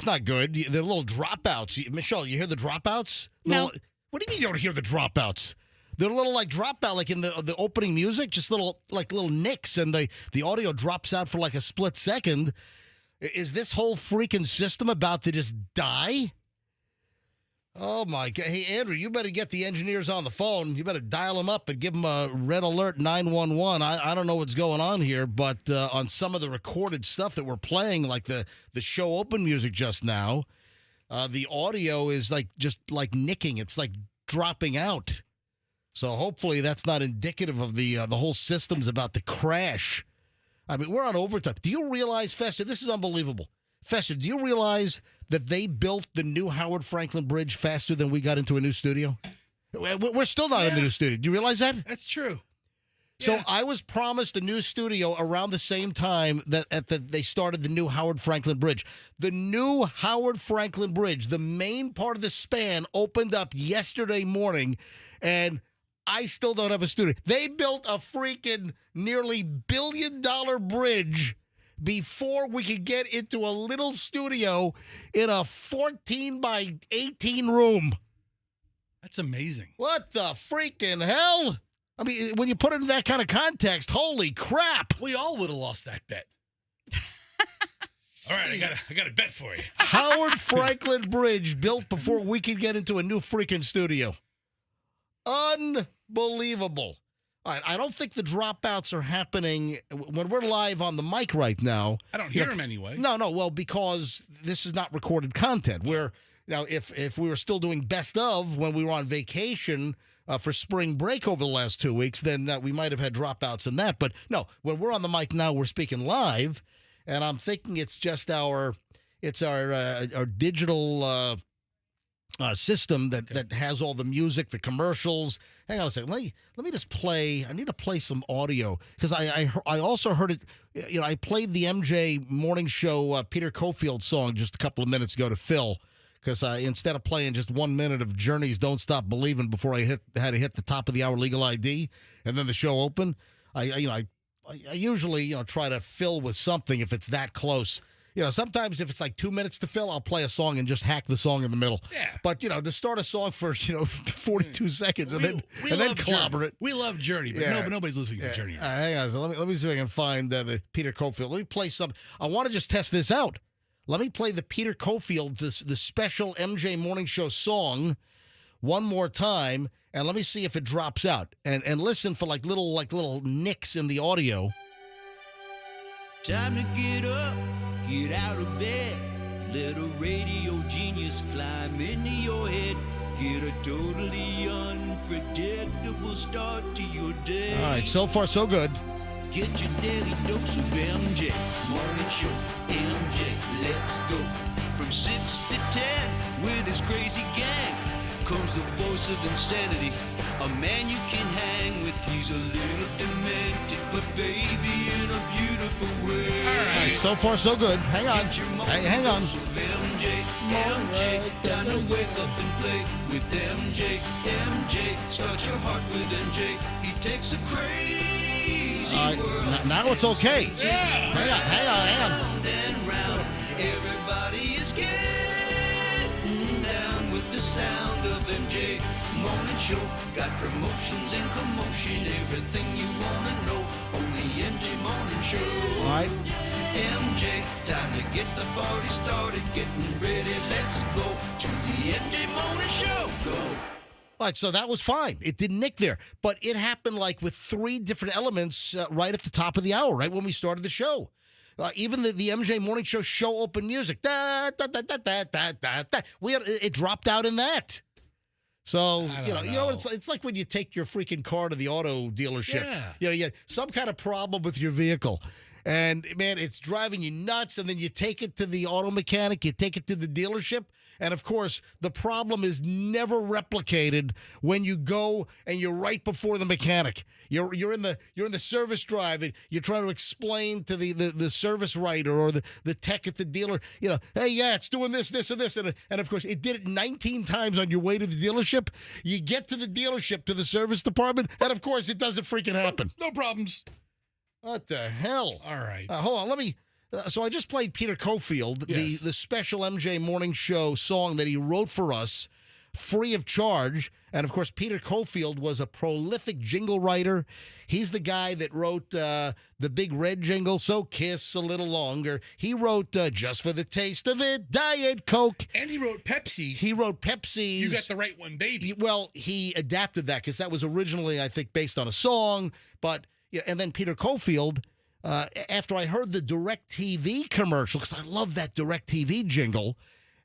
It's not good. They're little dropouts. Michelle, you hear the dropouts? No. What do you mean you don't hear the dropouts? They're a little like dropout, like in the opening music, just little nicks, and the audio drops out for like a split second. Is this whole freaking system about to just die? Oh, my God. Hey, Andrew, you better get the engineers on the phone. You better dial them up and give them a red alert 911. I don't know what's going on here, but on some of the recorded stuff that we're playing, like the show open music just now, the audio is just nicking. It's like dropping out. So hopefully that's not indicative of the whole system's about to crash. I mean, we're on overtime. Do you realize, Fester, this is unbelievable. Fester, do you realize that they built the new Howard Franklin Bridge faster than we got into a new studio? We're still not in the new studio. Do you realize that? That's true. So Yeah. I was promised a new studio around the same time that they started the new Howard Franklin Bridge. The new Howard Franklin Bridge, the main part of the span, opened up yesterday morning, and I still don't have a studio. They built a freaking nearly $1 billion bridge before we could get into a little studio in a 14 by 18 room. That's amazing. What the freaking hell? I mean, when you put it in that kind of context, holy crap. We all would have lost that bet. All right, I got a bet for you. Howard Franklin Bridge built before we could get into a new freaking studio. Unbelievable. All right, I don't think the dropouts are happening when we're live on the mic right now. I don't hear them anyway. No, well, because this is not recorded content. Now, if we were still doing best of when we were on vacation for spring break over the last 2 weeks, then we might have had dropouts in that. But no, when we're on the mic now, we're speaking live, and I'm thinking it's just our digital system that has all the music, the commercials. Hang on a second. Let me just play. I need to play some audio because I also heard it. You know, I played the MJ Morning Show Peter Cofield song just a couple of minutes ago to Phil because instead of playing just 1 minute of Journey's "Don't Stop Believing" before I had to hit the top of the hour legal ID and then the show opened, I usually try to fill with something if it's that close. Sometimes if it's like 2 minutes to fill, I'll play a song and just hack the song in the middle. Yeah. But, to start a song for, 42 seconds and then clobber it. We love Journey, but nobody's listening to Journey. Hang on. So let me see if I can find the Peter Cofield. Let me play some. I want to just test this out. Let me play the Peter Cofield, the special MJ Morning Show song one more time, and let me see if it drops out. And listen for little nicks in the audio. Time to get up, get out of bed. Let a radio genius climb into your head. Get a totally unpredictable start to your day. All right, so far so good. Get your daily dose of MJ. Morning show, MJ, let's go. From 6 to 10 with his crazy gang comes the voice of insanity. A man you can hang with. He's a little demented, but baby in a beautiful way. All right, so far so good. Hang on. Hang on. MJ, time to wake up and play with MJ. MJ, start your heart with MJ. He takes a crazy world. Now it's okay. Yeah. Hang on. Round and round. Everybody is getting down with the sound of MJ. Morning show, got promotions and commotion. Everything you wanna know, only MJ Morning Show. All right. MJ, time to get the party started. Getting ready, let's go to the MJ Morning Show. Go. All right, so that was fine. It didn't nick there. But it happened with 3 different elements right at the top of the hour, right when we started the show. Even the MJ Morning Show open music. Da, da, da, da, da, da, da, da. It dropped out in that. So, you know, it's like when you take your freaking car to the auto dealership. Yeah. You had some kind of problem with your vehicle. And, man, it's driving you nuts. And then you take it to the auto mechanic. You take it to the dealership. And, of course, the problem is never replicated when you go and you're right before the mechanic. You're in the service drive and you're trying to explain to the service writer or the tech at the dealer, hey, yeah, it's doing this, this, and this. And, of course, it did it 19 times on your way to the dealership. You get to the dealership, to the service department, and, of course, it doesn't freaking happen. No problems. What the hell? All right. Hold on. Let me So I just played Peter Cofield, the special MJ Morning Show song that he wrote for us, free of charge. And, of course, Peter Cofield was a prolific jingle writer. He's the guy that wrote the Big Red jingle, So Kiss a Little Longer. He wrote Just for the Taste of It, Diet Coke. And he wrote Pepsi. He wrote Pepsi's. You got the right one, baby. Well, he adapted that because that was originally, I think, based on a song. But, and then Peter Cofield, after I heard the DirecTV commercial, because I love that DirecTV jingle,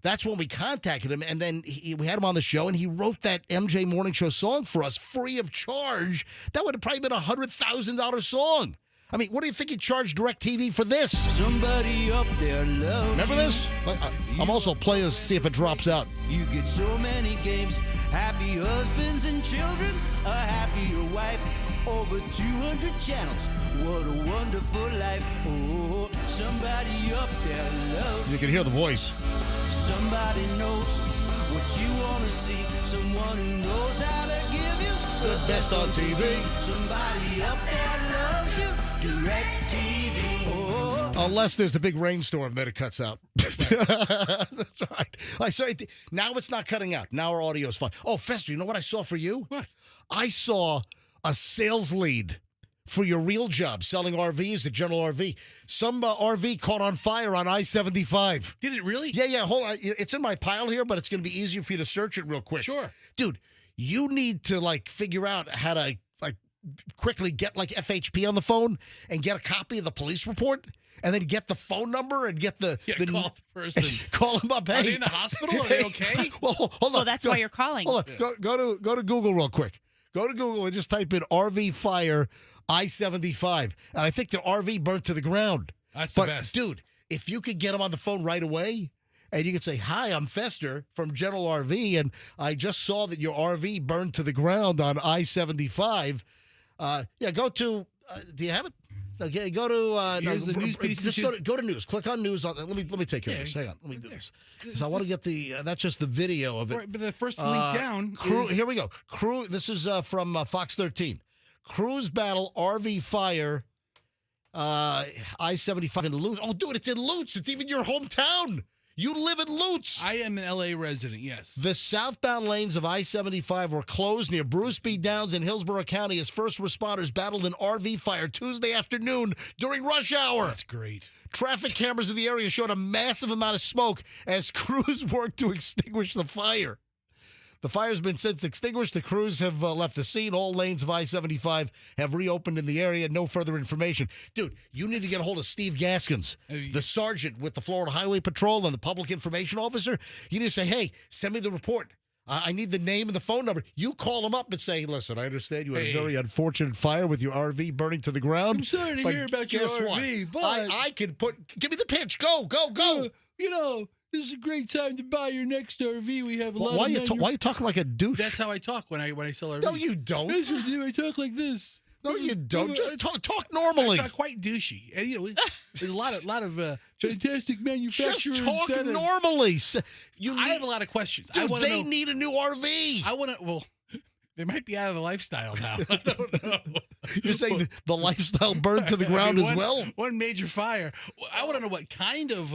that's when we contacted him, and then we had him on the show, and he wrote that MJ Morning Show song for us free of charge. That would have probably been a $100,000 song. I mean, what do you think he charged DirecTV for this? Somebody up there loves Remember this? I'm also playing this to see if it drops out. You get so many games, happy husbands and children, a happier wife, over 200 channels. What a wonderful life. Oh, somebody up there loves You can hear the voice. Somebody knows what you want to see. Someone who knows how to give you The best on TV. Somebody up there loves you. DirecTV. Oh. Unless there's a big rainstorm, then it cuts out. That's right. Now it's not cutting out. Now our audio is fine. Oh, Fester, you know what I saw for you? What? I saw a sales lead for your real job, selling RVs at General RV. Some RV caught on fire on I-75. Did it really? Yeah. Hold on. It's in my pile here, but it's going to be easier for you to search it real quick. Sure. Dude, you need to, figure out how to, quickly get, FHP on the phone and get a copy of the police report and then get the phone number and get the Call the person. Call them up. Hey, Are they in the hospital? Are they okay? Well, hold on. Well, that's why you're calling. Hold on. Go to Google real quick. Go to Google and just type in RV fire I-75. And I think the RV burnt to the ground. That's the best. Dude, if you could get them on the phone right away and you could say, "Hi, I'm Fester from General RV, and I just saw that your RV burned to the ground on I-75." Go to, do you have it? Okay, go to Here's the news piece. just go to news. Click on news. Let me take care of this. Hang on, let me do this because I want to get the. That's just the video of it. Right, but the first link down. Crew. is- Here we go. Crew. This is from Fox 13. Cruise battle RV fire. I-75 in Lutz. Oh, dude, it's in Lutz. It's even your hometown. You live in Lutz. I am an LA resident, yes. The southbound lanes of I-75 were closed near Bruce B. Downs in Hillsborough County as first responders battled an RV fire Tuesday afternoon during rush hour. That's great. Traffic cameras in the area showed a massive amount of smoke as crews worked to extinguish the fire. The fire's been since extinguished. The crews have left the scene. All lanes of I-75 have reopened in the area. No further information. Dude, you need to get a hold of Steve Gaskins, the sergeant with the Florida Highway Patrol and the public information officer. You need to say, "Hey, send me the report. I need the name and the phone number." You call them up and say, "Listen, I understand you had a very unfortunate fire with your RV burning to the ground. I'm sorry to but hear about your guess RV, what? but I could give me the pitch. Go. This is a great time to buy your next RV. We have a lot Why of are you talking like a douche? That's how I talk when I sell RVs. No, you don't. I talk like this. No, you don't. Just talk normally. I talk quite douchey. And, there's a lot of fantastic manufacturers. Just talk normally. I have a lot of questions. Dude, they know, need a new RV. they might be out of the lifestyle now. I don't know. You're saying the lifestyle burned to the ground as well? One major fire. I want to know what kind of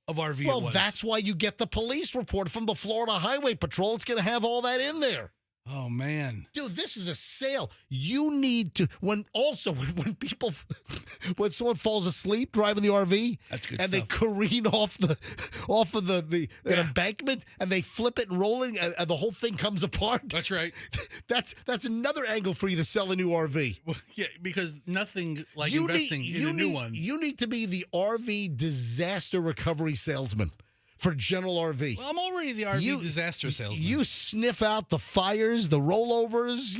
RV it Well, was. that's why you get the police report from the Florida Highway Patrol. It's going to have all that in there. Oh, man. Dude, this is a sale. You need to when someone falls asleep driving the RV That's good and they stuff. careen off of the an embankment and they flip it and roll it and the whole thing comes apart. That's right. That's another angle for you to sell a new RV. Well, yeah, because nothing like investing in a new one. You need to be the RV disaster recovery salesman for General RV. Well, I'm already the RV disaster salesman. You sniff out the fires, the rollovers,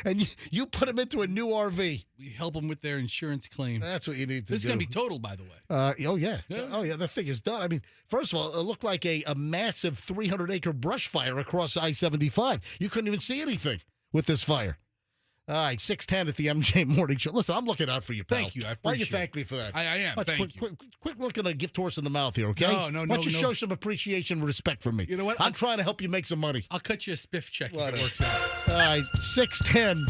and you put them into a new RV. We help them with their insurance claim. That's what you need to do. This is going to be total, by the way. Oh, yeah. Oh, yeah, the thing is done. I mean, first of all, it looked like a massive 300-acre brush fire across I-75. You couldn't even see anything with this fire. All right, 610 at the MJ Morning Show. Listen, I'm looking out for you, pal. Thank you. I Why don't you appreciate thank me for that? I am. Thank you. Quick look at a gift horse in the mouth here, okay? No. Why don't you show some appreciation and respect from me? You know what? I'm trying to help you make some money. I'll cut you a spiff check if Whatever. it works out. All right, 610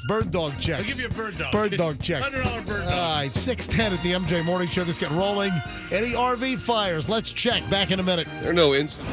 Bird dog check. I'll give you a bird dog. Bird dog check. $100 bird dog. All right, 6:10 at the MJ Morning Show. Just get rolling. Any RV fires? Let's check. Back in a minute. There are no incidents.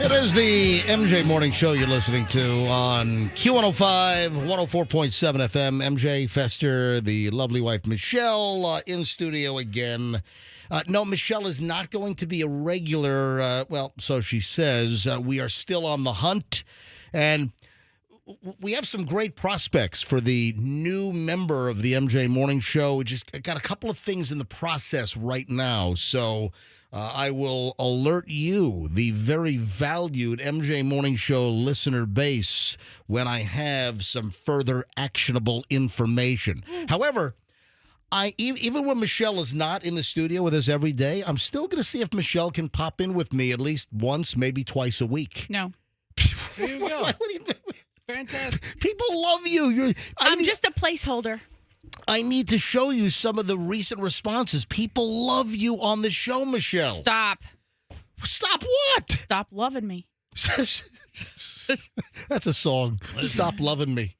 It is the MJ Morning Show you're listening to on Q105, 104.7 FM. MJ, Fester, the lovely wife Michelle in studio again. No, Michelle is not going to be a regular, well, so she says. We are still on the hunt, and we have some great prospects for the new member of the MJ Morning Show. We just got a couple of things in the process right now, so I will alert you, the very valued MJ Morning Show listener base, when I have some further actionable information. However, even when Michelle is not in the studio with us every day, I'm still going to see if Michelle can pop in with me at least once, maybe twice a week. No. There you go. What do you think? Fantastic. People love you. I'm just a placeholder. I need to show you some of the recent responses. People love you on the show, Michelle. Stop. Stop what? Stop loving me. That's a song. Stop loving me.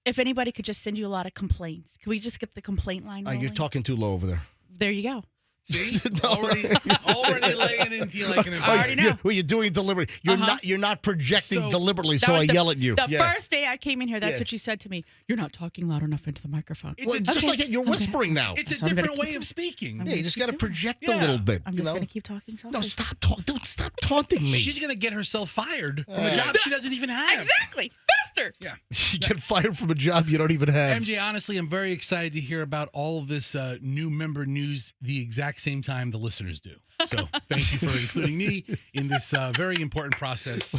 If anybody could just send you a lot of complaints. Can we just get the complaint line rolling? You're talking too low over there. There you go. See? Already laying into you like an I already know. Well, you're doing it deliberately. You're not projecting So, deliberately, That so was I yell at you. The Yeah. first day I came in here, that's Yeah. what you said to me. You're not talking loud enough into the microphone. It's Well, a, just Okay. like that, you're Okay. whispering now. it's a So I'm gonna different way keep- of speaking. Yeah, you just got to project a Yeah. little bit. I'm you just know? going to keep talking softly. No, don't stop taunting me. She's going to get herself fired from a job she doesn't even have. Exactly. Faster. Yeah. You get fired from a job you don't even have. MJ, honestly, I'm very excited to hear about all of this new member news the exact same time the listeners do. So thank you for including me in this very important process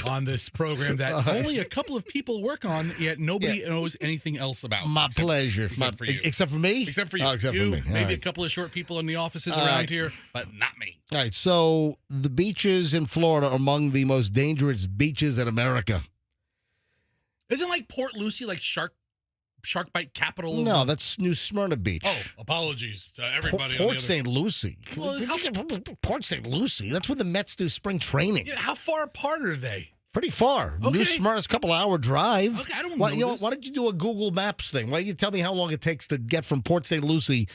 on this program that only a couple of people work on, yet nobody knows anything else about. My pleasure. Except for you. Except for me? Except for you. Oh, except You, for me. All maybe a right. couple of short people in the offices All around right. here, but not me. All right, so the beaches in Florida are among the most dangerous beaches in America. Isn't like Port Lucie like shark bite capital? No, that's New Smyrna Beach. Oh, apologies to everybody. on the Port other- St. Lucie. Well, Port St. Lucie. That's where the Mets do spring training. Yeah, how far apart are they? Pretty far. Okay. New Smyrna's a couple-hour drive. Okay, I don't why, know this. why don't you do a Google Maps thing? Why don't you tell me how long it takes to get from Port St. Lucie?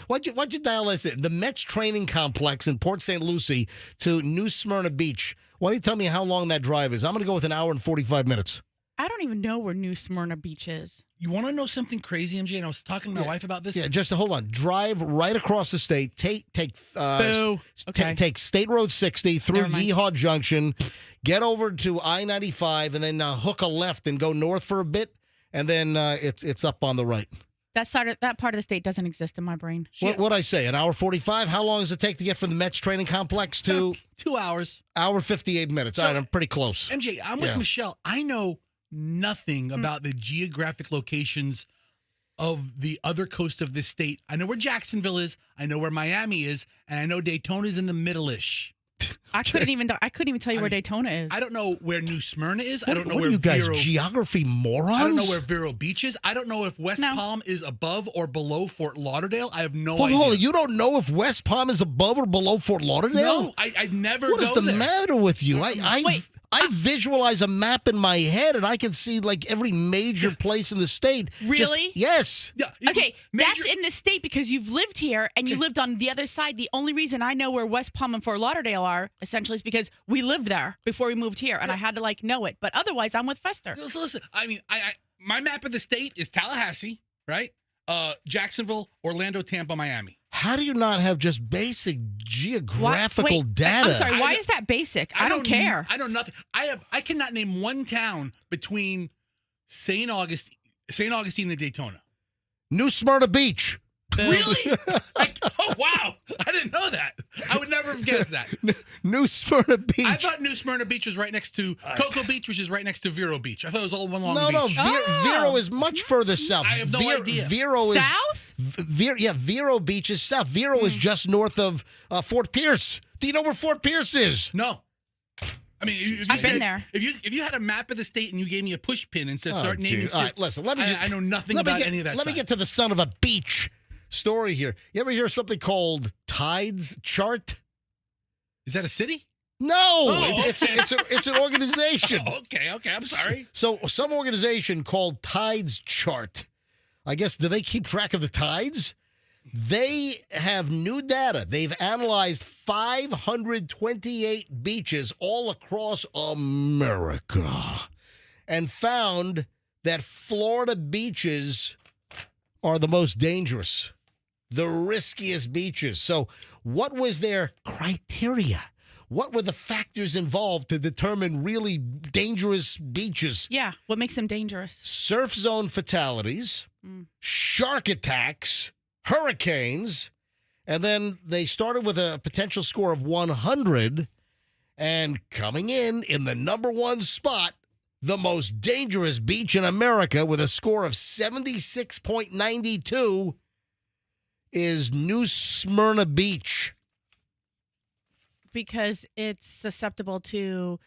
Why'd you dial this in? The Mets training complex in Port St. Lucie to New Smyrna Beach. Why don't you tell me how long that drive is? I'm going to go with an hour and 45 minutes. I don't even know where New Smyrna Beach is. You want to know something crazy, MJ? And I was talking to my wife about this. Yeah, just hold on. Drive right across the state. Take Boo. Okay. take State Road 60 through Never mind. Yeehaw Junction, get over to I-95, and then hook a left and go north for a bit, and then it's up on the right. That part of the state doesn't exist in my brain. What'd I say? An hour 45? How long does it take to get from the Mets training complex to 2 hours. hour 58 minutes? All right, I'm pretty close. MJ, I'm with Yeah. Michelle. I know nothing about the geographic locations of the other coast of this state. I know where Jacksonville is. I know where Miami is, and I know Daytona's in the middle-ish. I couldn't even tell you where Daytona is. I don't know where New Smyrna is. I don't know What where are you guys, Vero. geography morons? I don't know where Vero Beach is. I don't know if West No. Palm is above or below Fort Lauderdale. I have no Hold idea. on, you don't know if West Palm is above or below Fort Lauderdale? No, I never What go is the there. matter with you? Wait. I visualize a map in my head, and I can see like every major place in the state. Really? Yes. Yeah, Okay, major- that's in the state because you've lived here and you lived on the other side. The only reason I know where West Palm and Fort Lauderdale are, essentially, is because we lived there before we moved here, and I had to know it. But otherwise, I'm with Fester. Listen, I mean, I my map of the state is Tallahassee, right? Jacksonville, Orlando, Tampa, Miami. How do you not have just basic geographical data? I'm sorry. I Why don't- is that basic? I don't care. I know nothing. I cannot name one town between St. Augustine and Daytona. New Smyrna Beach. Really? Oh wow! I didn't know that. I would never have guessed that. New Smyrna Beach. I thought New Smyrna Beach was right next to Cocoa Beach, which is right next to Vero Beach. I thought it was all one long no, beach. Vero is much further south. I have no idea. Vero is South? Vero Beach is south. Vero is just north of Fort Pierce. Do you know where Fort Pierce is? No. I mean, if you I've been said- there. If you had a map of the state and you gave me a push pin and said start naming, geez. All right, listen. Let me. I know nothing about any of that. Let me side. get to the son of a beach story here. You ever hear something called Tides Chart? Is that a city? No, Oh, it's an organization. Oh, okay. I'm sorry. So some organization called Tides Chart. I guess, do they keep track of the tides? They have new data. They've analyzed 528 beaches all across America and found that Florida beaches are the most dangerous, the riskiest beaches. So what was their criteria? What were the factors involved to determine really dangerous beaches? Yeah. What makes them dangerous? Surf zone fatalities, shark attacks, hurricanes, and then they started with a potential score of 100, and coming in the number one spot, the most dangerous beach in America with a score of 76.92 is New Smyrna Beach. Because it's susceptible to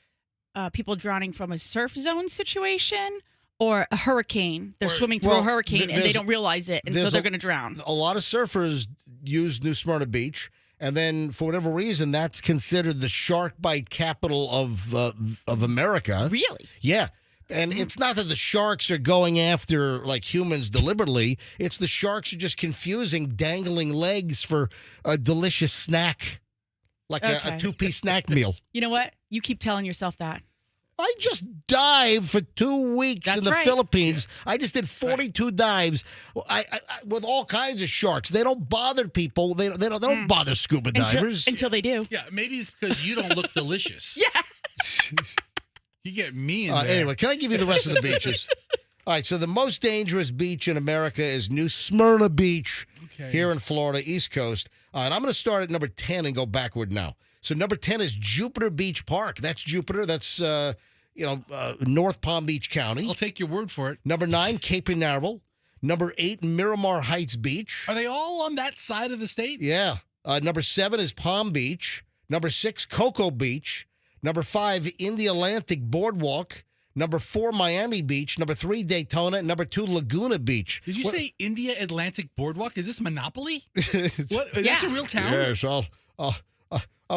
people drowning from a surf zone situation or a hurricane. They're swimming through a hurricane and they don't realize it, and so they're going to drown. A lot of surfers use New Smyrna Beach, and then for whatever reason, that's considered the shark bite capital of America. Really? Yeah. And it's not that the sharks are going after like humans deliberately. It's the sharks are just confusing dangling legs for a delicious snack. Like a two-piece snack meal. You know what? You keep telling yourself that. I just dived for 2 weeks in the Philippines. Yeah. I just did 42 dives I with all kinds of sharks. They don't bother people. They don't bother scuba divers. Until they do. Yeah, maybe it's because you don't look delicious. Yeah. You get me in there. Anyway, can I give you the rest of the beaches? All right, so the most dangerous beach in America is New Smyrna Beach here in Florida, East Coast. And I'm going to start at number 10 and go backward now. So number 10 is Jupiter Beach Park. That's Jupiter. That's, North Palm Beach County. I'll take your word for it. Number 9, Cape Canaveral. Number 8, Miramar Heights Beach. Are they all on that side of the state? Yeah. Number 7 is Palm Beach. Number 6, Cocoa Beach. Number 5, India Atlantic Boardwalk. Number 4, Miami Beach. Number 3, Daytona. And number 2, Laguna Beach. Did you say India Atlantic Boardwalk? Is this Monopoly? What? That's a real town? Yes, I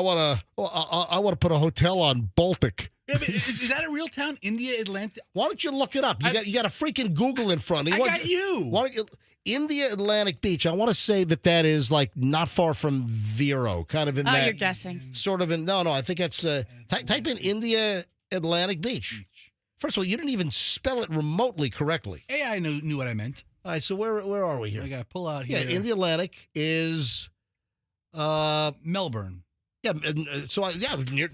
want to put a hotel on Baltic. Yeah, but is that a real town? India Atlantic? Why don't you look it up? You got a freaking Google in front of you. Why don't you? India Atlantic Beach. I want to say that is like not far from Vero, kind of in that. You're guessing. Sort of in. No, I think that's. Type in India Atlantic Beach. First of all, you didn't even spell it remotely correctly. Hey, I knew what I meant. All right, so where are we here? I got to pull out here. Yeah, India Atlantic is Melbourne. Yeah, so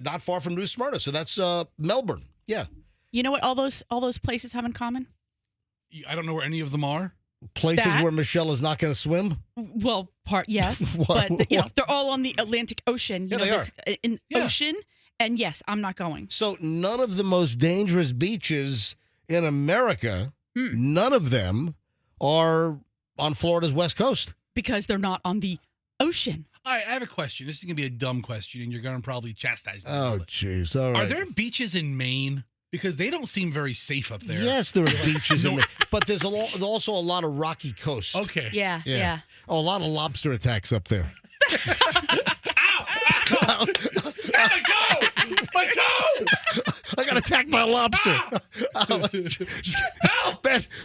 not far from New Smyrna. So that's Melbourne. Yeah. You know what all those places have in common? I don't know where any of them are. Places where Michelle is not going to swim? Well, yes, but they're all on the Atlantic Ocean. Yeah, they are. In ocean. And yes, I'm not going. So none of the most dangerous beaches in America, none of them are on Florida's west coast. Because they're not on the ocean. All right, I have a question. This is going to be a dumb question, and you're going to probably chastise me. Oh, jeez. All right. Are there beaches in Maine? Because they don't seem very safe up there. Yes, there are beaches in Maine. But there's also a lot of rocky coast. Okay. Yeah. Oh, a lot of lobster attacks up there. Ow! Let go! I got attacked by a lobster. Help!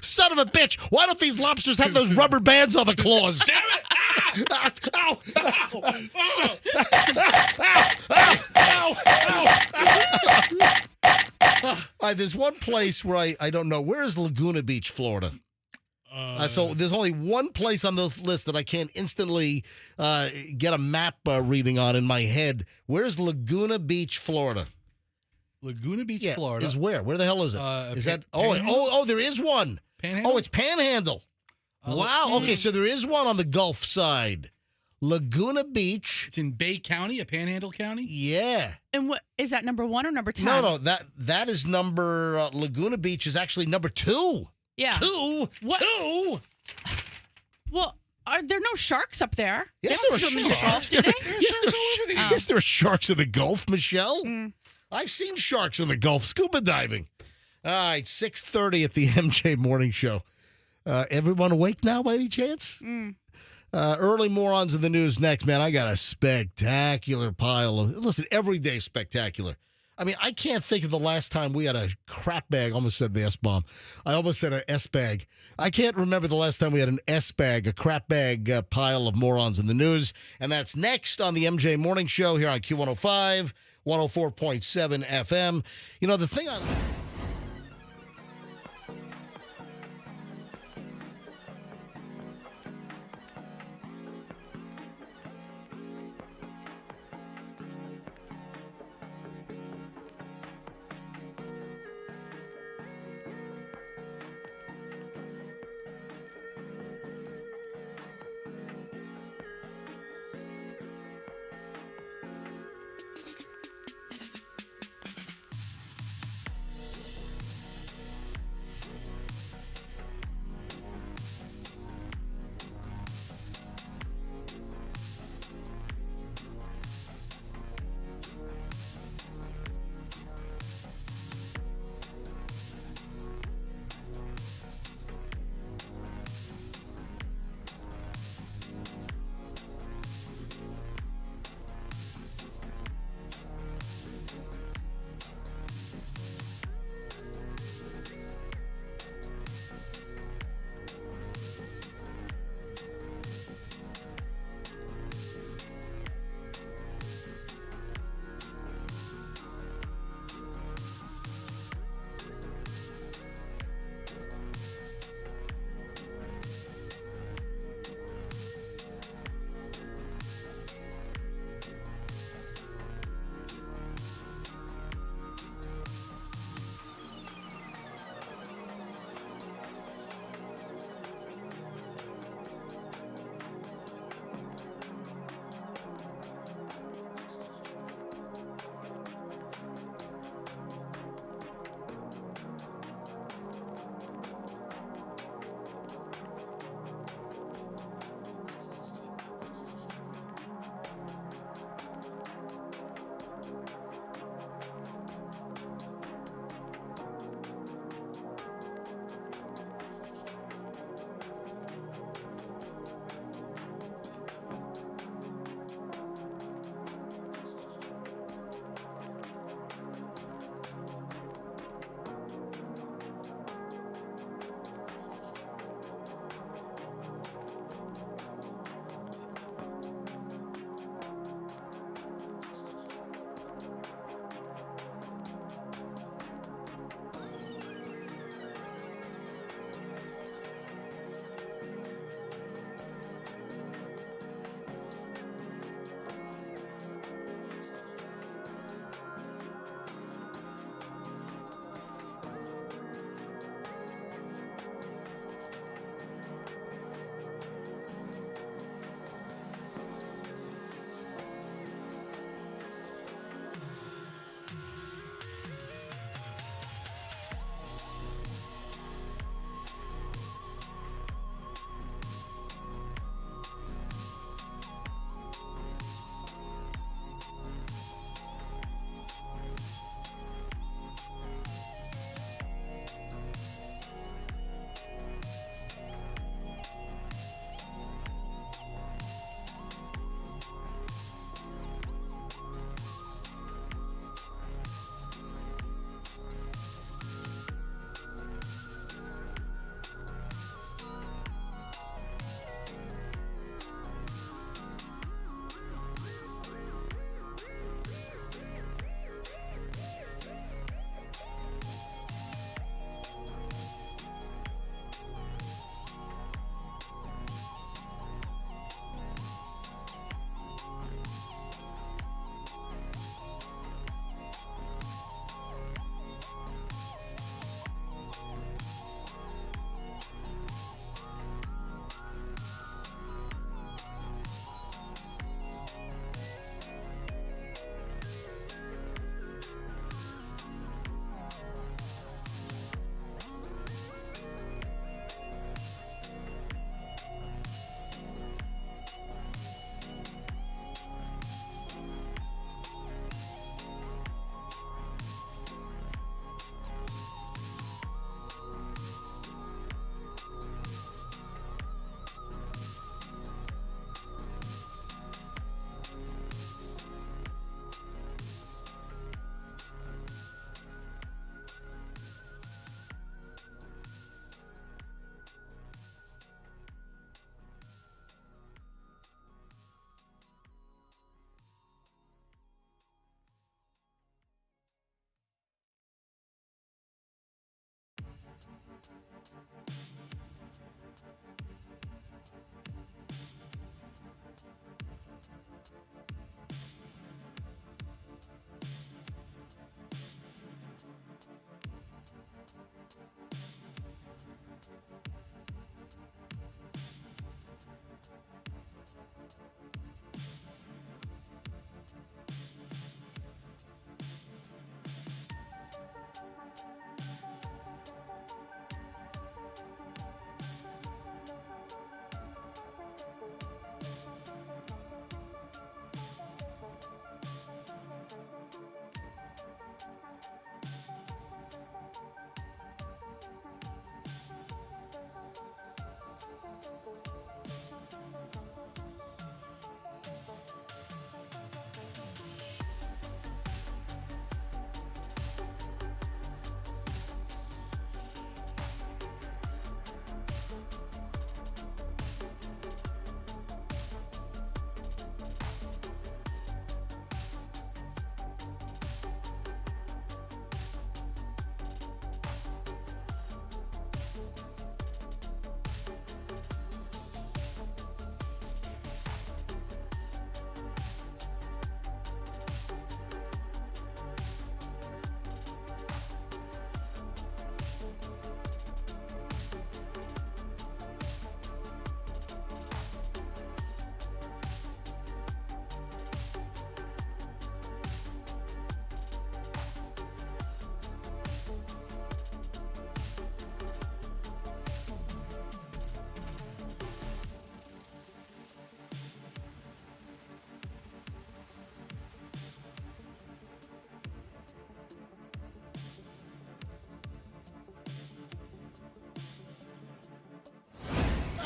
Son of a bitch. Why don't these lobsters have those rubber bands on the claws? Damn it! Ow! There's one place where I don't know. Where is Laguna Beach, Florida? So there's only one place on this list that I can't instantly get a map reading on in my head. Where's Laguna Beach, Florida? Laguna Beach, Florida. Is where? Where the hell is it? Is that? There is one. Panhandle? Oh, it's Panhandle. Wow. Okay, so there is one on the Gulf side. Laguna Beach. It's in Bay County, a Panhandle County? Yeah. And what is that, number 1 or number 10? No, that is number Laguna Beach is actually number 2. Yeah. 2? What? 2? Well, are there no sharks up there? Yes, there are sharks. Yes, there are sharks in the Gulf, Michelle. I've seen sharks in the Gulf scuba diving. All right, 6:30 at the MJ Morning Show. Everyone awake now by any chance? Early morons in the news next, man. I got a spectacular pile of, listen, every day spectacular. I mean, I can't think of the last time we had a crap bag. I almost said the S-bomb. I almost said an S-bag. I can't remember the last time we had an S-bag, a crap bag pile of morons in the news. And that's next on the MJ Morning Show here on Q105, 104.7 FM. You know, the thing I...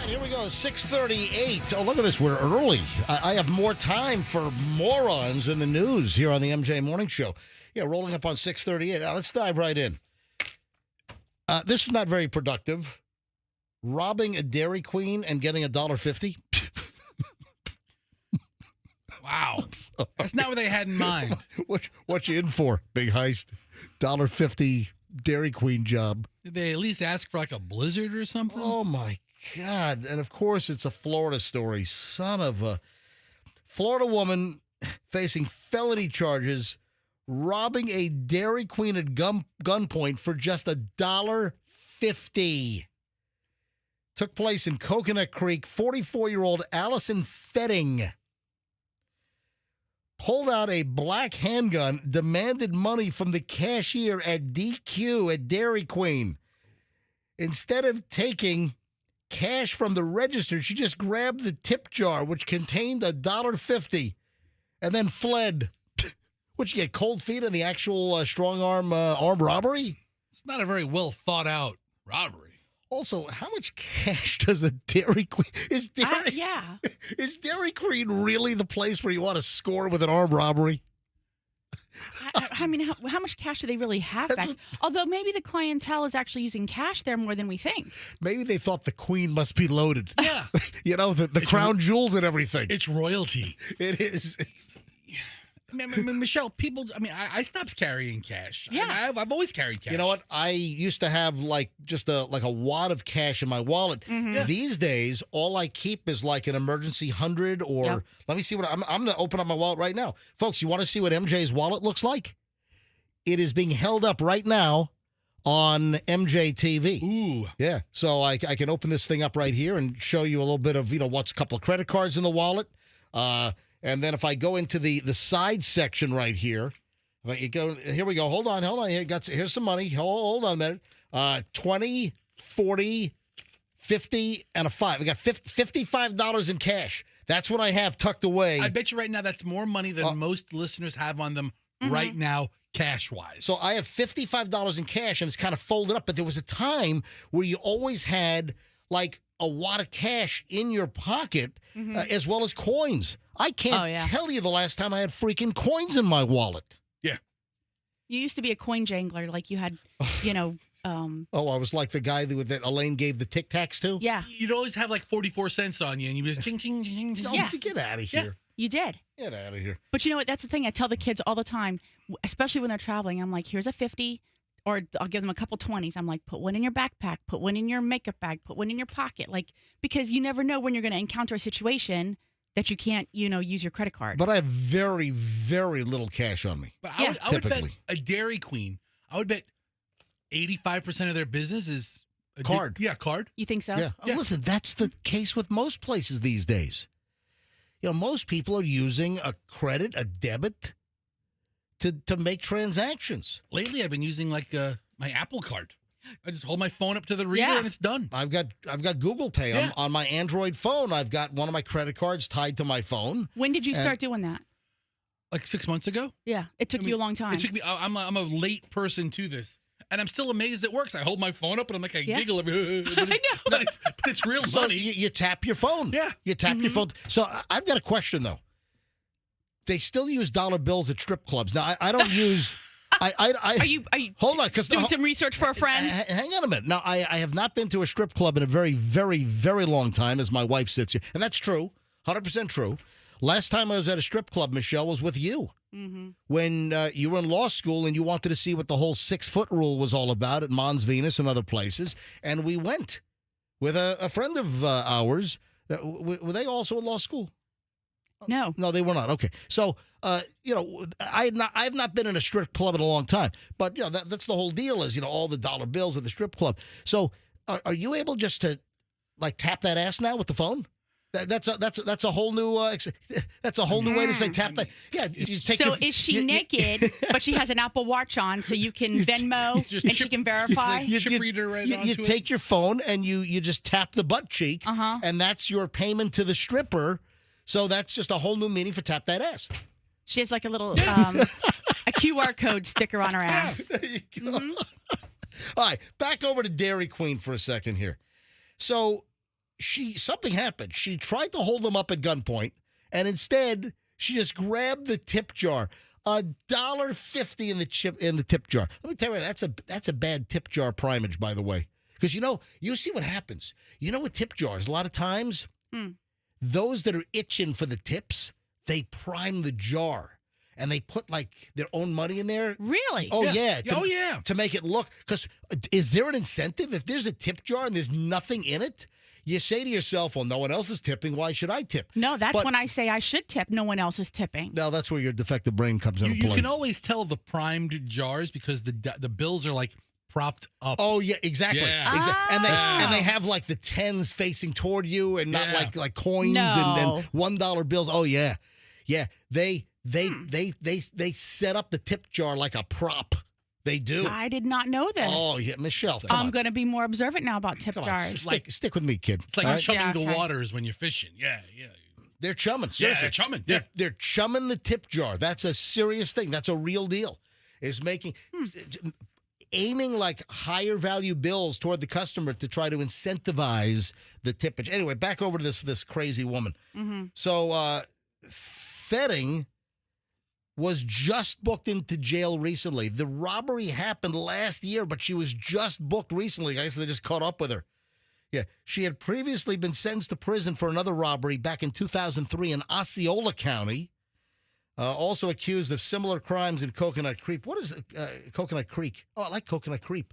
Here we go, 6:38. Oh, look at this. We're early. I have more time for morons in the news here on the MJ Morning Show. Yeah, rolling up on 6:38. Now, let's dive right in. This is not very productive. Robbing a Dairy Queen and getting $1.50. Wow. That's not what they had in mind. What you in for? Big heist. $1.50 Dairy Queen job. Did they at least ask for like a blizzard or something? Oh, my God. And, of course, it's a Florida story. Son of a... Florida woman facing felony charges, robbing a Dairy Queen at gunpoint for just $1.50. Took place in Coconut Creek. 44-year-old Allison Fetting pulled out a black handgun, demanded money from the cashier at DQ at Dairy Queen. Instead of taking cash from the register, she just grabbed the tip jar, which contained $1.50, and then fled. Would you get cold feet on the actual strong-arm armed robbery? It's not a very well thought out robbery. Also, how much cash does a Dairy Queen... Is Dairy Queen really the place where you want to score with an armed robbery? I mean, how much cash do they really have back? Although maybe the clientele is actually using cash there more than we think. Maybe they thought the Queen must be loaded. Yeah. You know, the crown jewels and everything. It's royalty. It is. Michelle, people, I stopped carrying cash. Yeah. I've always carried cash. You know what? I used to have just a wad of cash in my wallet. Mm-hmm. Yeah. These days, all I keep is like an emergency 100 or Yep. let me see what I'm going to open up my wallet right now. Folks, you want to see what MJ's wallet looks like? It is being held up right now on MJ TV. Ooh. Yeah. So I can open this thing up right here and show you a little bit of, what's a couple of credit cards in the wallet. And then if I go into the side section right here, here we go. Hold on. Here's some money. Hold on a minute. 20, 40, 50, and a 5. We got $55 in cash. That's what I have tucked away. I bet you right now that's more money than most listeners have on them right now, cash-wise. So I have $55 in cash, and it's kind of folded up. But there was a time where you always had like a wad of cash in your pocket, as well as coins. I can't tell you the last time I had freaking coins in my wallet. Yeah. You used to be a coin jangler, like you had, I was like the guy that Elaine gave the Tic Tacs to? Yeah. You'd always have like 44 cents on you, and you just ching, ching, ching, ching. Oh, Yeah. get out of here. Yeah, you did. Get out of here. But you know what? That's the thing. I tell the kids all the time, especially when they're traveling. I'm like, here's a 50. or I'll give them a couple 20s. I'm like, put one in your backpack, put one in your makeup bag, put one in your pocket. Like, because you never know when you're going to encounter a situation that you can't, use your credit card. But I have very, very little cash on me. But Yeah. I would bet Typically. a Dairy Queen, I would bet 85% of their business is Card. Card. You think so? Yeah. Yeah. Listen, that's the case with most places these days. Most people are using a credit, a debit to make transactions. Lately, I've been using like my Apple Card. I just hold my phone up to the reader Yeah. and it's done. I've got Google Pay Yeah. on my Android phone. I've got one of my credit cards tied to my phone. When did you start doing that? Like 6 months ago. Yeah. It took you a long time. It took me. I'm a late person to this, and I'm still amazed it works. I hold my phone up and I'm like, I giggle every. But it's real So money. you tap your phone. Yeah. You tap your phone. So I've got a question, though. They still use dollar bills at strip clubs. Now, I don't use... Are you hold on, because doing some research for a friend? Hang on a minute. Now, I have not been to a strip club in a very, very, very long time, as my wife sits here. And that's true. 100% true. Last time I was at a strip club, Michelle, was with you. Mm-hmm. When you were in law school and you wanted to see what the whole 6-foot rule was all about at Mons Venus and other places. And we went with a friend of ours. Were they also in law school? No. No, they were not. Okay. So, I've not been in a strip club in a long time. But, that's the whole deal is, all the dollar bills at the strip club. So, are you able just to, like, tap that ass now with the phone? That's a whole new that's a whole new way to say tap that. Yeah, you take. So is she naked, but she has an Apple Watch on, so you can Venmo and she can verify? Chip reader right onto you it. take your phone and you just tap the butt cheek, and that's your payment to the stripper. So that's just a whole new meaning for tap that ass. She has like a little a QR code sticker on her ass. There you go. All right, back over to Dairy Queen for a second here. So something happened. She tried to hold them up at gunpoint, and instead she just grabbed the tip jar. $1.50 in the tip jar. Let me tell you, that's a bad tip jar primage, by the way. Because you see what happens. With tip jars, a lot of times, those that are itching for the tips, they prime the jar. And they put, like, their own money in there. Really? Oh, yeah. Yeah. To make it look. Because is there an incentive? If there's a tip jar and there's nothing in it, you say to yourself, well, no one else is tipping. Why should I tip? No, that's when I say I should tip. No one else is tipping. No, that's where your defective brain comes into play. You can always tell the primed jars because the bills are, like, propped up. Oh, yeah, exactly. Yeah. Exactly. Oh. And they have, like, the tens facing toward you and not like coins No. and $1 bills. Oh, yeah. Yeah, they set up the tip jar like a prop. They do. I did not know this. Oh, yeah, Michelle, come I'm on. going to be more observant now about tip Come on, jars. stick with me, kid. It's like All you're right? chumming Yeah, the okay. waters when you're fishing. Yeah. They're chumming. Yeah, Seriously. they're chumming. They're chumming the tip jar. That's a serious thing. That's a real deal. Is aiming like higher value bills toward the customer to try to incentivize the tippage. Anyway, back over to this crazy woman. Mm-hmm. So Fetting was just booked into jail recently. The robbery happened last year, but she was just booked recently. I guess they just caught up with her. Yeah, she had previously been sentenced to prison for another robbery back in 2003 in Osceola County. Also accused of similar crimes in Coconut Creek. What is Coconut Creek? Oh, I like Coconut Creek.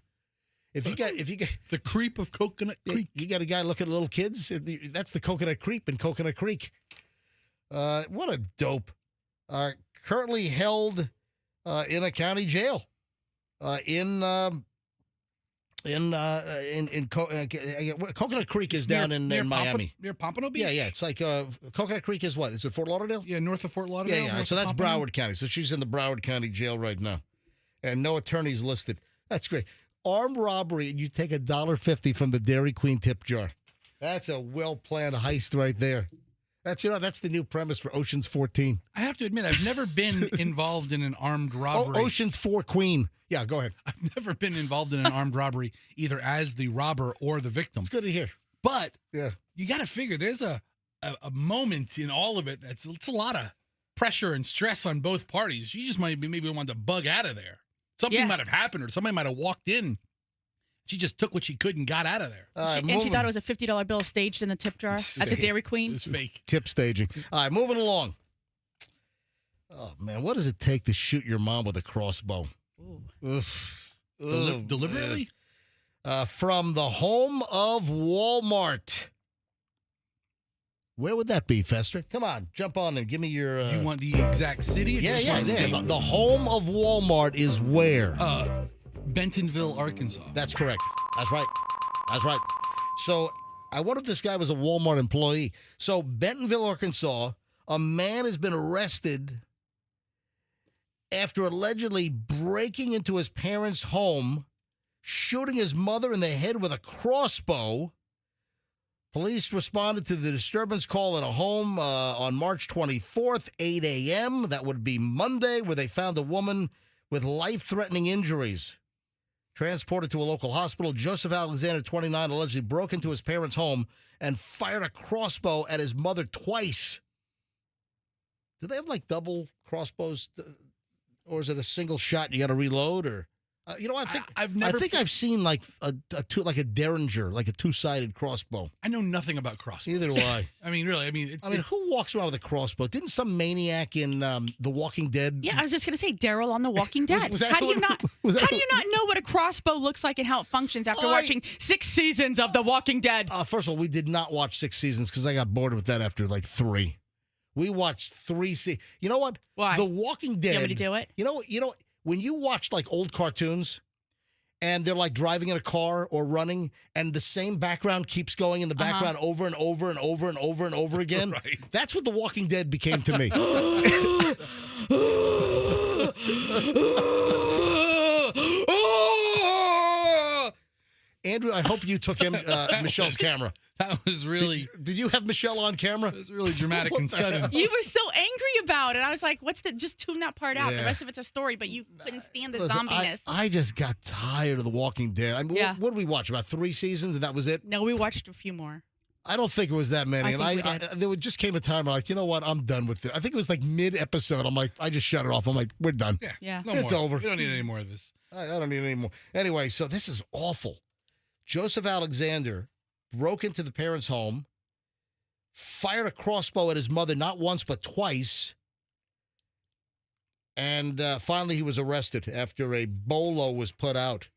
If you get The creep of Coconut Creek. you got a guy looking at little kids. That's the Coconut Creek in Coconut Creek. What a dope. Currently held in a county jail Coconut Creek is down in Miami. Near Pompano Beach? Yeah. It's like Coconut Creek is what? Is it Fort Lauderdale? Yeah, north of Fort Lauderdale. Yeah. north So of that's Pompano. Broward County. So she's in the Broward County jail right now. And no attorneys listed. That's great. Armed robbery, and you take $1.50 from the Dairy Queen tip jar. That's a well-planned heist right there. That's the new premise for Ocean's 14. I have to admit, I've never been involved in an armed robbery. Ocean's 4 Queen. Yeah, go ahead. I've never been involved in an armed robbery, either as the robber or the victim. It's good to hear. But Yeah. you got to figure there's a moment in all of it it's a lot of pressure and stress on both parties. You just maybe wanted to bug out of there. Something might have happened, or somebody might have walked in. She just took what she could and got out of there. And she thought it was a $50 bill staged in the tip jar at the Dairy Queen. It was fake. Tip staging. All right, moving along. Oh, man, what does it take to shoot your mom with a crossbow? Ooh. Oof. Deliberately? From the home of Walmart. Where would that be, Fester? Come on, jump on and give me your... You want the exact city? Or Yeah, just yeah, want yeah. state? The home of Walmart is where? Bentonville, Arkansas. That's correct. That's right. That's right. So I wonder if this guy was a Walmart employee. So Bentonville, Arkansas, a man has been arrested after allegedly breaking into his parents' home, shooting his mother in the head with a crossbow. Police responded to the disturbance call at a home on March 24th, 8 a.m. That would be Monday, where they found a woman with life-threatening injuries. Transported to a local hospital, Joseph Alexander, 29, allegedly broke into his parents' home and fired a crossbow at his mother twice. Do they have, like, double crossbows? Or is it a single shot you got to reload? Or I think I've seen like a Derringer, like a two-sided crossbow. I know nothing about crossbows. Neither do I. I mean, really. I mean, who walks around with a crossbow? Didn't some maniac in The Walking Dead? Yeah, I was just gonna say Daryl on The Walking Dead. Was that how do who you it- not? was that How do who- you not know what a crossbow looks like and how it functions after watching 6 seasons of The Walking Dead? First of all, we did not watch 6 seasons because I got bored with that after like 3. We watched 3 seasons. You know what? Why? The Walking Dead. You want me to do it? You know, when you watch like old cartoons and they're like driving in a car or running and the same background keeps going in the background over and over and over and over and over again. Right. That's what The Walking Dead became to me. Andrew, I hope you took Michelle's camera. that was really, Did you have Michelle on camera? that was really dramatic and What the hell? sudden. You were so angry about it. I was like, just tune that part out. Yeah. The rest of it's a story, but you couldn't stand the Listen, zombiness. I just got tired of The Walking Dead. I mean, Yeah. what did we watch? About 3 seasons and that was it? No, we watched a few more. I don't think it was that many. I think we did. There just came a time I'm like, you know what? I'm done with it. I think it was like mid-episode. I'm like, I just shut it off. I'm like, we're done. Yeah. No It's more. over. We don't need any more of this. I don't need any more. Anyway, so this is awful. Joseph Alexander broke into the parents' home, fired a crossbow at his mother not once but twice, and finally he was arrested after a bolo was put out.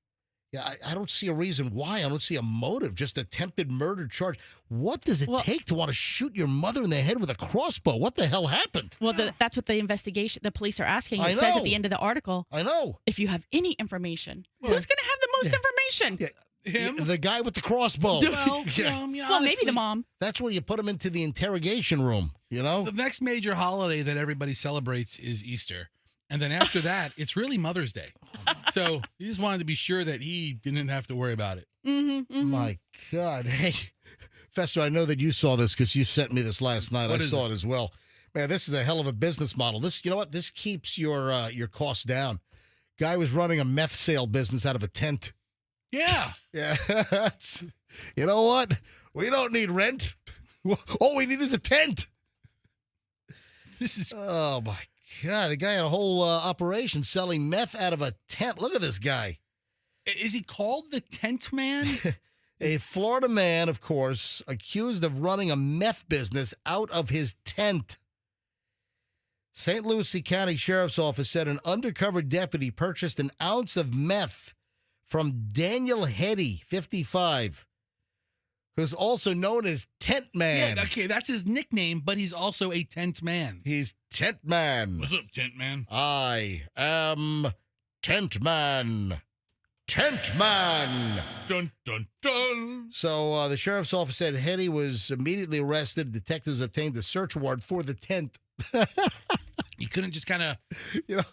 Yeah, I don't see a reason why. I don't see a motive, just attempted murder charge. What does it take to want to shoot your mother in the head with a crossbow? What the hell happened? Well, that's what the police are asking. I It says know. at the end of the article, I know. if you have any information, Yeah. who's going to have the most information? Yeah. Him? The guy with the crossbow. Well, Yeah. maybe Well, maybe the mom. That's where you put him into the interrogation room, you know? The next major holiday that everybody celebrates is Easter. And then after that, it's really Mother's Day. So he just wanted to be sure that he didn't have to worry about it. My God. Hey, Fester, I know that you saw this because you sent me this last night. What I is saw it? it as well. Man, this is a hell of a business model. This, you know what? This keeps your costs down. Guy was running a meth sale business out of a tent. Yeah. Yeah. You know what? We don't need rent. All we need is a tent. This is Oh, my God. The guy had a whole operation selling meth out of a tent. Look at this guy. Is he called the Tent Man? A Florida man, of course, accused of running a meth business out of his tent. St. Lucie County Sheriff's Office said an undercover deputy purchased an ounce of meth from Daniel Hetty, 55, who's also known as Tent Man. Yeah, okay, that's his nickname, but he's also a tent man. He's Tent Man. What's up, Tent Man? I am Tent Man. Tent Man. Dun, dun, dun. So the sheriff's office said Hetty was immediately arrested. Detectives obtained a search warrant for the tent. You couldn't just kind of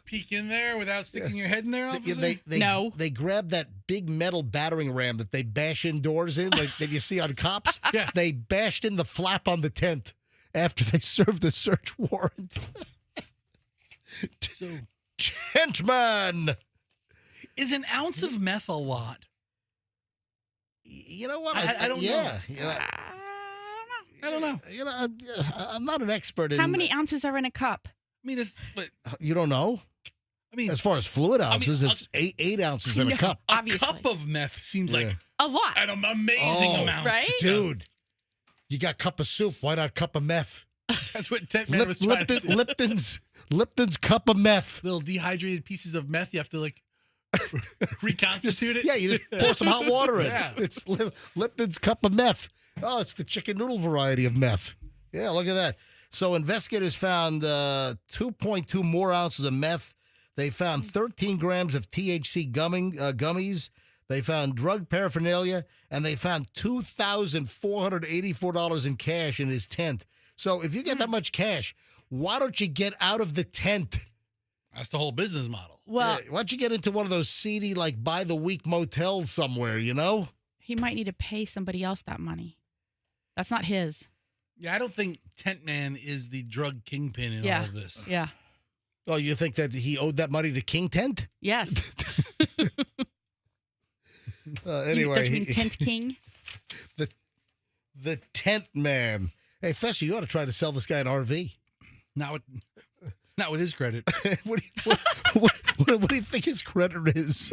peek in there without sticking your head in there, officer? No. They grabbed that big metal battering ram that they bash indoors in, like that you see on cops. Yeah. They bashed in the flap on the tent after they served the search warrant. Tent Man. Is an ounce of meth a lot? You know what? I don't know. Yeah. You know, I don't know. you know, I'm not an expert in. How many ounces are in a cup? I mean, but You don't know? I mean, As far as fluid ounces, it's eight ounces in a No. cup. a obviously. cup of meth seems Yeah. like A lot. an amazing Oh, amount. right? Dude, you got cup of soup. Why not cup of meth? That's what Tent Man was trying to do. Lipton's cup of meth. Little dehydrated pieces of meth you have to like Reconstitute it? Yeah, you just pour some hot water in. Yeah. It's Lipton's cup of meth. Oh, it's the chicken noodle variety of meth. Yeah, look at that. So investigators found 2.2 more ounces of meth. They found 13 grams of THC gummies. They found drug paraphernalia, and they found $2,484 in cash in his tent. So if you get that much cash, why don't you get out of the tent? That's the whole business model. Well, Why don't you get into one of those seedy, like, by-the-week motels somewhere, you know? he might need to pay somebody else that money. That's not his. Yeah, I don't think Tent Man is the drug kingpin in Yeah. all of this. Yeah. Oh, you think that he owed that money to King Tent? Yes. Anyway, You mean Tent King? the Tent Man. Hey, Fester, you ought to try to sell this guy an RV. Not with his credit. what do you think his credit is?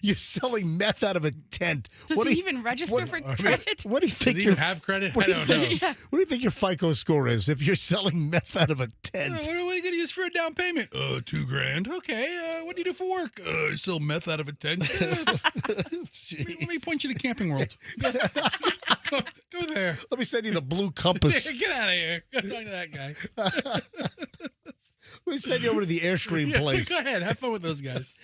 You're selling meth out of a tent. Does What he do you- even register what- for credit? What do you Does think he your even have credit? What I do you don't think, know. Yeah. What do you think your FICO score is if you're selling meth out of a tent? What are you going to use for a down payment? $2,000. Okay. What do you do for work? I sell meth out of a tent. Let me point you to Camping World. Go there. Let me send you to Blue Compass. Get out of here. Go talk to that guy. Let me send you over to the Airstream Yeah, place. go ahead. Have fun with those guys.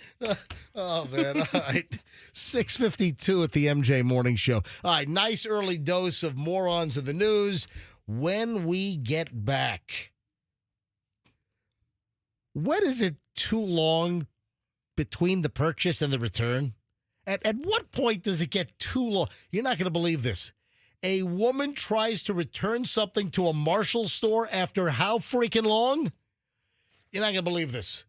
Oh, man. All right. 6:52 at the MJ Morning Show. All right. Nice early dose of morons of the news. When we get back, when is it too long between the purchase and the return? At what point does it get too long? You're not going to believe this. A woman tries to return something to a Marshall store after how freaking long? You're not going to believe this.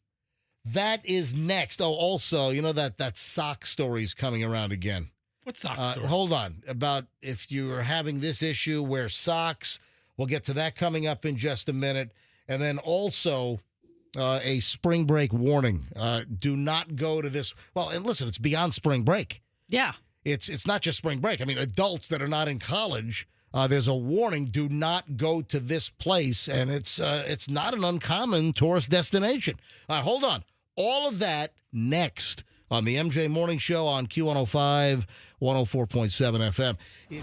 That is next. Oh, also, you know that sock story's coming around again. What sock store? Hold on. About if you are having this issue, wear socks. We'll get to that coming up in just a minute. And then also a spring break warning. Do not go to this. Well, and listen, it's beyond spring break. Yeah. It's not just spring break. I mean, adults that are not in college, there's a warning: do not go to this place, and it's not an uncommon tourist destination. All right, hold on. All of that next on the MJ Morning Show on Q105, 104.7 FM.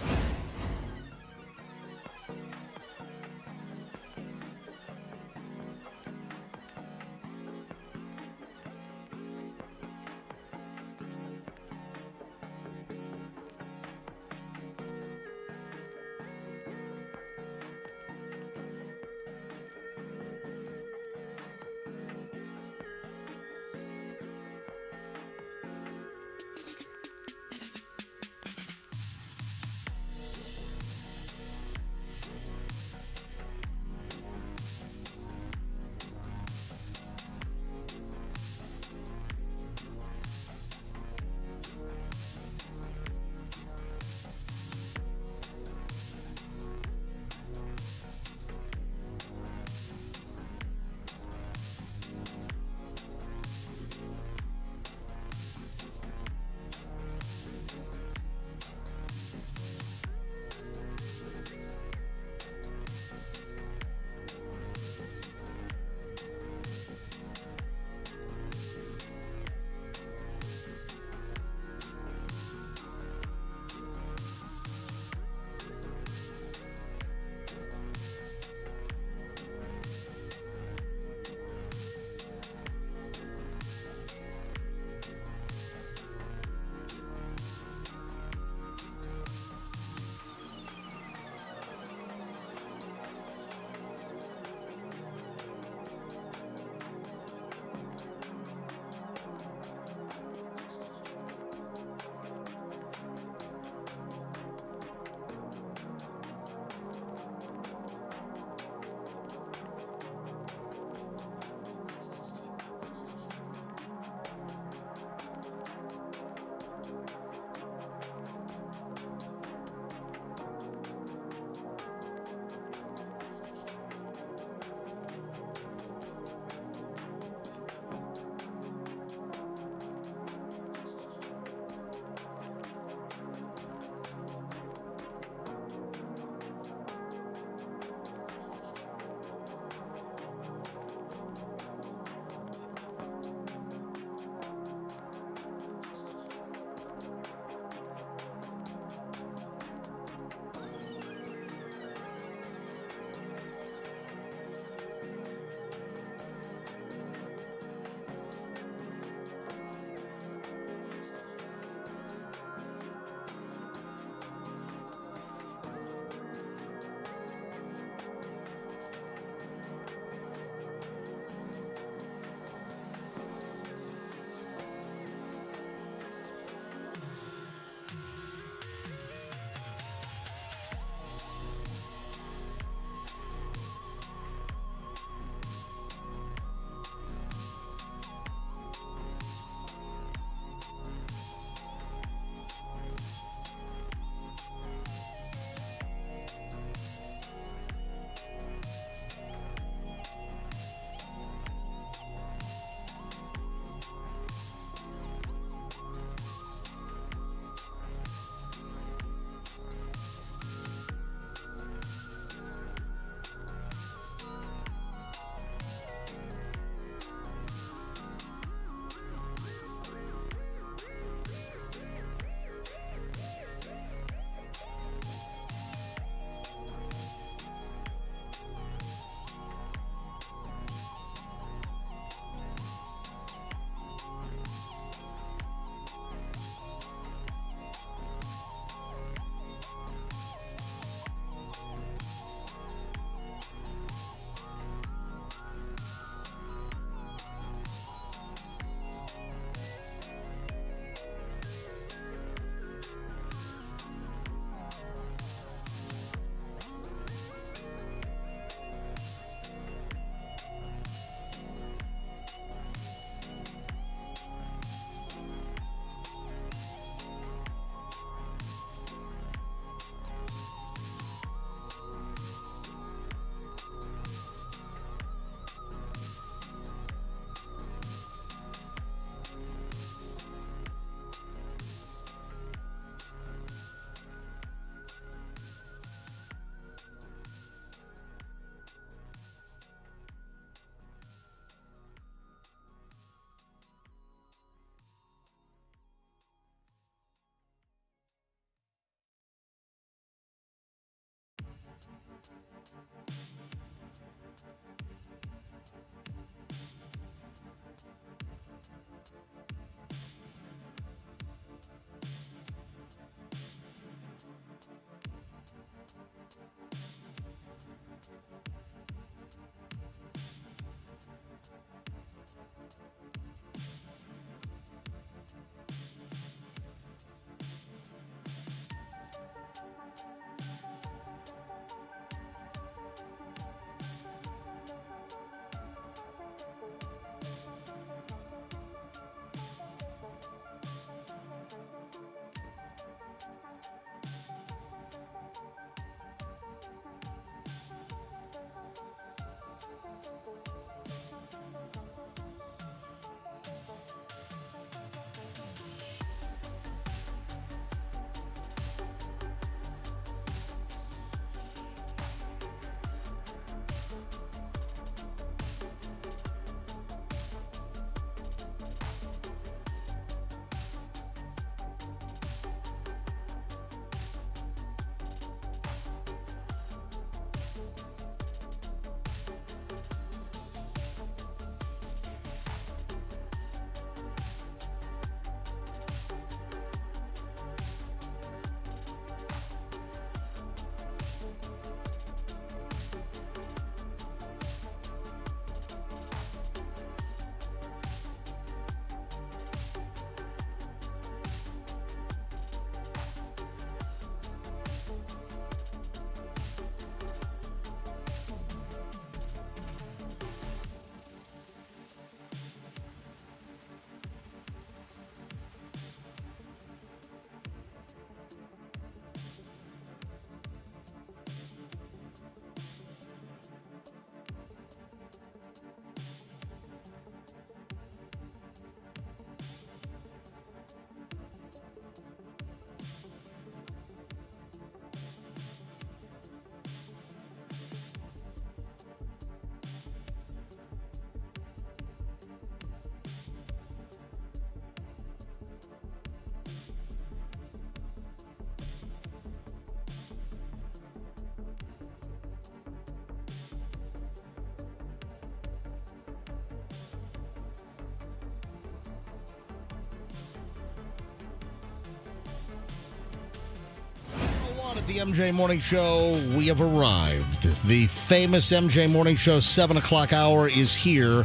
At the MJ Morning Show, we have arrived. The famous MJ Morning Show 7 o'clock hour is here,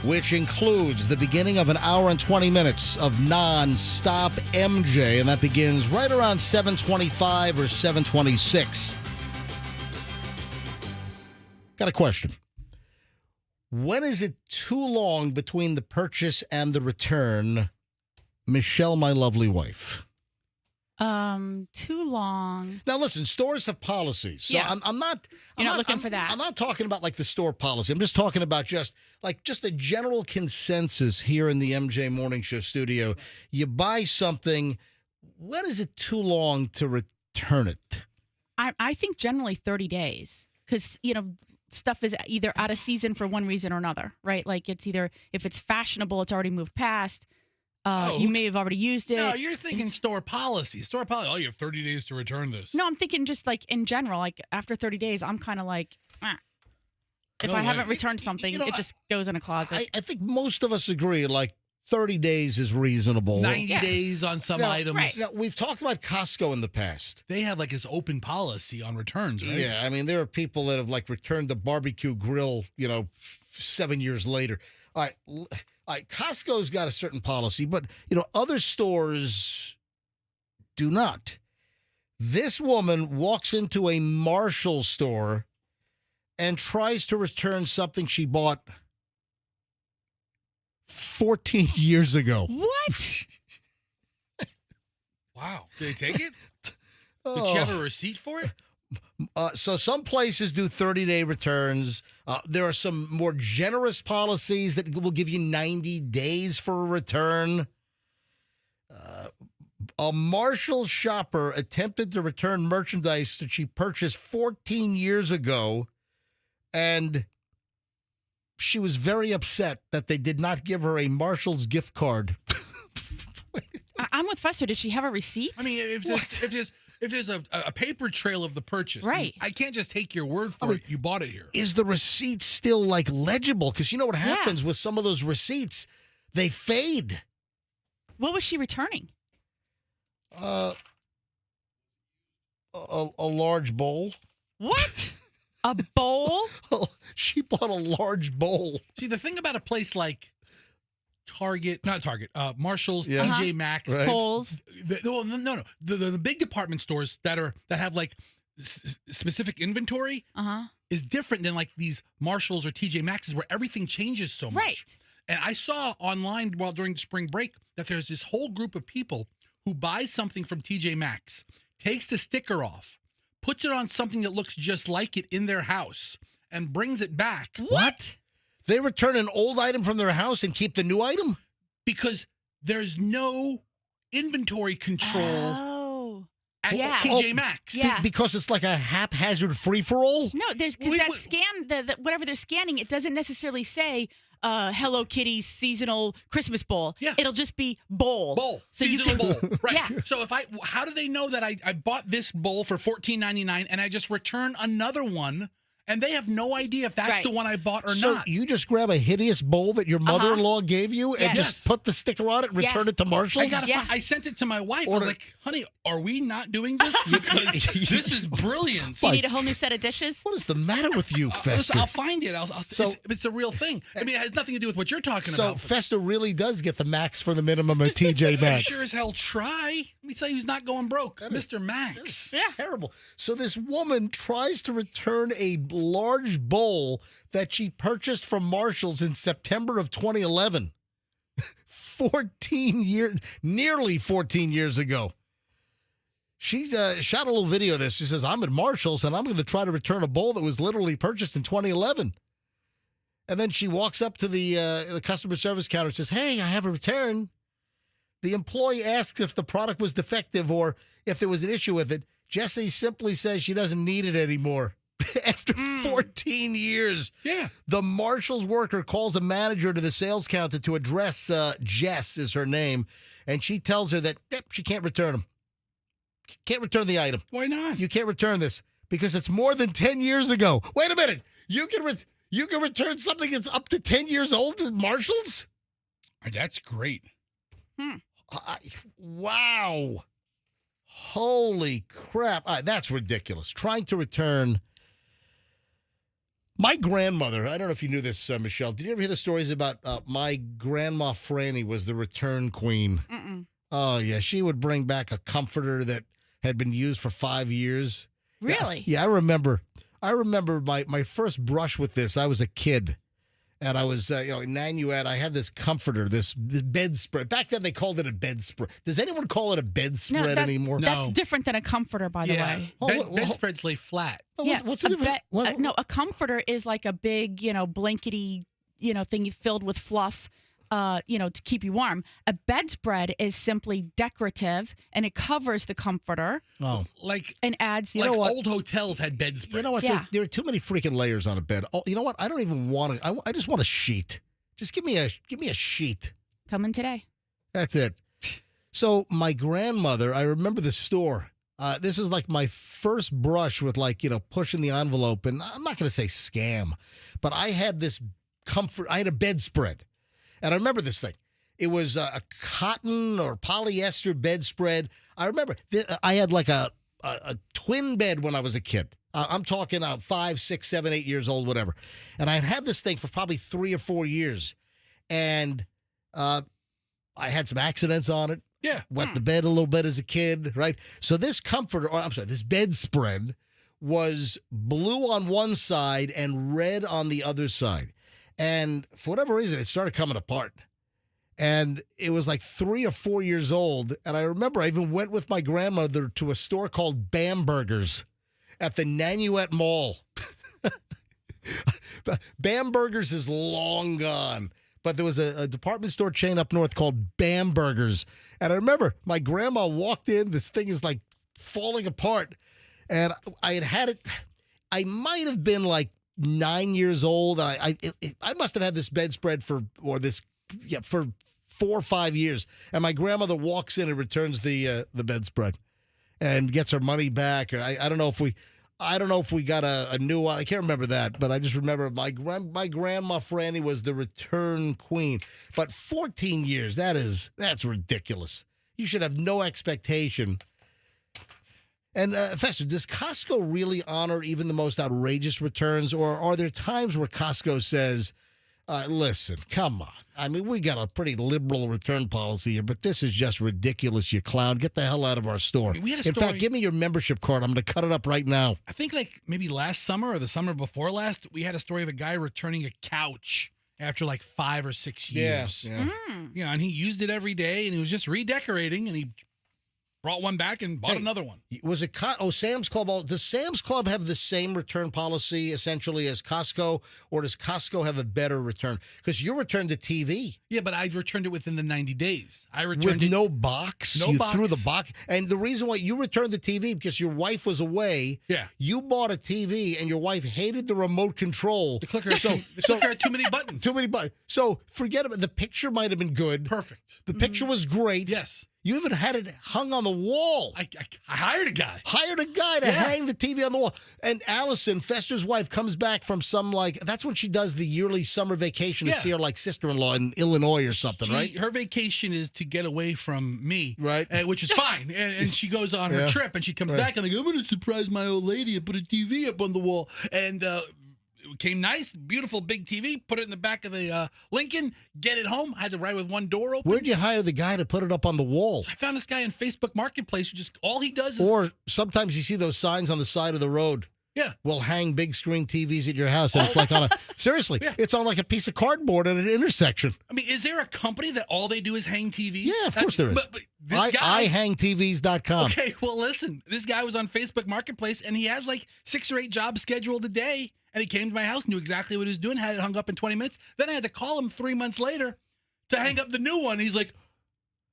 which includes the beginning of an hour and 20 minutes of non-stop MJ, and that begins right around 7:25 or 7:26. Got a question. When is it too long between the purchase and the return, Michelle, my lovely wife? Too long. Now, listen, stores have policies. So Yeah. I'm not. You're not looking for that. I'm not talking about like the store policy. I'm just talking about just a general consensus here in the MJ Morning Show studio. You buy something. When is it too long to return it? I think generally 30 days because, stuff is either out of season for one reason or another, right? Like it's either, if it's fashionable, it's already moved past. You may have already used it. No, you're thinking store policy. Store policy. Oh, you have 30 days to return this. No, I'm thinking just like in general, like after 30 days, I'm kind of like, if No I way. haven't returned something, it just goes in a closet. I think most of us agree. Like 30 days is reasonable. 90 days on some items. right. Now, we've talked about Costco in the past. They have like this open policy on returns, right? Yeah, I mean, there are people that have like returned the barbecue grill, 7 years later. All right, Costco's got a certain policy, but other stores do not. This woman walks into a Marshall store and tries to return something she bought 14 years ago. What? Wow. Did they take it? Did she have a receipt for it? So some places do 30-day returns. There are some more generous policies that will give you 90 days for a return. A Marshall shopper attempted to return merchandise that she purchased 14 years ago, and she was very upset that they did not give her a Marshall's gift card. I'm with Fester. Did she have a receipt? I mean, if there's a paper trail of the purchase, Right. I can't just take your word for it. You bought it here. Is the receipt still like legible? Because you know what happens with some of those receipts, they fade. What was she returning? A large bowl. What? A bowl? She bought a large bowl. See, the thing about a place like Marshalls, Yeah. TJ Maxx, Right. Kohl's. The big department stores that have like specific inventory is different than like these Marshalls or TJ Maxx's where everything changes so much. Right. And I saw online during the spring break that there's this whole group of people who buys something from TJ Maxx, takes the sticker off, puts it on something that looks just like it in their house, and brings it back. What? They return an old item from their house and keep the new item? Because there's no inventory control Oh. at Yeah. TJ Maxx. Yeah. Because it's like a haphazard free-for-all? No, there's because that scan, the whatever they're scanning, it doesn't necessarily say Hello Kitty seasonal Christmas bowl. Yeah. It'll just be bowl. So seasonal bowl. Right. Yeah. So how do they know that I bought this bowl for $14.99 and I just return another one and they have no idea if that's Right. the one I bought or So not? you just grab a hideous bowl that your mother-in-law gave you and Yes. just put the sticker on it and return it to Marshall's? I sent it to my wife. I was like, honey, are we not doing this? Because this is brilliant. You need a whole new set of dishes? What is the matter with you, Listen, Fester? I'll find it. It's a real thing. I mean, it has nothing to do with what you're talking So about. Fester really does get the max for the minimum at TJ I Maxx. sure as hell try. Let me tell you, he's not going broke. Mr. Max. It's terrible. So this woman tries to return a large bowl that she purchased from Marshall's in September of 2011. nearly 14 years ago. She's shot a little video of this. She says, I'm at Marshall's and I'm going to try to return a bowl that was literally purchased in 2011. And then she walks up to the customer service counter and says, hey, I have a return. The employee asks if the product was defective or if there was an issue with it. Jessie simply says she doesn't need it anymore. After 14 years, the Marshall's worker calls a manager to the sales counter to address Jess is her name, and she tells her that she can't return them. Can't return the item. Why not? You can't return this because it's more than 10 years ago. Wait a minute. You can return something that's up to 10 years old at Marshall's? That's great. Wow. Holy crap. That's ridiculous. Trying to return. My grandmother, I don't know if you knew this, Michelle. Did you ever hear the stories about my grandma Franny was the return queen? Mm-mm. Oh, yeah. She would bring back a comforter that had been used for 5 years. Really? Yeah, I remember my first brush with this. I was a kid. And I was, in Nanuet, I had this comforter, this bedspread. Back then, they called it a bedspread. Does anyone call it a bedspread anymore? That's different than a comforter, by the way. Bedspreads lay flat. What's the difference? No, a comforter is like a big, blankety, thing filled with fluff, to keep you warm. A bedspread is simply decorative, and it covers the comforter. Oh, and adds. Old hotels had bedspreads. You know what? Yeah. There are too many freaking layers on a bed. Oh, you know what? I don't even want to. I just want a sheet. Just give me a sheet. Coming today. That's it. So my grandmother, I remember the store. This is like my first brush with pushing the envelope, and I'm not going to say scam, but I had this comfort. I had a bedspread. And I remember this thing. It was a cotton or polyester bedspread. I remember I had like a twin bed when I was a kid. I'm talking 5, 6, 7, 8 years old, whatever. And I had this thing for probably 3 or 4 years. And I had some accidents on it. Yeah. Wet the bed a little bit as a kid, right? So this this bedspread was blue on one side and red on the other side. And for whatever reason, it started coming apart. And it was like 3 or 4 years old. And I remember I even went with my grandmother to a store called Bamberger's at the Nanuet Mall. Bamberger's is long gone. But there was a department store chain up north called Bamberger's. And I remember my grandma walked in. This thing is like falling apart. And I had it. I might have been like 9 years old. And I must have had this bedspread for 4 or 5 years. And my grandmother walks in and returns the bedspread and gets her money back. Or I don't know if we got a new one. I can't remember that, but I just remember my grandma Franny was the return queen. But 14 years, that's ridiculous. You should have no expectation. And Fester, does Costco really honor even the most outrageous returns, or are there times where Costco says, Listen, come on. I mean, we got a pretty liberal return policy here, but this is just ridiculous, you clown. Get the hell out of our store. I mean, we had a In story- fact, give me your membership card. I'm going to cut it up right now. I think like maybe last summer or the summer before last, we had a story of a guy returning a couch after like 5 or 6 years. Yeah. You know, and he used it every day, and he was just redecorating, and he brought one back and bought Hey, another one. Was it Sam's Club? Does Sam's Club have the same return policy essentially as Costco, or does Costco have a better return? Because you returned the TV Yeah, but I returned it within the 90 days. I with returned it. no box. No You box. threw the box, and the reason why you returned the TV because your wife was away. Yeah. You bought a TV, and your wife hated the remote control. The clicker, clicker had too many buttons. Too many buttons. So forget about the picture. Might have been good. Perfect. The picture was great. Yes. You even had it hung on the wall. I hired a guy. Hired a guy to Yeah. hang the TV on the wall. And Allison, Fester's wife, comes back from some, that's when she does the yearly summer vacation to Yeah. see her, sister-in-law in Illinois or something, right? Her vacation is to get away from me. Right. Which is fine. And she goes on her Yeah. trip, and she comes Right. back, and I'm going to surprise my old lady and put a TV up on the wall. And it came nice, beautiful big TV, put it in the back of the Lincoln, get it home. I had to ride with one door open. Where'd you hire the guy to put it up on the wall? I found this guy in Facebook Marketplace who just, all he does is, Or sometimes you see those signs on the side of the road. yeah. We'll hang big screen TVs at your house. And it's like on a, seriously, Yeah. it's on like a piece of cardboard at an intersection. I mean, is there a company that all they do is hang TVs? Yeah, of course there is. But this guy... IHangTVs.com. Okay, well, listen. This guy was on Facebook Marketplace, and he has 6 or 8 jobs scheduled a day. And he came to my house, knew exactly what he was doing, had it hung up in 20 minutes. Then I had to call him 3 months later to hang up the new one. He's like,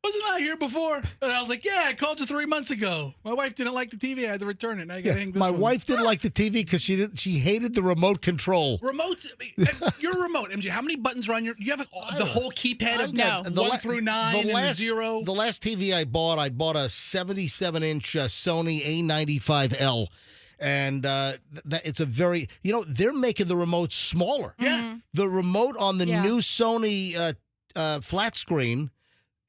wasn't I here before? And I was like, yeah, I called you 3 months ago. My wife didn't like the TV. I had to return it. And I got to hang this My one. wife didn't like the TV because she hated the remote control. Remotes, your remote, MJ, how many buttons are on your, you have the whole keypad of No. 1 through 9 and the 0? The last TV I bought a 77-inch Sony A95L. And it's a very, they're making the remote smaller. Yeah. The remote on the Yeah. new Sony flat screen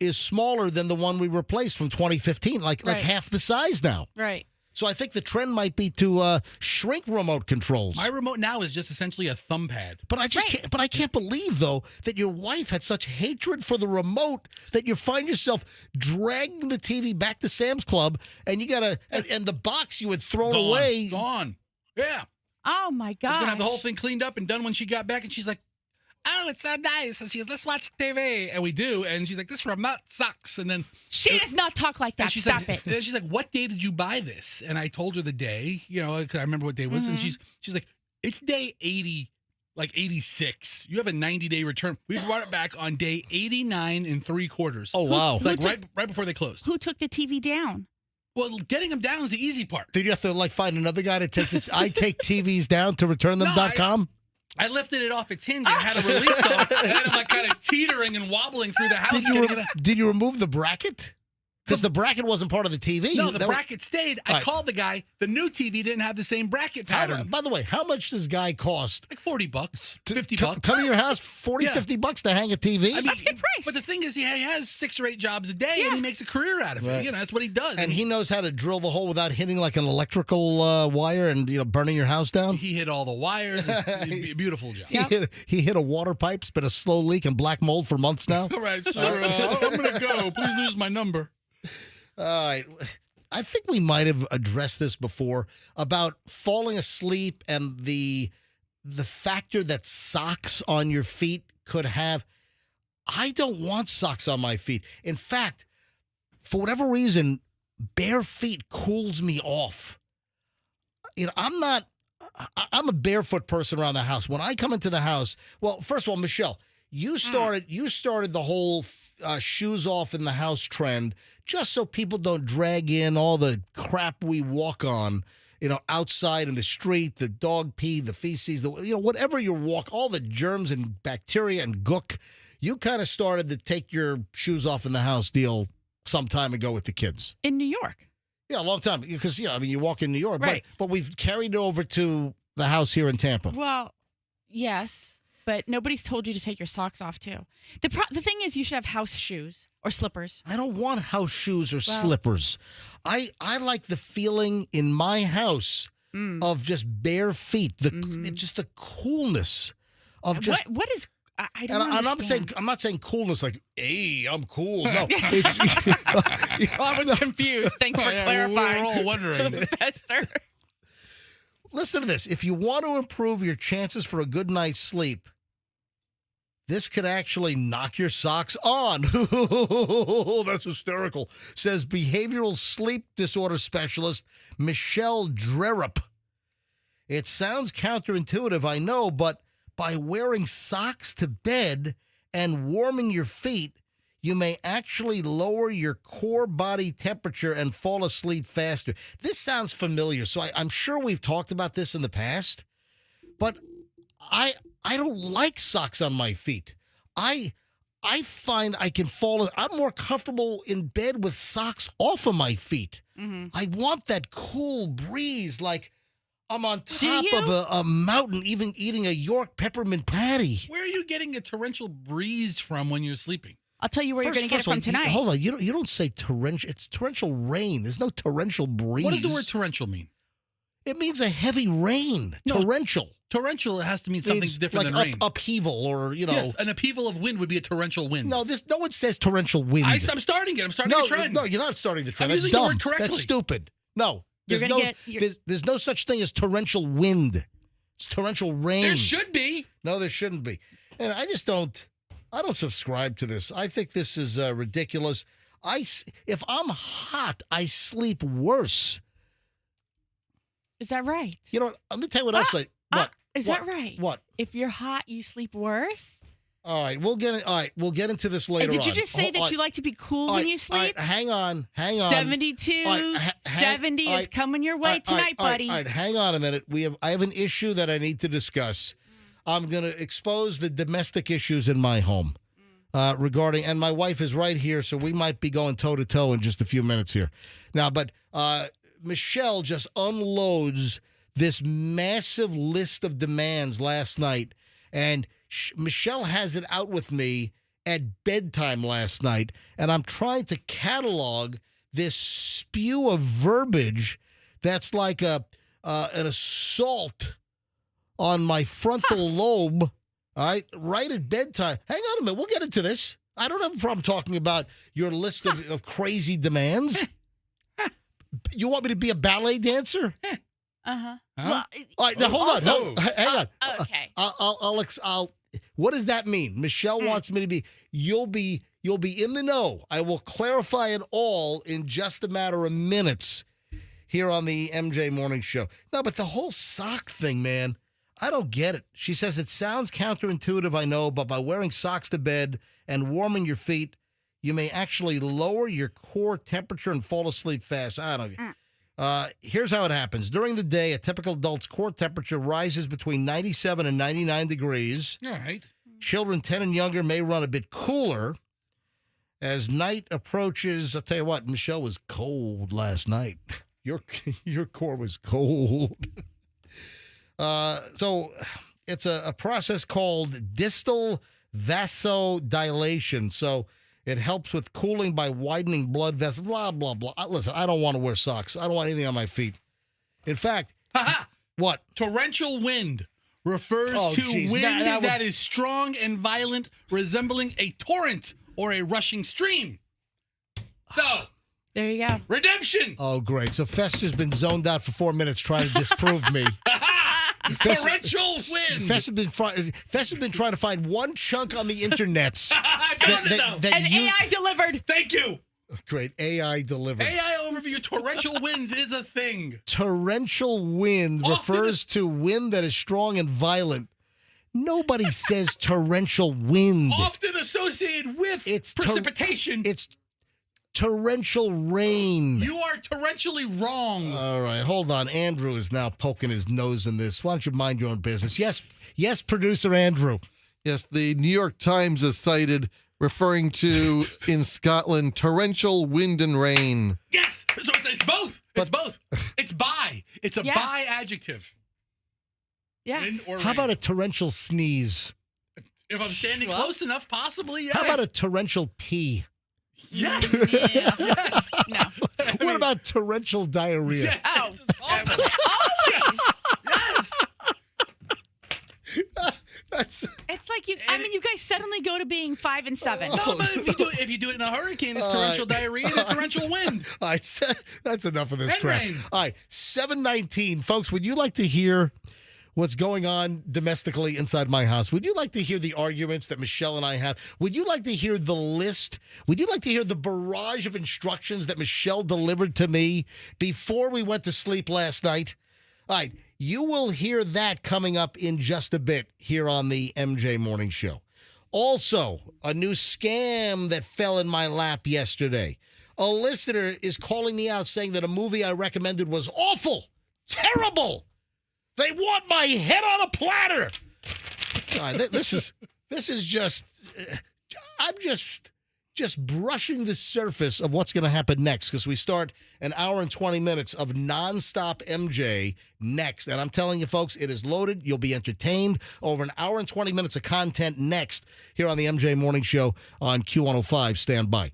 is smaller than the one we replaced from 2015, like Right. half the size now. Right. So I think the trend might be to shrink remote controls. My remote now is just essentially a thumb pad. But I just can't. But I can't believe though that your wife had such hatred for the remote that you find yourself dragging the TV back to Sam's Club, and you gotta and the box you had thrown away. Gone. Yeah. Oh my I was god. going to have the whole thing cleaned up and done when she got back, and she's like, oh, it's so nice. And she goes, let's watch TV. And we do. And she's like, this remote sucks. And then She does not talk like and that. she's Stop like, it. and then she's like, what day did you buy this? And I told her the day, 'cause I remember what day it was. And she's like, it's day 80, 86. You have a 90-day return. We brought it back on day 89 and 3/4. Oh wow! Right before they closed. Who took the TV down? Well, getting them down is the easy part. Did you have to find another guy to take the I take TVs down to return them.com? I lifted it off its hinge and had a release off, and then I'm kind of teetering and wobbling through the house. Did you remove the bracket? Because the bracket wasn't part of the TV. No, the bracket stayed. I All right. called the guy. The new TV didn't have the same bracket pattern. By the way, how much does guy cost? Like $40, $50. Come to your house, 40, Yeah. $50 to hang a TV? I mean, That's a good price. But the thing is, he has 6 or 8 jobs a day, Yeah. and he makes a career out of it. Right. That's what he does. and he knows how to drill the hole without hitting like an electrical wire and burning your house down? He hit all the wires. Beautiful job. He hit a water pipe. It's been a slow leak and black mold for months now. All right, sir. I'm going to go. Please lose my number. All right. I think we might have addressed this before about falling asleep and the factor that socks on your feet could have. I don't want socks on my feet. In fact, for whatever reason, bare feet cools me off. I'm a barefoot person around the house. When I come into the house, well, first of all, Michelle, you started the whole shoes off in the house trend just so people don't drag in all the crap we walk on, outside in the street, the dog pee, the feces, whatever you walk, all the germs and bacteria and gook. You kind of started to take your shoes off in the house deal some time ago with the kids. In New York. Yeah, a long time. Because, you walk in New York, Right. but we've carried it over to the house here in Tampa. Well, yes, but nobody's told you to take your socks off too. The thing is, you should have house shoes or slippers. I don't want house shoes or slippers. I like the feeling in my house of just bare feet. It's just the coolness of just. What is I don't understand. I'm not saying coolness like, hey, I'm cool. No, it's. Well, I was confused. Thanks for clarifying. We're all wondering. Esther. Listen to this. If you want to improve your chances for a good night's sleep, this could actually knock your socks on. That's hysterical, says behavioral sleep disorder specialist Michelle Drerup. It sounds counterintuitive, I know, but by wearing socks to bed and warming your feet, you may actually lower your core body temperature and fall asleep faster. This sounds familiar, so I'm sure we've talked about this in the past, but I don't like socks on my feet. I find I can fall. I'm more comfortable in bed with socks off of my feet. Mm-hmm. I want that cool breeze, like I'm on Do top you? of a mountain, even eating a York peppermint patty. Where are you getting a torrential breeze from when you're sleeping? I'll tell you where you're going to get it from tonight. Hold on, you don't say torrential. It's torrential rain. There's no torrential breeze. What does the word torrential mean? It means a heavy rain. No. Torrential. Torrential has to mean something Means different like than rain. upheaval, or Yes, an upheaval of wind would be a torrential wind. No, no one says torrential wind. I'm starting it. I'm starting the trend. No, you're not starting the trend. I'm That's using the dumb. word correctly. That's stupid. No, You're there's gonna no there's no such thing as torrential wind. It's torrential rain. There should be. No, there shouldn't be. And I don't subscribe to this. I think this is ridiculous. If I'm hot, I sleep worse. Is that right? You know what? Let me tell you what else. What? Is that right? What? If you're hot, you sleep worse? All right, we'll get into this later Hey, on. did you just say that you like to be cool when you sleep? Hang on. 72, All right, 70 is coming your way tonight, buddy. All right, hang on a minute. I have an issue that I need to discuss. I'm going to expose the domestic issues in my home regarding, and my wife is right here, so we might be going toe-to-toe in just a few minutes here. Now, but Michelle just unloads this massive list of demands last night, and Michelle has it out with me at bedtime last night, and I'm trying to catalog this spew of verbiage that's like an assault on my frontal lobe, all right at bedtime. Hang on a minute. We'll get into this. I don't have a problem talking about your list of crazy demands. You want me to be a ballet dancer? Uh-huh. Huh? Well, All right, now hold on. Hang on. okay. I'll. What does that mean? Michelle wants me to be. You'll be in the know. I will clarify it all in just a matter of minutes here on the MJ Morning Show. No, but the whole sock thing, man, I don't get it. She says it sounds counterintuitive, I know, but by wearing socks to bed and warming your feet, you may actually lower your core temperature and fall asleep fast. I don't get it. Here's how it happens. During the day, a typical adult's core temperature rises between 97 and 99 degrees. All right. Children 10 and younger may run a bit cooler. As night approaches, I'll tell you what, Michelle was cold last night. Your core was cold. So it's a process called distal vasodilation. So it helps with cooling by widening blood vessels, blah, blah, blah. Listen, I don't want to wear socks. I don't want anything on my feet. In fact, what? Torrential wind refers to wind that is strong and violent, resembling a torrent or a rushing stream. So, There you go. redemption. Oh, great. So Fester's been zoned out for 4 minutes trying to disprove me. Torrential wind. Fester's been trying to find one chunk on the internets. I found it now. And AI delivered. Thank you. Great. AI delivered. AI overview. Torrential winds is a thing. Torrential wind Often refers to wind that is strong and violent. Nobody says torrential wind. Often associated with precipitation. It's torrential rain. You are torrentially wrong. All right, hold on. Andrew is now poking his nose in this. Why don't you mind your own business? Yes, producer Andrew. Yes, the New York Times is cited referring to, in Scotland, torrential wind and rain. Yes, so it's both. It's both. It's bi. It's a bi adjective. Yeah. Wind or How rain. about a torrential sneeze? If I'm standing close enough, possibly, yes. How about a torrential pee? Yes. Yeah. Yes. No. What about torrential diarrhea? Yes. Oh. This is awful. Yes. That's It's like you. I mean, you guys suddenly go to being 5 and 7. No, but if you do it in a hurricane, it's torrential diarrhea and torrential wind. All right, that's enough of this And crap. rain. All right, 7:19, folks. Would you like to hear what's going on domestically inside my house? Would you like to hear the arguments that Michelle and I have? Would you like to hear the list? Would you like to hear the barrage of instructions that Michelle delivered to me before we went to sleep last night? All right, you will hear that coming up in just a bit here on the MJ Morning Show. Also, a new scam that fell in my lap yesterday. A listener is calling me out saying that a movie I recommended was awful, terrible. They want my head on a platter. This is just, I'm just brushing the surface of what's going to happen next, because we start an hour and 20 minutes of nonstop MJ next. And I'm telling you, folks, it is loaded. You'll be entertained. Over an hour and 20 minutes of content next here on the MJ Morning Show on Q105. Stand by.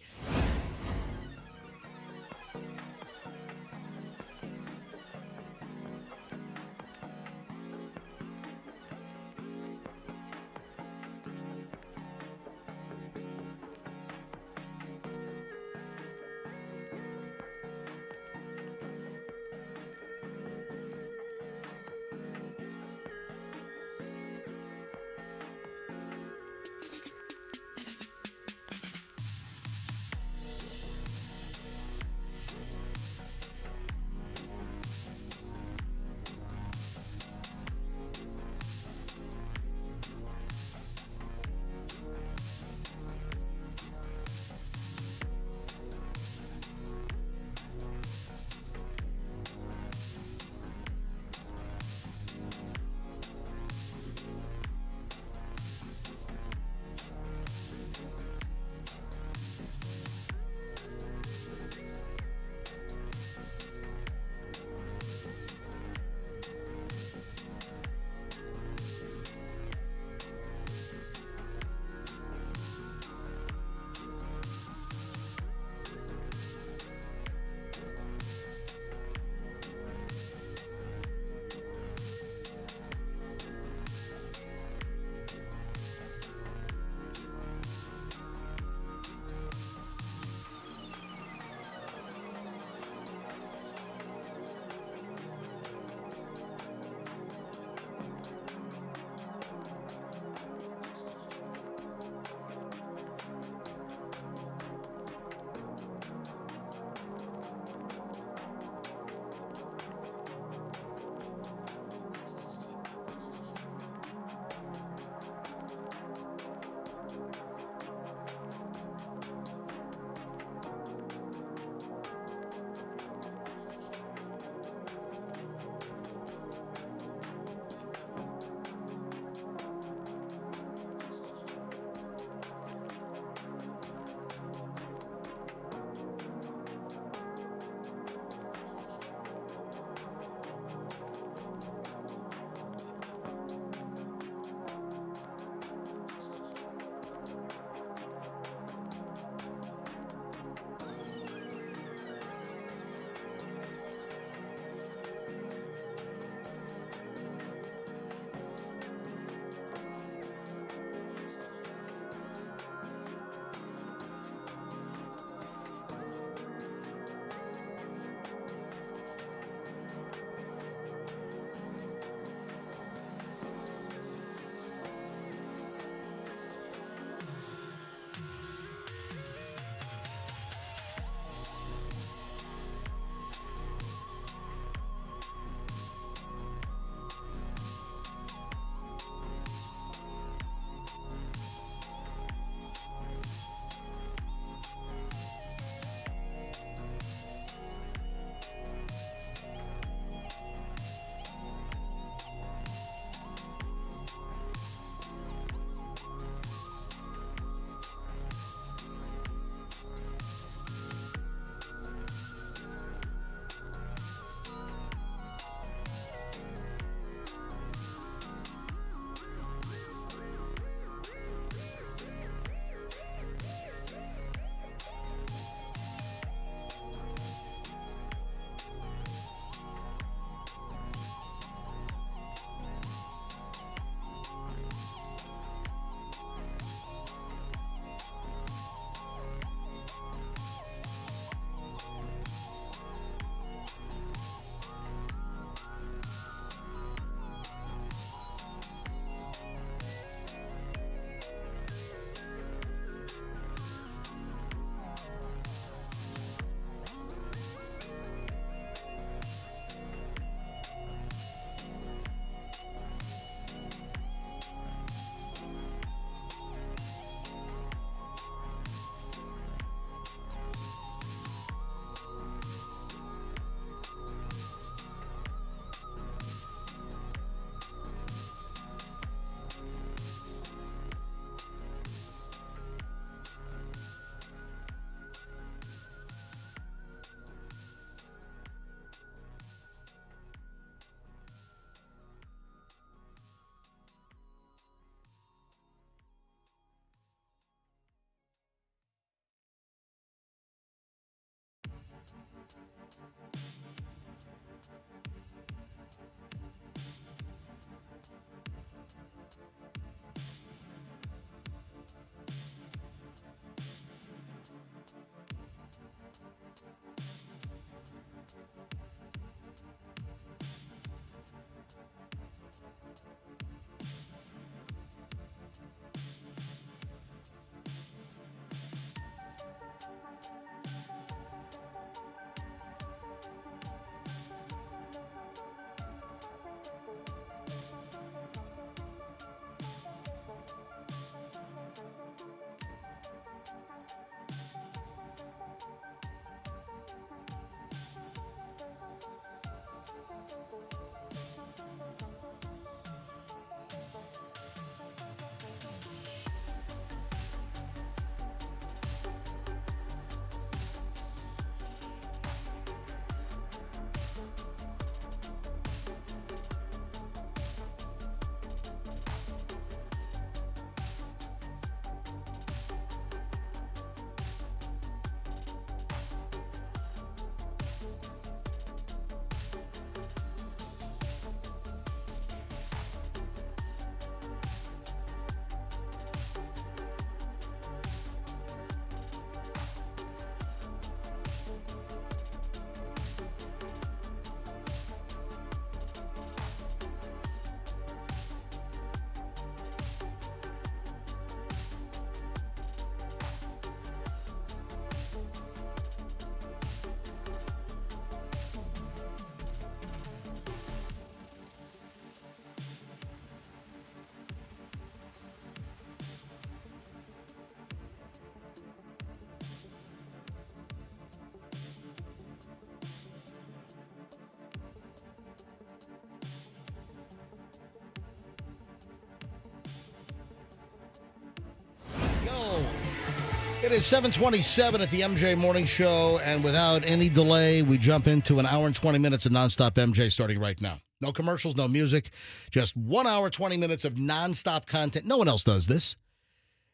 It is 7:27 at the MJ Morning Show, and without any delay, we jump into an hour and 20 minutes of nonstop MJ starting right now. No commercials, no music, just 1 hour, 20 minutes of nonstop content. No one else does this.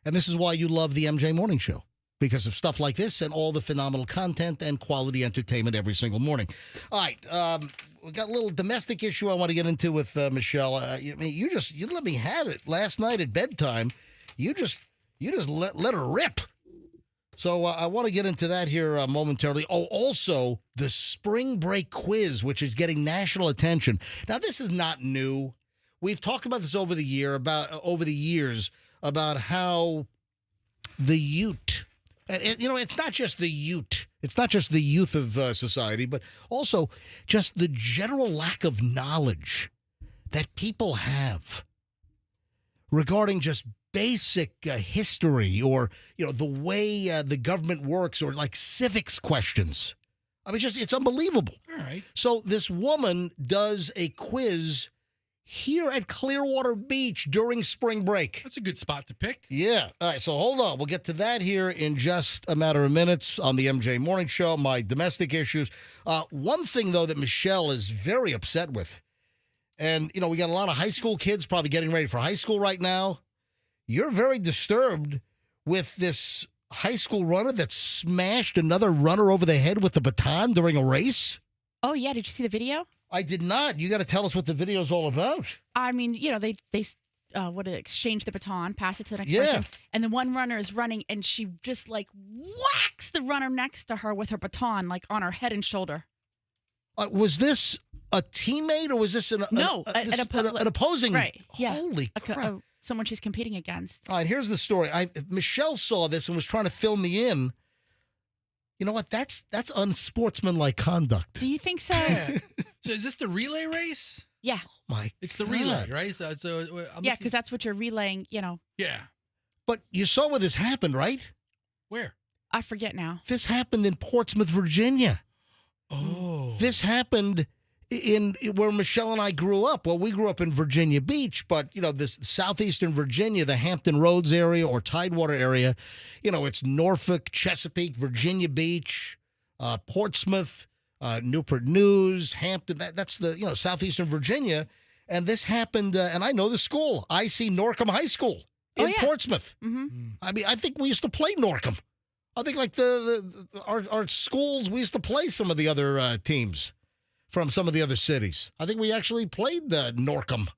And this is why you love the MJ Morning Show, because of stuff like this and all the phenomenal content and quality entertainment every single morning. All right, we got a little domestic issue I want to get into with Michelle. You let me have it last night at bedtime. You just let her rip. So I want to get into that here momentarily. Oh, also the spring break quiz, which is getting national attention. Now, this is not new. We've talked about this over the years about how the youth, and it's not just the youth. It's not just the youth of society, but also just the general lack of knowledge that people have regarding just basic history or, the way the government works or like civics questions. I mean, it's unbelievable. All right. So this woman does a quiz here at Clearwater Beach during spring break. That's a good spot to pick. Yeah. All right. So hold on. We'll get to that here in just a matter of minutes on the MJ Morning Show, my domestic issues. One thing, though, that Michelle is very upset with, and, we got a lot of high school kids probably getting ready for high school right now. You're very disturbed with this high school runner that smashed another runner over the head with the baton during a race. Oh, yeah. Did you see the video? I did not. You got to tell us what the video's all about. I mean, they exchange the baton, pass it to the next person. And the one runner is running, and she just, whacks the runner next to her with her baton, on her head and shoulder. Was this a teammate, or was this an opposing? Right. Yeah. Holy crap. Someone she's competing against. All right, here's the story. Michelle saw this and was trying to fill me in. You know what? That's unsportsmanlike conduct. Do you think so? Yeah. So is this the relay race? Yeah. Oh it's the relay, right? So yeah, because that's what you're relaying, Yeah. But you saw where this happened, right? Where? I forget now. This happened in Portsmouth, Virginia. Oh. This happened in where Michelle and I grew up. Well, we grew up in Virginia Beach, but, this southeastern Virginia, the Hampton Roads area or Tidewater area, it's Norfolk, Chesapeake, Virginia Beach, Portsmouth, Newport News, Hampton. That's the, southeastern Virginia. And this happened, and I know the school. I see Norcom High School in Portsmouth. Mm-hmm. I mean, I think we used to play Norcom. I think like our schools, we used to play some of the other teams from some of the other cities. I think we actually played Norcom.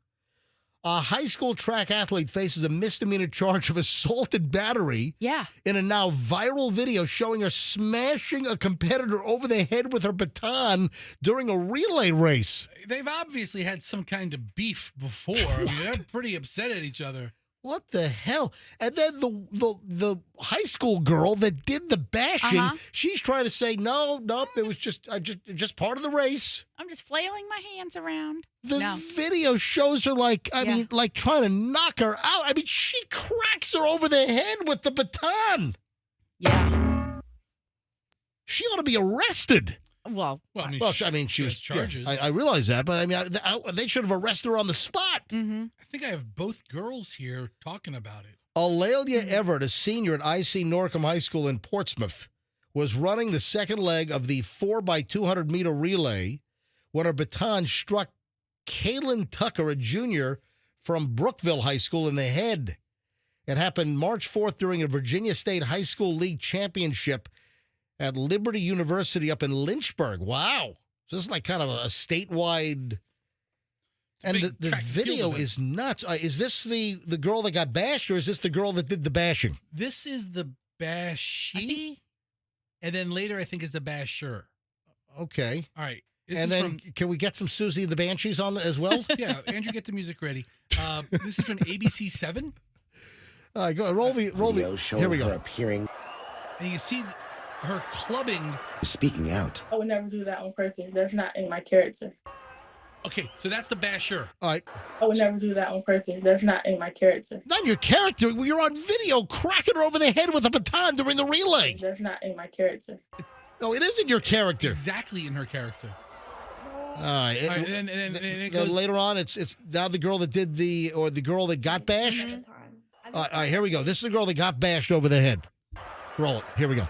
A high school track athlete faces a misdemeanor charge of assault and battery in a now viral video showing her smashing a competitor over the head with her baton during a relay race. They've obviously had some kind of beef before. I mean, they're pretty upset at each other. What the hell? And then the high school girl that did the bashing, she's trying to say, nope, it was just part of the race. I'm just flailing my hands around. The video shows her like trying to knock her out. I mean, she cracks her over the head with the baton. Yeah. She ought to be arrested. Well, I mean, she was charges. I realize that, but I mean, they should have arrested her on the spot. Mm-hmm. I think I have both girls here talking about it. Alalia Everett, a senior at IC Norcom High School in Portsmouth, was running the second leg of the 4x200 meter relay when her baton struck Kaylin Tucker, a junior from Brookville High School, in the head. It happened March 4th during a Virginia State High School League championship at Liberty University up in Lynchburg. Wow. So this is like kind of a statewide. And the video is nuts. Is this the girl that got bashed, or is this the girl that did the bashing? This is the bashee, and then later I think is the basher. Okay. All right. And then can we get some Susie the Banshees on as well? Yeah, Andrew, get the music ready. This is from ABC 7. Go roll the. Here we go. Appearing. And you see her clubbing. Speaking out. I would never do that on purpose. That's not in my character. Okay, so that's the basher. All right. I would never do that on purpose. That's not in my character. Not your character. You're on video cracking her over the head with a baton during the relay. That's not in my character. No, it isn't your character. Exactly in her character. All right. And it goes, later on, it's now the girl that did the girl that got bashed. All right, here we go. This is the girl that got bashed over the head. Roll it. Here we go.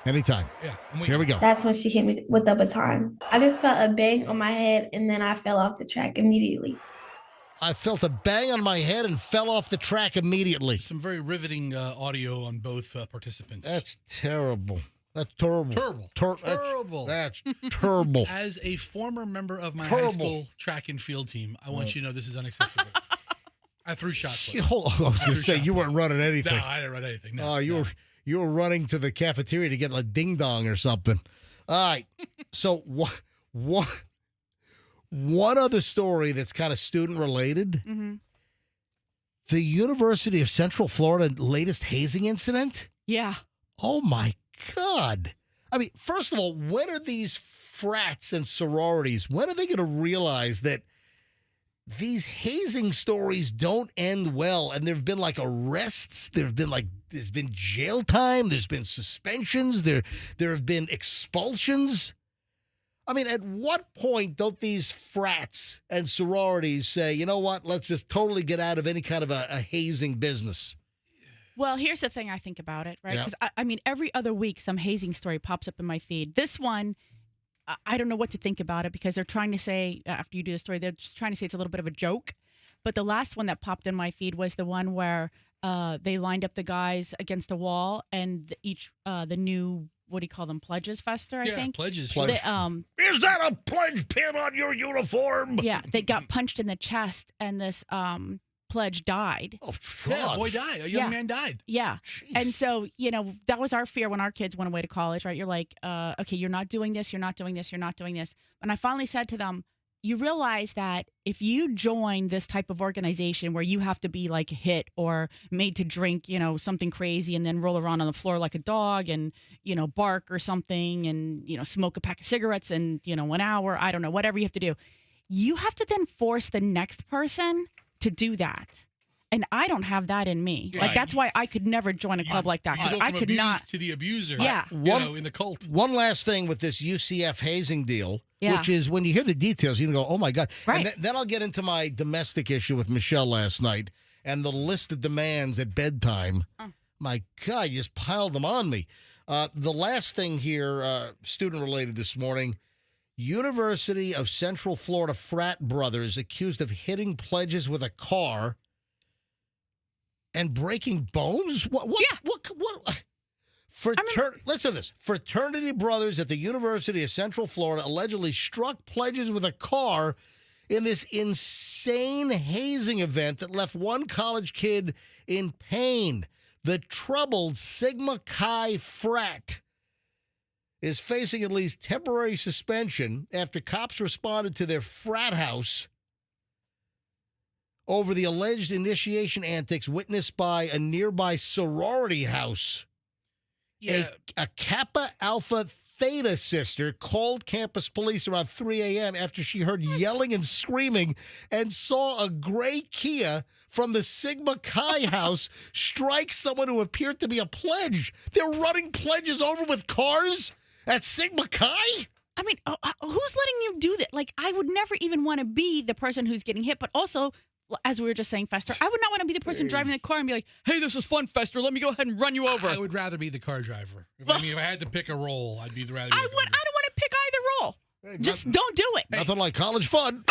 Anytime. Yeah. Here we go. That's when she hit me with the baton. I just felt a bang on my head, and then I fell off the track immediately. I felt a bang on my head and fell off the track immediately. Some very riveting audio on both participants. That's terrible. That's terrible. Terrible. That's terrible. As a former member of my high school track and field team, I want you to know this is unacceptable. I threw shots. I was going to say you weren't running anything. No, I didn't run anything. No, you were running to the cafeteria to get a ding dong or something. All right. So one other story that's kind of student related. Mm-hmm. The University of Central Florida latest hazing incident. Yeah. Oh my God. I mean, first of all, when are these frats and sororities, when are they going to realize that these hazing stories don't end well? And there have been like arrests. There's been jail time. There's been suspensions. There have been expulsions. I mean, at what point don't these frats and sororities say, you know what, let's just totally get out of any kind of a hazing business? Well, here's the thing I think about it, right? Yeah. Because, I mean, every other week some hazing story pops up in my feed. This one, I don't know what to think about it because they're trying to say, after you do the story, they're just trying to say it's a little bit of a joke. But the last one that popped in my feed was the one where they lined up the guys against the wall and the new, what do you call them, pledges fester, I think? Pledges. Is that a pledge pin on your uniform? Yeah, they got punched in the chest and this pledge died. Oh, Yeah, a boy died. A young man died. Yeah. Jeez. And so, that was our fear when our kids went away to college, right? You're like, okay, you're not doing this, you're not doing this, you're not doing this. And I finally said to them, you realize that if you join this type of organization where you have to be like hit or made to drink, something crazy and then roll around on the floor like a dog and, bark or something and, smoke a pack of cigarettes and, 1 hour, I don't know, whatever you have to do, you have to then force the next person to do that. And I don't have that in me. Right. Like, that's why I could never join a club like that. You Because go I from could abused not. to the abuser. Yeah. In the cult. One last thing with this UCF hazing deal, Yeah. which is when you hear the details, you go, oh my God. Right. And then I'll get into my domestic issue with Michelle last night and the list of demands at bedtime. My God, you just piled them on me. The last thing here, student related this morning, University of Central Florida frat brothers accused of hitting pledges with a car and breaking bones? What? Listen to this. Fraternity brothers at the University of Central Florida allegedly struck pledges with a car in this insane hazing event that left one college kid in pain. The troubled Sigma Chi frat is facing at least temporary suspension after cops responded to their frat house over the alleged initiation antics witnessed by a nearby sorority house. Yeah. A Kappa Alpha Theta sister called campus police around 3 a.m. after she heard yelling and screaming and saw a gray Kia from the Sigma Chi house strike someone who appeared to be a pledge. They're running pledges over with cars at Sigma Chi? I mean, who's letting you do that? Like, I would never even want to be the person who's getting hit, but also, as we were just saying, Fester, I would not want to be the person driving the car and be like, hey, this is fun, Fester. Let me go ahead and run you over. I would rather be the car driver. If I had to pick a role, I'd be rather. I don't want to pick either role. Hey, just don't do it. Nothing like college fun.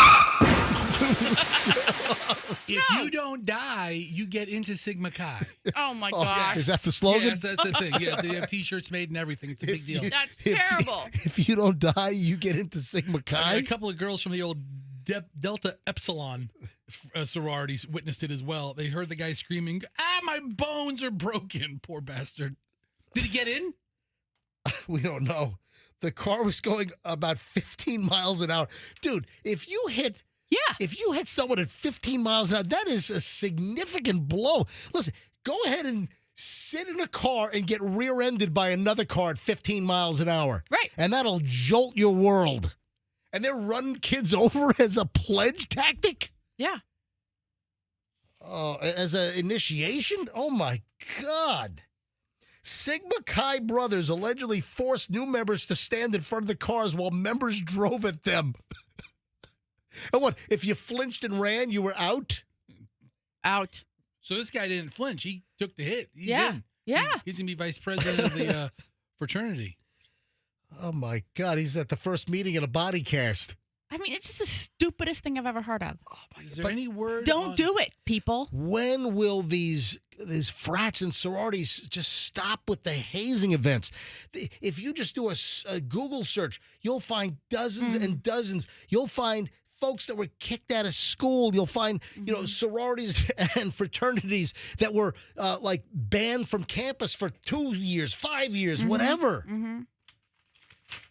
If you don't die, you get into Sigma Chi. Oh, my gosh. Is that the slogan? Yes, that's the thing. Yes, they have T-shirts made and everything. It's a big deal. That's terrible. If you don't die, you get into Sigma Chi. A couple of girls from the old Delta Epsilon sororities witnessed it as well. They heard the guy screaming, my bones are broken, poor bastard. Did he get in? We don't know. The car was going about 15 miles an hour. Dude, if you hit someone at 15 miles an hour, that is a significant blow. Listen, go ahead and sit in a car and get rear-ended by another car at 15 miles an hour. Right. And that'll jolt your world. And they're running kids over as a pledge tactic? Yeah. Oh, as an initiation? Oh, my God. Sigma Chi brothers allegedly forced new members to stand in front of the cars while members drove at them. And what, if you flinched and ran, you were out? Out. So this guy didn't flinch. He took the hit. He's Yeah. in. Yeah. He's going to be vice president of the fraternity. Oh, my God. He's at the first meeting in a body cast. I mean, it's just the stupidest thing I've ever heard of. Is there any word? Don't do it, people. When will these frats and sororities just stop with the hazing events? If you just do a Google search, you'll find dozens and dozens. You'll find folks that were kicked out of school. You'll find, sororities and fraternities that were like banned from campus for 2 years, 5 years, whatever. Mm-hmm.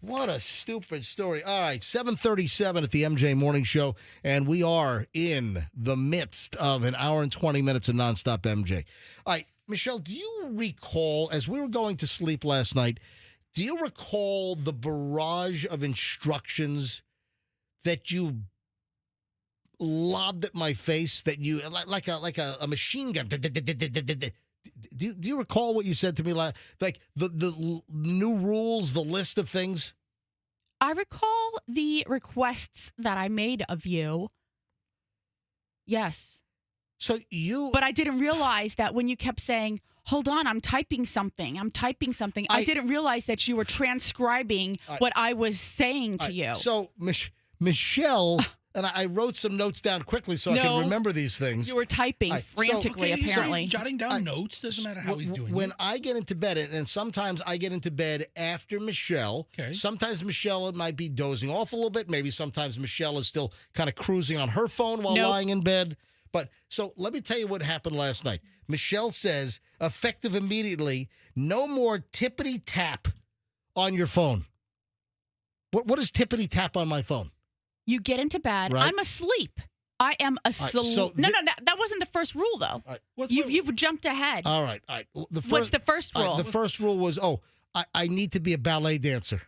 What a stupid story. All right, 7:37 at the MJ Morning Show, and we are in the midst of an hour and 20 minutes of nonstop MJ. All right, Michelle, do you recall, as we were going to sleep last night, do you recall the barrage of instructions that you lobbed at my face, that you, like a machine gun? Do you recall what you said to me? Like the new rules, the list of things? I recall the requests that I made of you. Yes. But I didn't realize that when you kept saying, hold on, I'm typing something. I didn't realize that you were transcribing what I was saying to you. So, Michelle... And I wrote some notes down quickly so I can remember these things. You were typing frantically, apparently. So he's jotting down notes. Doesn't matter how he's doing it. When I get into bed, and sometimes I get into bed after Michelle. Okay. Sometimes Michelle might be dozing off a little bit. Maybe sometimes Michelle is still kind of cruising on her phone while lying in bed. But so let me tell you what happened last night. Michelle says, effective immediately, no more tippity tap on your phone. What is tippity tap on my phone? You get into bed. Right. I'm asleep. I am asleep. Right, no, that wasn't the first rule, though. Right. You've jumped ahead. All right. What's the first rule? The first rule was, I need to be a ballet dancer.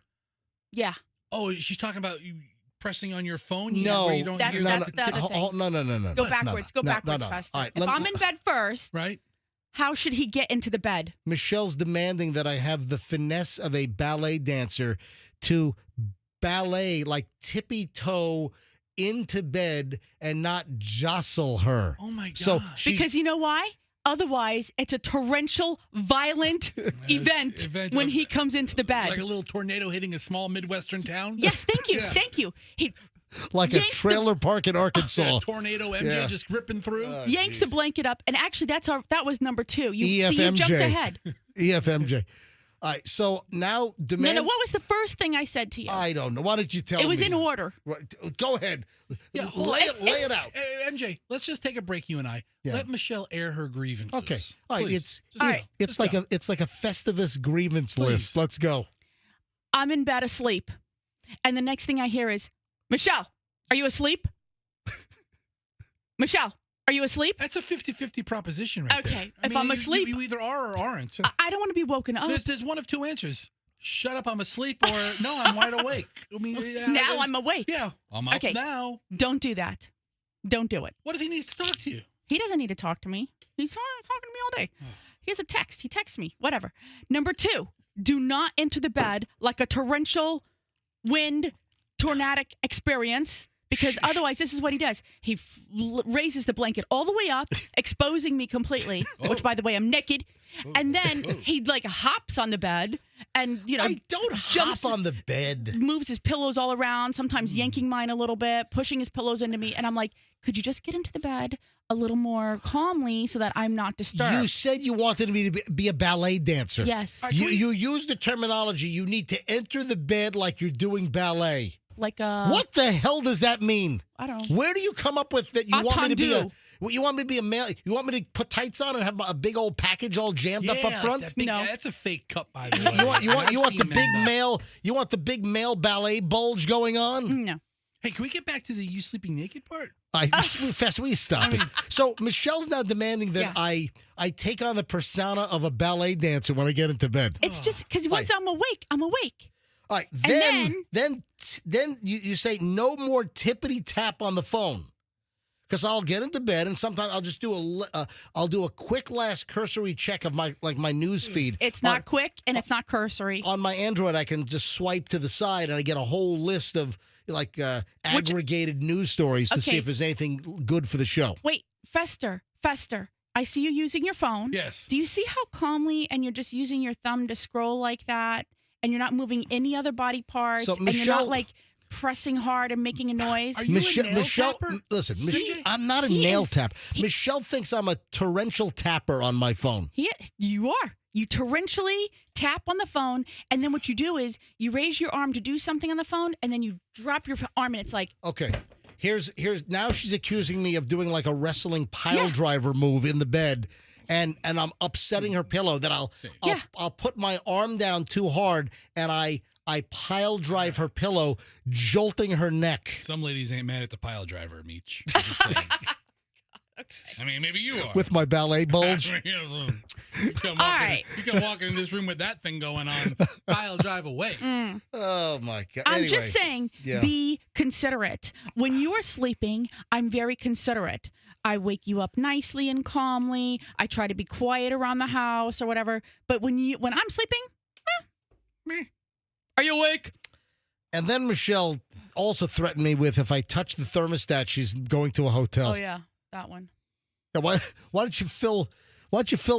Yeah. Oh, she's talking about you pressing on your phone? No. Where you don't That's hear the the other thing. No. Go backwards. Go backwards, Fester. All right, if I'm in bed first, right? How should he get into the bed? Michelle's demanding that I have the finesse of a ballet dancer to ballet, like tippy-toe into bed and not jostle her. Oh, my God. So because you know why? Otherwise, it's a torrential, violent event when he comes into the bed. Like a little tornado hitting a small Midwestern town? Yes, thank you. Yes. Thank you. He like a trailer park in Arkansas. Tornado MJ just ripping through. Yanks the blanket up. And actually, that was number 2. You jumped ahead. EFMJ. All right, so now demand. No, what was the first thing I said to you? I don't know. Why don't you tell me? It was in order. Right. Go ahead. Yeah, lay it out. MJ, let's just take a break, you and I. Yeah. Let Michelle air her grievances. Okay. All right. Please. It's like a Festivus grievance list. Let's go. I'm in bed asleep. And the next thing I hear is, Michelle, are you asleep? Michelle, are you asleep? That's a 50-50 proposition right there. Okay. If I'm asleep. You either are or aren't. I don't want to be woken up. There's one of two answers. Shut up, I'm asleep, or no, I'm wide awake. I mean, now I'm awake. Yeah, I'm up Okay. now. Don't do that. Don't do it. What if he needs to talk to you? He doesn't need to talk to me. He's talking to me all day. He has a text. He texts me. Whatever. Number 2, do not enter the bed like a torrential wind, tornadic experience. Because otherwise, this is what he does. He raises the blanket all the way up, exposing me completely, which, by the way, I'm naked. And then he, like, hops on the bed and, I don't hop on the bed. Moves his pillows all around, sometimes yanking mine a little bit, pushing his pillows into me. And I'm like, could you just get into the bed a little more calmly so that I'm not disturbed? You said you wanted me to be a ballet dancer. Yes. You used the terminology, you need to enter the bed like you're doing ballet. Like a... What the hell does that mean? I don't know. Where do you come up with that? You want me to be you want me to be a male? You want me to put tights on and have a big old package all jammed up front? No, that's a fake cup, by the way. You want the big male? You want the big male ballet bulge going on? No. Hey, can we get back to the you sleeping naked part? Fast, will you stop it? So Michelle's now demanding that Yeah. I take on the persona of a ballet dancer when I get into bed. It's just because once I'm awake, I'm awake. All right, And then you say no more tippity tap on the phone, because I'll get into bed and sometimes I'll just do a quick last cursory check of my news feed. It's not quick and it's not cursory. On my Android, I can just swipe to the side and I get a whole list of aggregated news stories to see if there's anything good for the show. Wait, Fester, I see you using your phone. Yes. Do you see how calmly and you're just using your thumb to scroll like that? And you're not moving any other body parts, So, and you're Michelle- not like pressing hard and making a noise. Are you a nail tapper? Listen, I'm not a nail tap. Michelle thinks I'm a torrential tapper on my phone. You are. You torrentially tap on the phone, and then what you do is you raise your arm to do something on the phone, and then you drop your arm, and it's like, Okay. Here's now she's accusing me of doing like a wrestling pile driver move in the bed. And I'm upsetting her pillow that I'll put my arm down too hard and I pile drive her pillow, jolting her neck. Some ladies ain't mad at the pile driver, Meech. I'm just saying. I mean, maybe you are. With my ballet bulge. You come walking in this room with that thing going on, pile drive away. Oh, my God. I'm Anyway, just saying, be considerate. When you are sleeping, I'm very considerate. I wake you up nicely and calmly. I try to be quiet around the house or whatever. But when I'm sleeping, me. Are you awake? And then Michelle also threatened me with if I touch the thermostat, she's going to a hotel. Oh, yeah, that one. Yeah, why don't you fill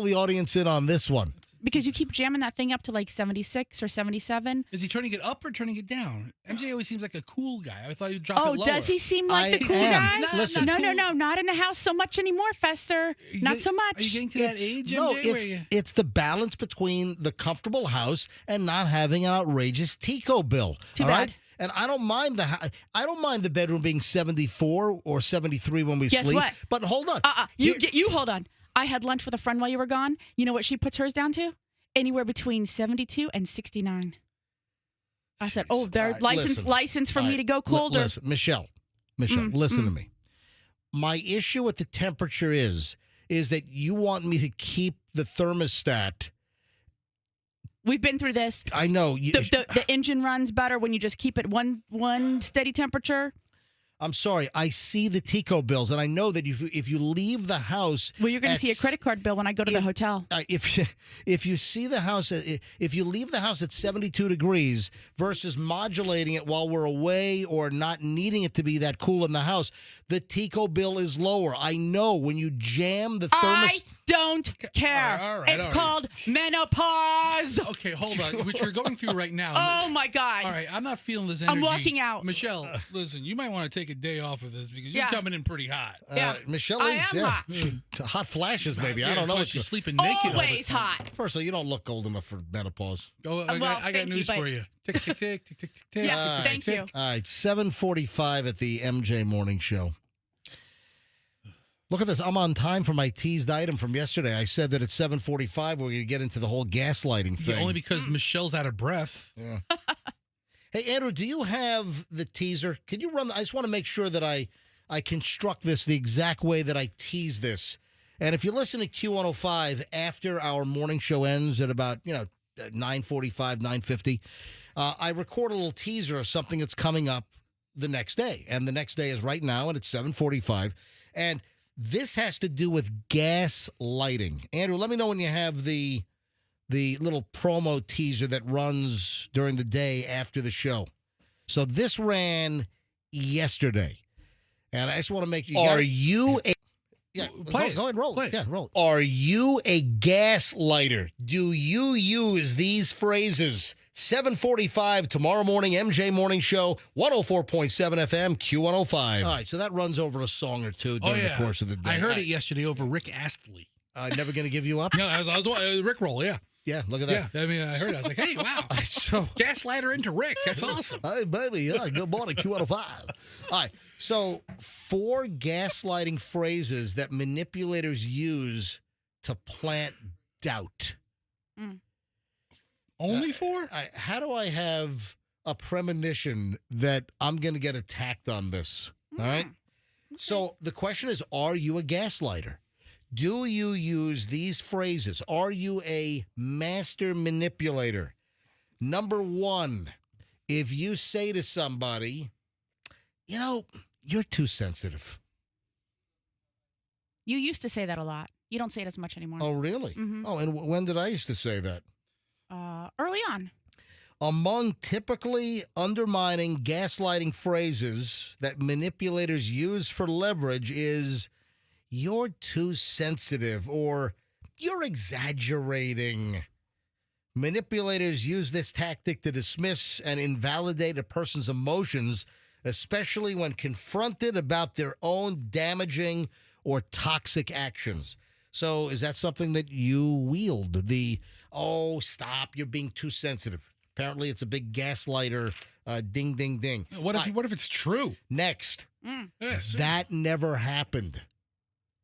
the audience in on this one? Because you keep jamming that thing up to like 76 or 77. Is he turning it up or turning it down? MJ always seems like a cool guy. I thought he'd drop it lower. Oh, does he seem like the cool am. guy? Listen. No, not in the house so much anymore, Fester. Not so much. Are you getting to that age, MJ? No, where it's the balance between the comfortable house and not having an outrageous Tico bill. Too all bad. right? And I don't mind the bedroom being 74 or 73 when we Guess sleep. what? But hold on. You hold on. I had lunch with a friend while you were gone. You know what she puts hers down to? Anywhere between 72 and 69. I said, "Oh, they're license for me to go colder." Listen, Michelle, listen to me. My issue with the temperature is that you want me to keep the thermostat. We've been through this. I know. The engine runs better when you just keep it one steady temperature. I'm sorry. I see the Tico bills, and I know that if you leave the house, well, you're going to see a credit card bill when I go to the hotel. If you see the house, if you leave the house at 72 degrees versus modulating it while we're away or not needing it to be that cool in the house, the Tico bill is lower. I know when you jam the thermos. I don't care. All right, It's called menopause. Okay, hold on. Which we're going through right now. Oh my God. All right, I'm not feeling this energy. I'm walking out. Michelle, listen, you might want to take a day off of this because you're coming in pretty hot. Yeah. Michelle I is am hot. hot flashes, maybe. I don't know. She's sleeping naked. Always hot. First of all, you don't look old enough for menopause. Oh, I got thank news you, for you. Tick, tick, tick, tick, tick, tick, tick. Yeah, tick, thank tick, you. tick. All right, 7:45 at the MJ Morning Show. Look at this. I'm on time for my teased item from yesterday. I said that at 7:45 we're going to get into the whole gaslighting thing. Yeah, only because Michelle's out of breath. Yeah. Hey, Andrew, do you have the teaser? Can you run? I just want to make sure that I construct this the exact way that I tease this. And if you listen to Q105 after our morning show ends at about 9:45, 9:50, I record a little teaser of something that's coming up the next day. And the next day is right now, and it's 7:45. And this has to do with gaslighting. Andrew, let me know when you have the little promo teaser that runs during the day after the show. So this ran yesterday. And I just want to make you... Are you a... Yeah, Play it. go ahead, roll Play it. it. Yeah, roll it. Are you a gaslighter? Do you use these phrases? 7:45 tomorrow morning, MJ Morning Show, 104.7 FM, Q105. All right, so that runs over a song or two during the course of the day. I heard it yesterday over Rick Astley. Never going to give you up? No, I was Rick Roll, yeah. Yeah, look at that. Yeah, I mean, I heard it. I was like, hey, wow. So, Gaslighter into Rick. That's awesome. hey, baby, yeah, good morning, Q105. All right, so 4 gaslighting phrases that manipulators use to plant doubt. Only 4? How do I have a premonition that I'm going to get attacked on this? All right. Okay. So the question is, are you a gaslighter? Do you use these phrases? Are you a master manipulator? Number 1, if you say to somebody, you're too sensitive. You used to say that a lot. You don't say it as much anymore. Oh, really? Mm-hmm. Oh, and when did I used to say that? Early on. Among typically undermining gaslighting phrases that manipulators use for leverage is you're too sensitive or you're exaggerating. Manipulators use this tactic to dismiss and invalidate a person's emotions, especially when confronted about their own damaging or toxic actions. So is that something that you wield? Oh, stop, you're being too sensitive. Apparently, it's a big gaslighter ding, ding, ding. What if it's true? Next, Yes. that never happened.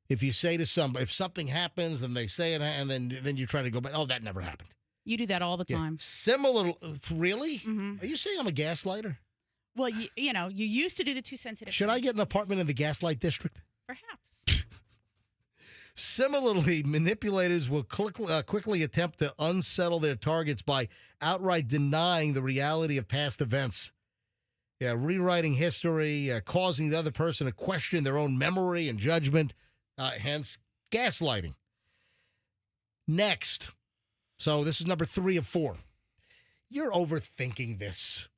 If you say to somebody, if something happens, then they say it, and then you try to go back, oh, that never happened. You do that all the Yeah. time. Similar, really? Mm-hmm. Are you saying I'm a gaslighter? Well, you used to do the too sensitive. Should I get an apartment in the gaslight district? Perhaps. Similarly, manipulators will quickly attempt to unsettle their targets by outright denying the reality of past events. Yeah, rewriting history, causing the other person to question their own memory and judgment, hence gaslighting. Next. So this is number 3 of 4. You're overthinking this.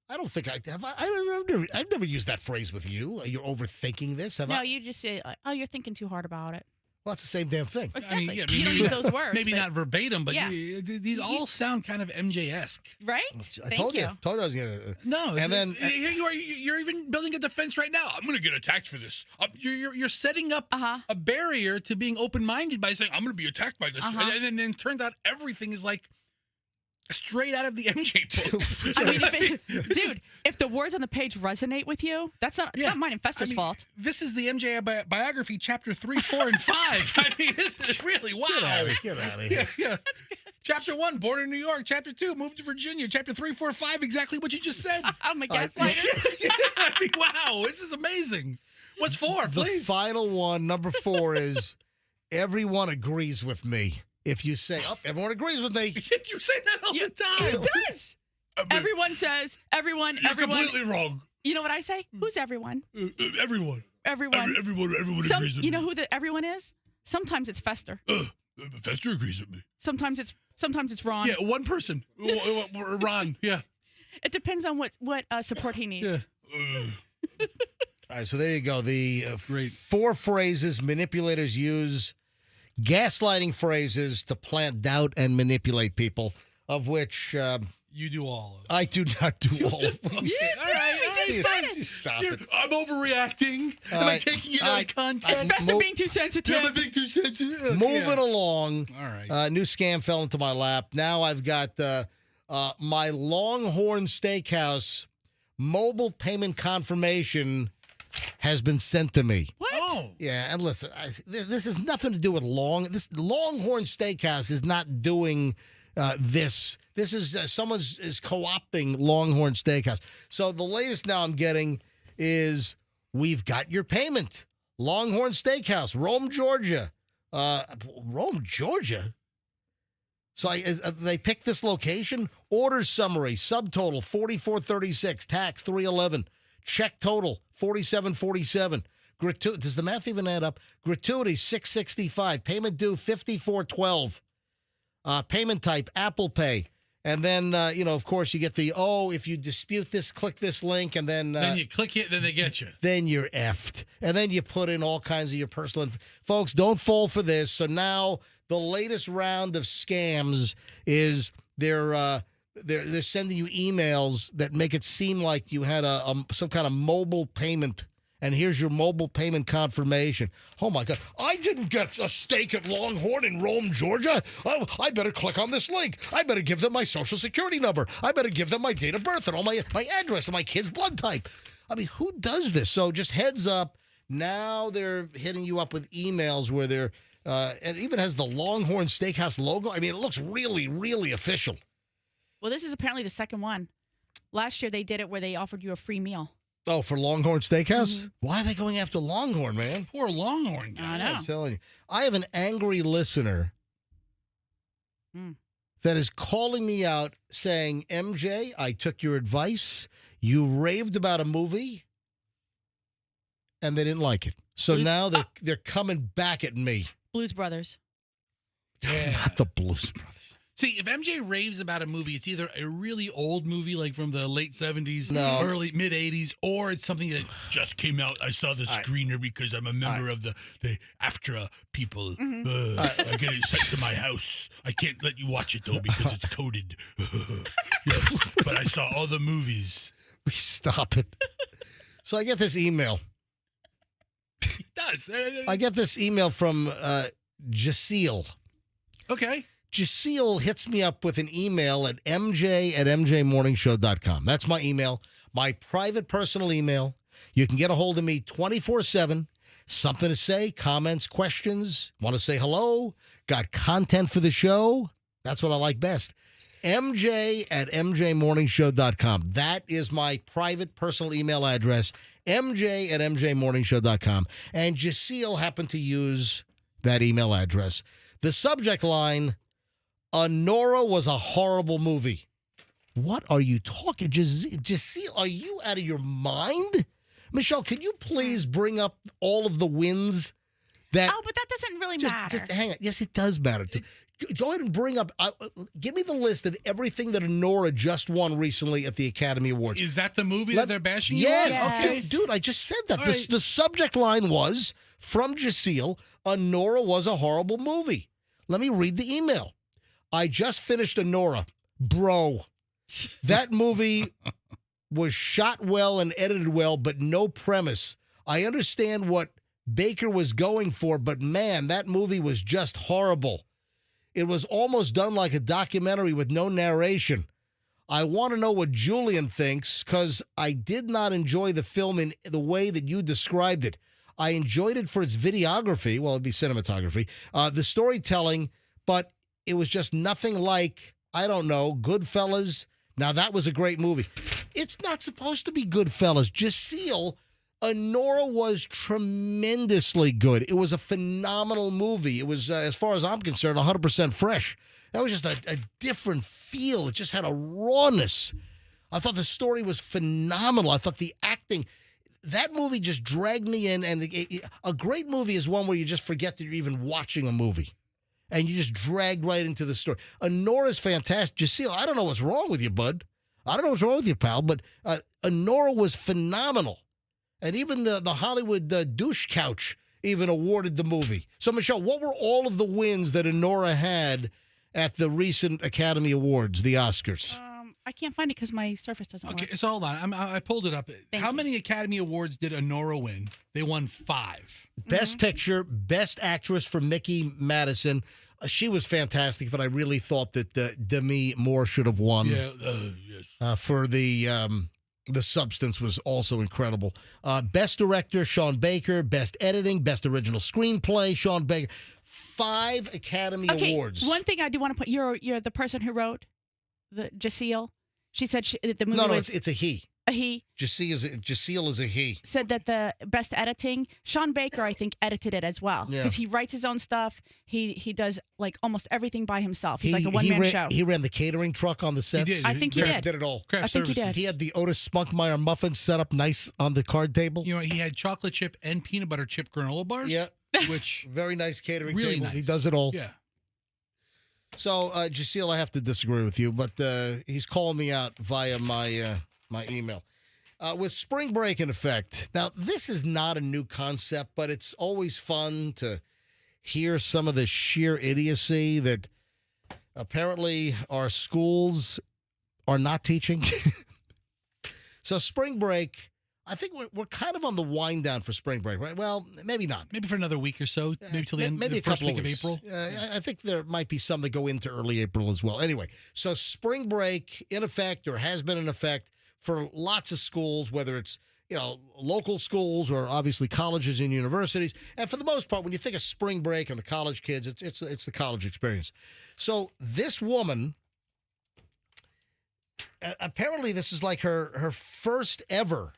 I don't think I have. I've never used that phrase with you. You're overthinking this. No, you just say, "Oh, you're thinking too hard about it." Well, that's the same damn thing. Exactly. Yeah, you don't use those words. Maybe but, not verbatim, but yeah. these all sound kind of MJ-esque. Right? I told you. Told you I was going to. No, and then here you are. You're even building a defense right now. I'm going to get attacked for this. You're setting up a barrier to being open-minded by saying I'm going to be attacked by this, and then turns out everything is like straight out of the MJ book. I mean, if the words on the page resonate with you, it's not mine and Fester's fault. This is the MJ biography, chapter 3, 4, and 5. I mean, this is really wow. Get out of here. Yeah. Chapter 1, born in New York. Chapter 2, moved to Virginia. Chapter 3, 4, 5, exactly what you just said. I'm a gaslighter. I mean, wow, this is amazing. What's 4, please? The final one, number 4, is everyone agrees with me. If you say, everyone agrees with me. You say that all the time. It does. Everyone says, everyone. You're completely wrong. You know what I say? Who's everyone? Everyone. Everyone. Everyone agrees with me. You know who the everyone is? Sometimes it's Fester. Fester agrees with me. Sometimes it's Ron. Yeah, one person. Ron, yeah. It depends on what support he needs. Yeah. All right, so there you go. The 4 phrases manipulators use gaslighting phrases to plant doubt and manipulate people, of which You do all of it. I do not do all of them. All right. Just stop it. I'm overreacting. Am I taking it out of context? Best of being too sensitive. Am I being too sensitive? Moving along. All right. New scam fell into my lap. Now I've got my Longhorn Steakhouse mobile payment confirmation has been sent to me. What? Oh. Yeah, and listen, this has nothing to do with Longhorn Steakhouse is not doing this. This is someone is co-opting Longhorn Steakhouse. So the latest now I'm getting is we've got your payment. Longhorn Steakhouse, Rome, Georgia. Rome, Georgia? So they picked this location. Order summary, subtotal, $44.36, tax, $311. Check total, $47.47. Does the math even add up? Gratuity, $665. Payment due, $54.12. Payment type, Apple Pay. And then, of course, you get the, if you dispute this, click this link, and then you click it, then they get you. Then you're effed. And then you put in all kinds of your personal folks, don't fall for this. So now the latest round of scams is they're sending you emails that make it seem like you had some kind of mobile payment. And here's your mobile payment confirmation. Oh, my God. I didn't get a steak at Longhorn in Rome, Georgia. Oh, I better click on this link. I better give them my social security number. I better give them my date of birth and all my address and my kid's blood type. I mean, who does this? So just heads up. Now they're hitting you up with emails where they're, it even has the Longhorn Steakhouse logo. I mean, it looks really, really official. Well, this is apparently the second one. Last year they did it where they offered you a free meal. Oh, for Longhorn Steakhouse? Mm-hmm. Why are they going after Longhorn, man? Poor Longhorn guy. I know. I'm telling you. I have an angry listener that is calling me out saying, MJ, I took your advice. You raved about a movie, and they didn't like it. So now they're coming back at me. Blues Brothers. Yeah. Not the Blues Brothers. See, if MJ raves about a movie, it's either a really old movie, like from the late 70s, early, mid-80s, or it's something that just came out. I saw the screener because I'm a member of the AFTRA people. Mm-hmm. I get it sent to my house. I can't let you watch it, though, because it's coded. Yes, but I saw all the movies. Stop it. So I get this email. It does. I get this email from Jaceel. Okay. Jaceel hits me up with an email at mj@mjmorningshow.com. That's my email, my private personal email. You can get a hold of me 24/7. Something to say, comments, questions, want to say hello, got content for the show. That's what I like best. mj@mjmorningshow.com. That is my private personal email address, mj@mjmorningshow.com. And Jaceel happened to use that email address. The subject line, Nora was a horrible movie. What are you talking? Jaceel, are you out of your mind? Michelle, can you please bring up all of the wins that... Oh, but that doesn't really matter. Just hang on. Yes, it does matter. Go ahead and bring up... give me the list of everything that Nora just won recently at the Academy Awards. Is that the movie that they're bashing you Yes. on? Okay. Dude, I just said that. Right. The subject line was, from Jaceel, Nora was a horrible movie. Let me read the email. I just finished Nora. Bro, that movie was shot well and edited well, but no premise. I understand what Baker was going for, but man, that movie was just horrible. It was almost done like a documentary with no narration. I want to know what Julian thinks, because I did not enjoy the film in the way that you described it. I enjoyed it for its videography. Well, it'd be cinematography. The storytelling, but it was just nothing like, I don't know, Goodfellas. Now, that was a great movie. It's not supposed to be Goodfellas. Jaceel, Nora was tremendously good. It was a phenomenal movie. It was, as far as I'm concerned, 100% fresh. That was just a different feel. It just had a rawness. I thought the story was phenomenal. I thought the acting... That movie just dragged me in, and a great movie is one where you just forget that you're even watching a movie, and you just dragged right into the story. Nora's fantastic. Jaceel, I don't know what's wrong with you, bud. I don't know what's wrong with you, pal, but Nora was phenomenal. And even the Hollywood douche couch even awarded the movie. So, Michelle, what were all of the wins that Honora had at the recent Academy Awards, the Oscars? I can't find it because my Surface doesn't work. Okay, so hold on. I pulled it up. How many Academy Awards did Honora win? They won 5. Best Picture, Best Actress for Mickey Madison. She was fantastic, but I really thought that Demi Moore should have won. Yeah, yes. For the substance was also incredible. Best Director, Sean Baker. Best Editing, Best Original Screenplay, Sean Baker. 5 Academy Awards. One thing I do want to put, you're the person who wrote the Jaceel. She said the movie was... it's a he. A he. Jaceel is a he. Said that the best editing, Sean Baker, I think, edited it as well. Yeah. Because he writes his own stuff. He does like almost everything by himself. He's like a one-man show. He ran the catering truck on the sets. He did. I think he did. Did it all. Craft I think he services. did. He had the Otis Spunkmeyer muffins set up nice on the card table. You know, he had chocolate chip and peanut butter chip granola bars. Yeah. Which Very nice catering really table. nice. He does it all. Yeah. So, Jaceel, I have to disagree with you, but he's calling me out via my email. With spring break in effect, now this is not a new concept, but it's always fun to hear some of the sheer idiocy that apparently our schools are not teaching. So spring break, I think we're kind of on the wind down for spring break, right? Well, maybe not. Maybe for another week or so. Maybe till the end. Maybe the a first couple week of weeks. April. I think there might be some that go into early April as well. Anyway, so spring break in effect or has been in effect for lots of schools, whether it's local schools or obviously colleges and universities. And for the most part, when you think of spring break and the college kids, it's the college experience. So this woman, apparently this is like her first ever.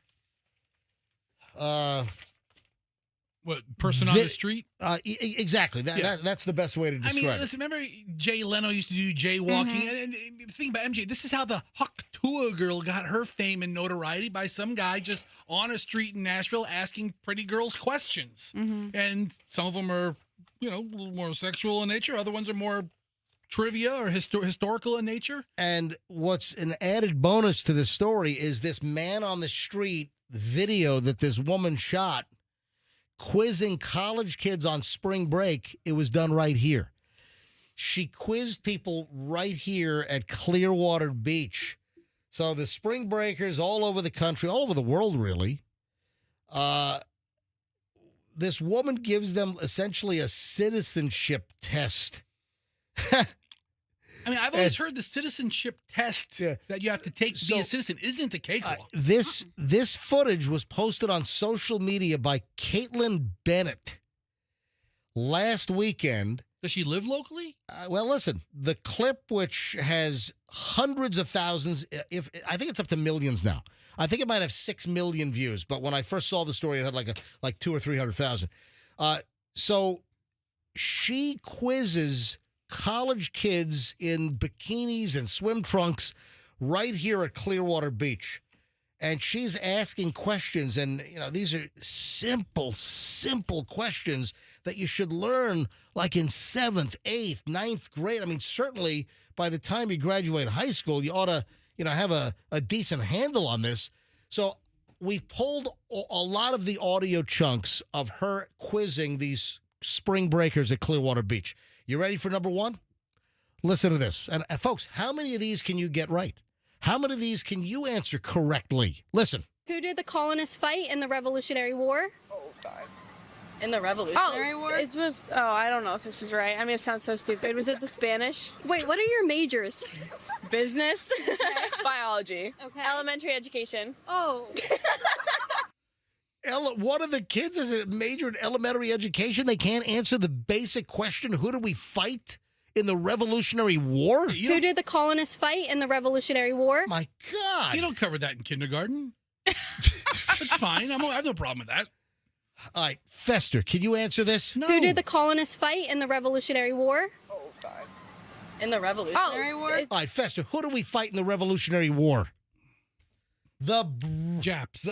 What, person on the street? Exactly. That's the best way to describe it. Listen, remember Jay Leno used to do jaywalking? And think about MJ. This is how the Haktua girl got her fame and notoriety, by some guy just on a street in Nashville asking pretty girls questions. And some of them are, a little more sexual in nature. Other ones are more trivia or historical in nature. And what's an added bonus to this story is this man on the street video that this woman shot quizzing college kids on spring break. It was done right here. She quizzed people right here at Clearwater Beach. So the spring breakers all over the country, all over the world, really. This woman gives them essentially a citizenship test. I've always heard the citizenship test that you have to take to be a citizen isn't a cakewalk. This footage was posted on social media by Caitlin Bennett last weekend. Does she live locally? Well, listen, the clip, which has hundreds of thousands, I think it's up to millions now. I think it might have 6 million views, but when I first saw the story, it had like 200,000 or 300,000. So she quizzes college kids in bikinis and swim trunks right here at Clearwater Beach. And she's asking questions, and these are simple questions that you should learn like in 7th, 8th, 9th grade. Certainly by the time you graduate high school, you ought to, have a decent handle on this. So we've pulled a lot of the audio chunks of her quizzing these spring breakers at Clearwater Beach. You ready for number 1? Listen to this. And folks, how many of these can you get right? How many of these can you answer correctly? Listen. Who did the colonists fight in the Revolutionary War? Oh, God. In the Revolutionary War? It was, I don't know if this is right. It sounds so stupid. Was it the Spanish? Wait, what are your majors? Business. Biology. Okay. Elementary education. Oh. One of the kids is a major in elementary education. They can't answer the basic question, who do we fight in the Revolutionary War? Who did the colonists fight in the Revolutionary War? My God. You don't cover that in kindergarten. It's fine. I have no problem with that. All right, Fester, can you answer this? No. Who did the colonists fight in the Revolutionary War? Oh, God. In the Revolutionary War? All right, Fester, who do we fight in the Revolutionary War? The Japs.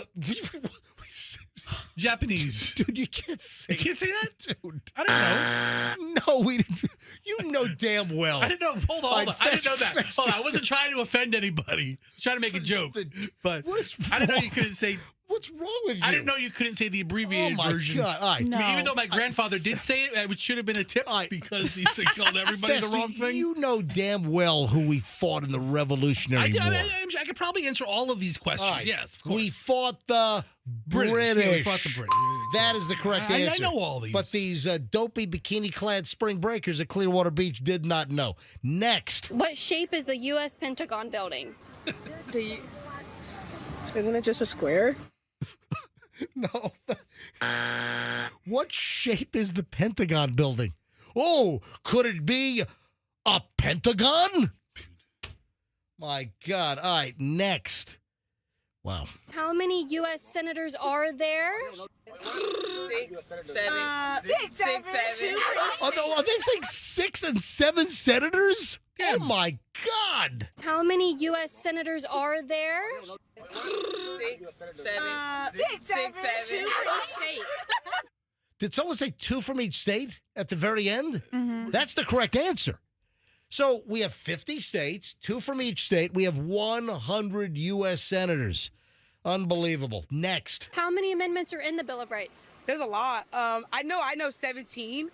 Japanese. Dude, you can't say You can't say that? Dude. I don't know. No, we didn't. You know damn well. I didn't know. Hold on. I didn't know that. Hold on. I wasn't trying to offend anybody. I was trying to make a joke. But I didn't know you couldn't say What's wrong with you? I didn't know you couldn't say the abbreviated version. Oh, my God. All right. No. I mean, even though my grandfather did say it, it should have been a tip because he called everybody Fester, the wrong thing. You know damn well who we fought in the Revolutionary War. I could probably answer all of these questions. All right. Yes, of course. We fought the British. Yeah, we fought the British. That is the correct answer. I know all these. But these dopey bikini-clad spring breakers at Clearwater Beach did not know. Next. What shape is the U.S. Pentagon building? Isn't it just a square? No. What shape is the Pentagon building? Oh, could it be a pentagon? My God. All right, next. Wow. How many U.S. senators are there? 6, 7. Are they saying 6 and 7 senators? Oh, my God. How many U.S. senators are there? 6, 7. Did someone say 2 from each state at the very end? Mm-hmm. That's the correct answer. So we have 50 states, 2 from each state. We have 100 U.S. senators. Unbelievable. Next. How many amendments are in the Bill of Rights? There's a lot. I know 17.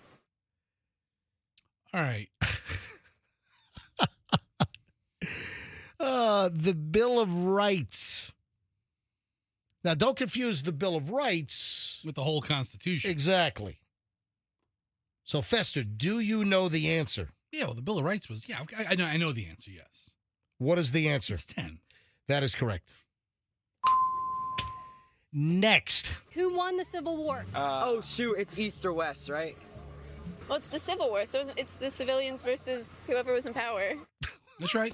All right. The Bill of Rights. Now, don't confuse the Bill of Rights With the whole Constitution. Exactly. So, Fester, do you know the answer? Yeah, well, the Bill of Rights was, I know the answer, yes. What is the answer? It's 10. That is correct. Next. Who won the Civil War? Shoot, it's East or West, right? Well, it's the Civil War, so it's the civilians versus whoever was in power. That's right.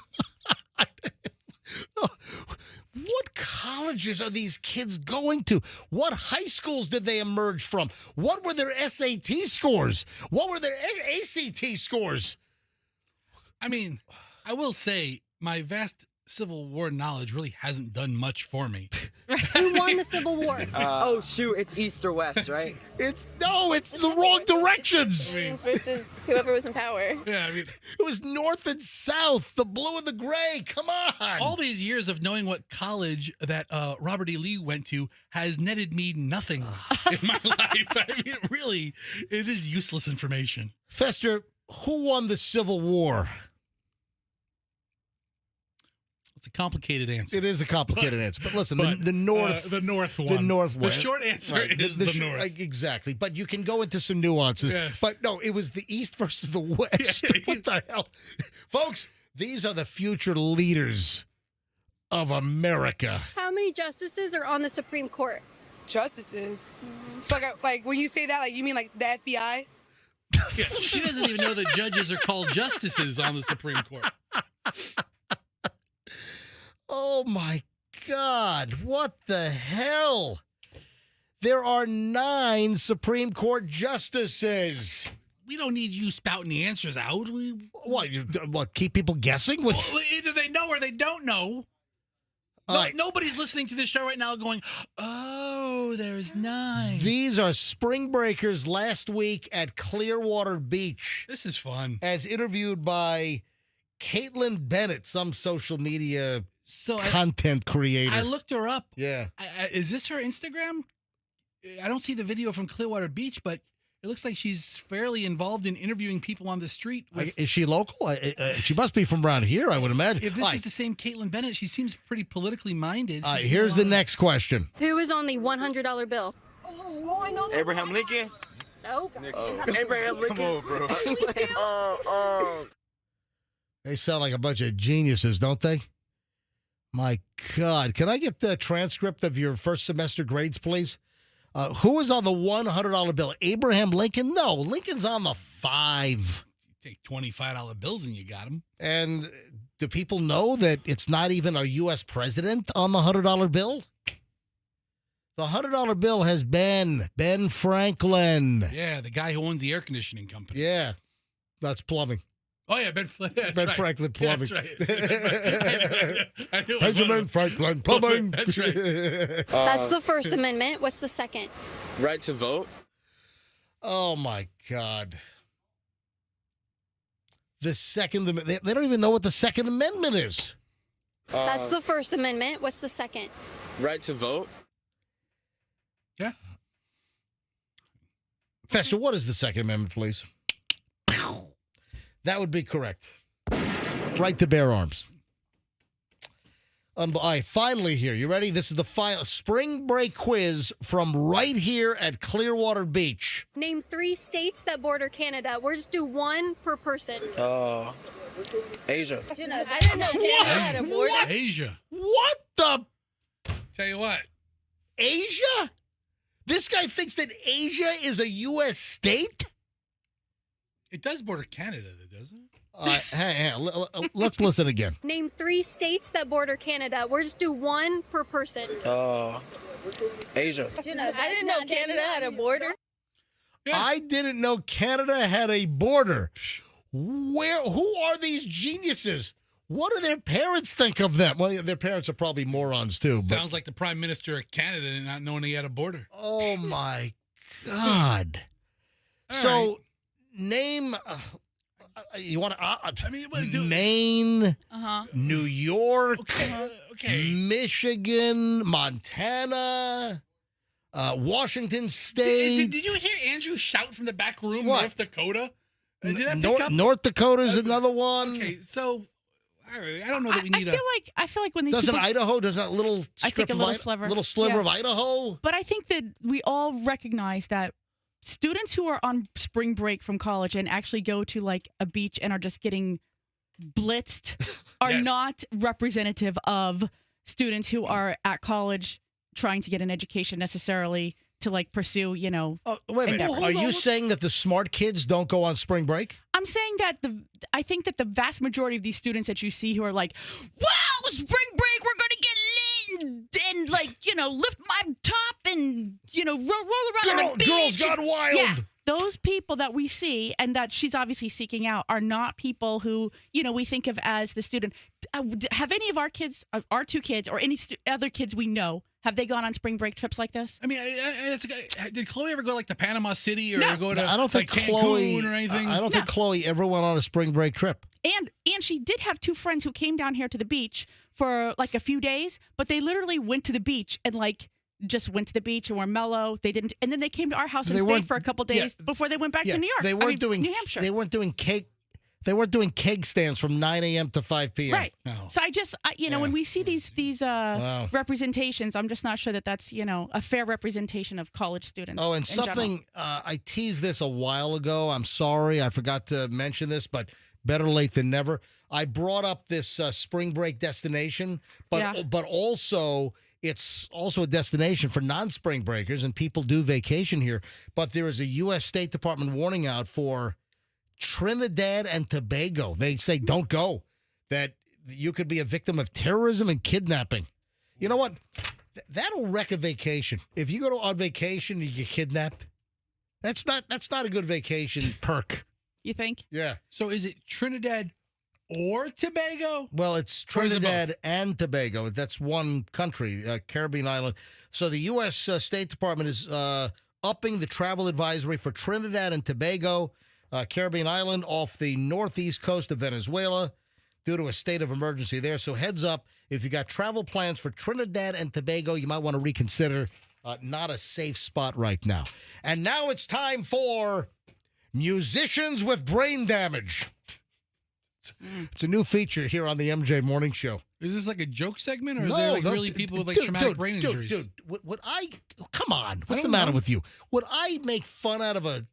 What colleges are these kids going to? What high schools did they emerge from? What were their SAT scores? What were their ACT scores? I mean, I will say my vast Civil War knowledge really hasn't done much for me. Who won the Civil War? Shoot, it's East or West, right? It's the wrong directions. Civilians versus whoever was in power. Yeah, I mean, It was North and South, the blue and the gray. Come on. all these years of knowing what college that Robert E. Lee went to has netted me nothing in my life. I mean, really, it is useless information. Fester, who won the Civil War? It's a complicated answer. It is a complicated answer. But listen, But, the North. the North one. The North The one. short answer Right, is the sh- North. Exactly. But you can go into some nuances. Yes. But no, it was the East versus the West. Yeah. What the hell? Folks, these are the future leaders of America. How many justices are on the Supreme Court? Justices. So like when you say that, like you mean like the FBI? Yeah, she doesn't even know that judges are called justices on the Supreme Court. Oh, my God. What the hell? There are 9 Supreme Court justices. We don't need you spouting the answers out. What, keep people guessing? What? Well, either they know or they don't know. All right. Nobody's listening to this show right now going, oh, there's 9. These are spring breakers last week at Clearwater Beach, This is fun. as interviewed by Caitlin Bennett, some social media So content creator. I looked her up. Yeah. Is this her Instagram? I don't see the video from Clearwater Beach, but it looks like she's fairly involved in interviewing people on the street. Is she local? She must be from around here, I would imagine. If this is the same Caitlin Bennett, she seems pretty politically minded. Here's the next question. Who was on the $100 bill? Oh, I know. Abraham Lincoln? Nope. Abraham Lincoln? Come on, bro. They sound like a bunch of geniuses, don't they? My God. Can I get the transcript of your first semester grades, please? Who was on the $100 bill? Abraham Lincoln? No, Lincoln's on the 5. You take $25 bills and you got them. And do people know that it's not even a U.S. president on the $100 bill? The $100 bill has Ben Franklin. Yeah, the guy who owns the air conditioning company. Yeah, that's plumbing. Oh, yeah, Ben Franklin Plumbing. That's right. I knew it was Benjamin Franklin Plumbing. That's right. That's the First Amendment. What's the second? Right to vote? Oh, my God. The Second Amendment. They don't even know what the Second Amendment is. That's the First Amendment. What's the second? Right to vote? Yeah. Fester, what is the Second Amendment, please? That would be correct. Right to bear arms. All right, finally here. You ready? This is the final spring break quiz from right here at Clearwater Beach. Name 3 states that border Canada. We'll just do 1 per person. Asia. I didn't know Canada had a border. What? Asia. What the? Tell you what. Asia? This guy thinks that Asia is a U.S. state? It does border Canada, though, doesn't it? Hang on. Let's listen again. Name 3 states that border Canada. We'll just do 1 per person. Asia. I didn't know Canada had a border. Yeah. I didn't know Canada had a border. Who are these geniuses? What do their parents think of them? Well, their parents are probably morons too. But, Sounds like the Prime Minister of Canada not knowing he had a border. oh my God! All So, right. name. You want to? I mean, what do Maine, New York, okay. Michigan, Montana, Washington State. Did you hear Andrew shout from the back room, What? North Dakota? Did that pick up? North Dakota's another one. Okay, so all right, I don't know that we I need feel like when these Doesn't people, Idaho? Does that little I strip think a of little Idaho? sliver. Yeah. Of Idaho? but I think that we all recognize that students who are on spring break from college and actually go to like a beach and are just getting blitzed are Yes. not representative of students who are at college trying to get an education necessarily to like pursue, Oh, wait a minute. endeavors. Are you saying that the smart kids don't go on spring break? I'm saying that I think that the vast majority of these students that you see who are like, wow, spring break, we're going to get lit and like, lift my top and, roll around on the beach. Girls Gone Wild. Yeah, those people that we see and that she's obviously seeking out are not people who, we think of as the student. Have any of our kids, our 2 kids, or any other kids we know, have they gone on spring break trips like this? I mean, did Chloe ever go like to Panama City or No. go to I don't think like, Chloe Cancun or anything? I don't think Chloe ever went on a spring break trip. And she did have 2 friends who came down here to the beach for like a few days, but they literally went to the beach and like just went to the beach and were mellow. They didn't, and then they came to our house and They stayed weren't- for a couple days before they went back Yeah, to New York. They weren't doing New Hampshire. They weren't doing cake. They weren't doing keg stands from 9 a.m. to 5 p.m. Right. No. So when we see these Wow. representations, I'm just not sure that that's a fair representation of college students. Oh, and in general. something I teased this a while ago. I'm sorry, I forgot to mention this, but better late than never. I brought up this spring break destination, but also it's also a destination for non-spring breakers, and people do vacation here. But there is a U.S. State Department warning out for Trinidad and Tobago. They say don't go, that you could be a victim of terrorism and kidnapping. You know what? That'll wreck a vacation. If you go on vacation and you get kidnapped, that's not a good vacation perk. You think? Yeah. So is it Trinidad or Tobago? Well, it's Or is it Trinidad and Tobago. That's one country, Caribbean island. So the U.S. State Department is upping the travel advisory for Trinidad and Tobago, Caribbean island off the northeast coast of Venezuela due to a state of emergency there. So heads up, if you got travel plans for Trinidad and Tobago, you might want to reconsider. Not a safe spot right now. And now it's time for Musicians with Brain Damage. It's a new feature here on the MJ Morning Show. Is this like a joke segment, or is there like really people with like traumatic brain injuries? Dude, come on. What's the matter with you? Would I make fun out of a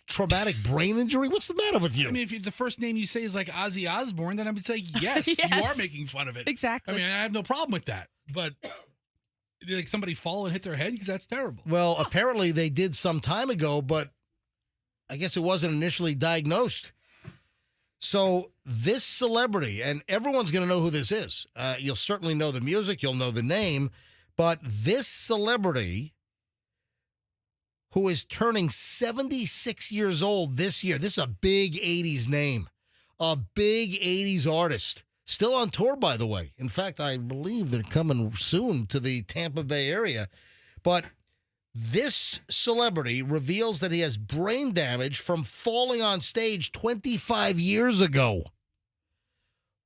traumatic brain injury? What's the matter with you? I mean, if the first name you say is like Ozzy Osbourne, then I would say yes, you Yes. are making fun of it. Exactly. I mean, I have no problem with that. But did like somebody fall and hit their head? Because that's terrible. Well, apparently they did some time ago, but I guess it wasn't initially diagnosed. So this celebrity, and everyone's going to know who this is. You'll certainly know the music. You'll know the name. But this celebrity, who is turning 76 years old this year, this is a big 80s name, a big 80s artist. Still on tour, by the way. In fact, I believe they're coming soon to the Tampa Bay area. But this celebrity reveals that he has brain damage from falling on stage 25 years ago.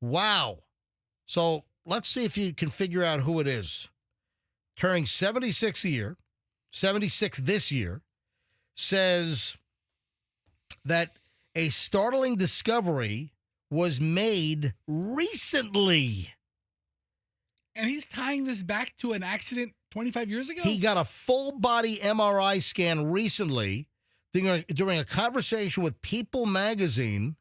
Wow. So let's see if you can figure out who it is. Turning 76 a year. 76 this year, says that a startling discovery was made recently. And he's tying this back to an accident 25 years ago? He got a full-body MRI scan recently during a conversation with People magazine.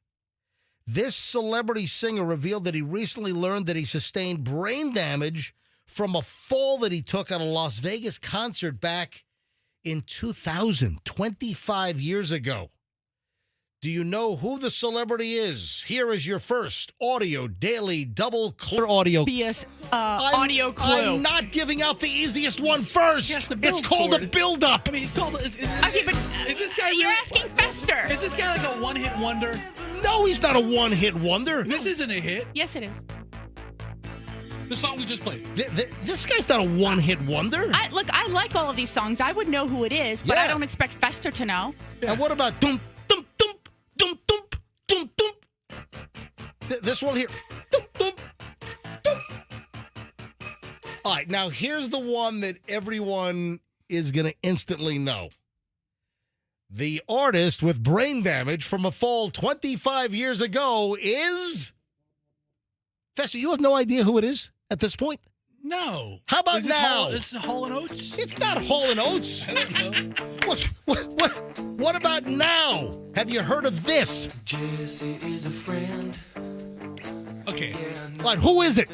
This celebrity singer revealed that he recently learned that he sustained brain damage from a fall that he took at a Las Vegas concert back in 2000, 25 years ago. Do you know who the celebrity is? Here is your first audio daily double clear audio. Audio clue. I'm not giving out the easiest one first. Yes, the build it's called for a it. build-up. I mean, it's called. Is this guy? You're asking Fester. Is this guy like a one-hit wonder? No, he's not a one-hit wonder. This isn't a hit. Yes, it is. The song we just played. This guy's not a one-hit wonder. I like all of these songs. I would know who it is, but Yeah. I don't expect Fester to know. Yeah. And what about dum dum dum dum dum dum dum? This one here. Dum dum dum. All right, now here's the one that everyone is going to instantly know. The artist with brain damage from a fall 25 years ago is... Fester, you have no idea who it is at this point? No. How about now? Is this Hall & Oates? It's not Hall & Oates. I don't know. What about now? Have you heard of this? Jesse is a friend. Okay. Like, who is it?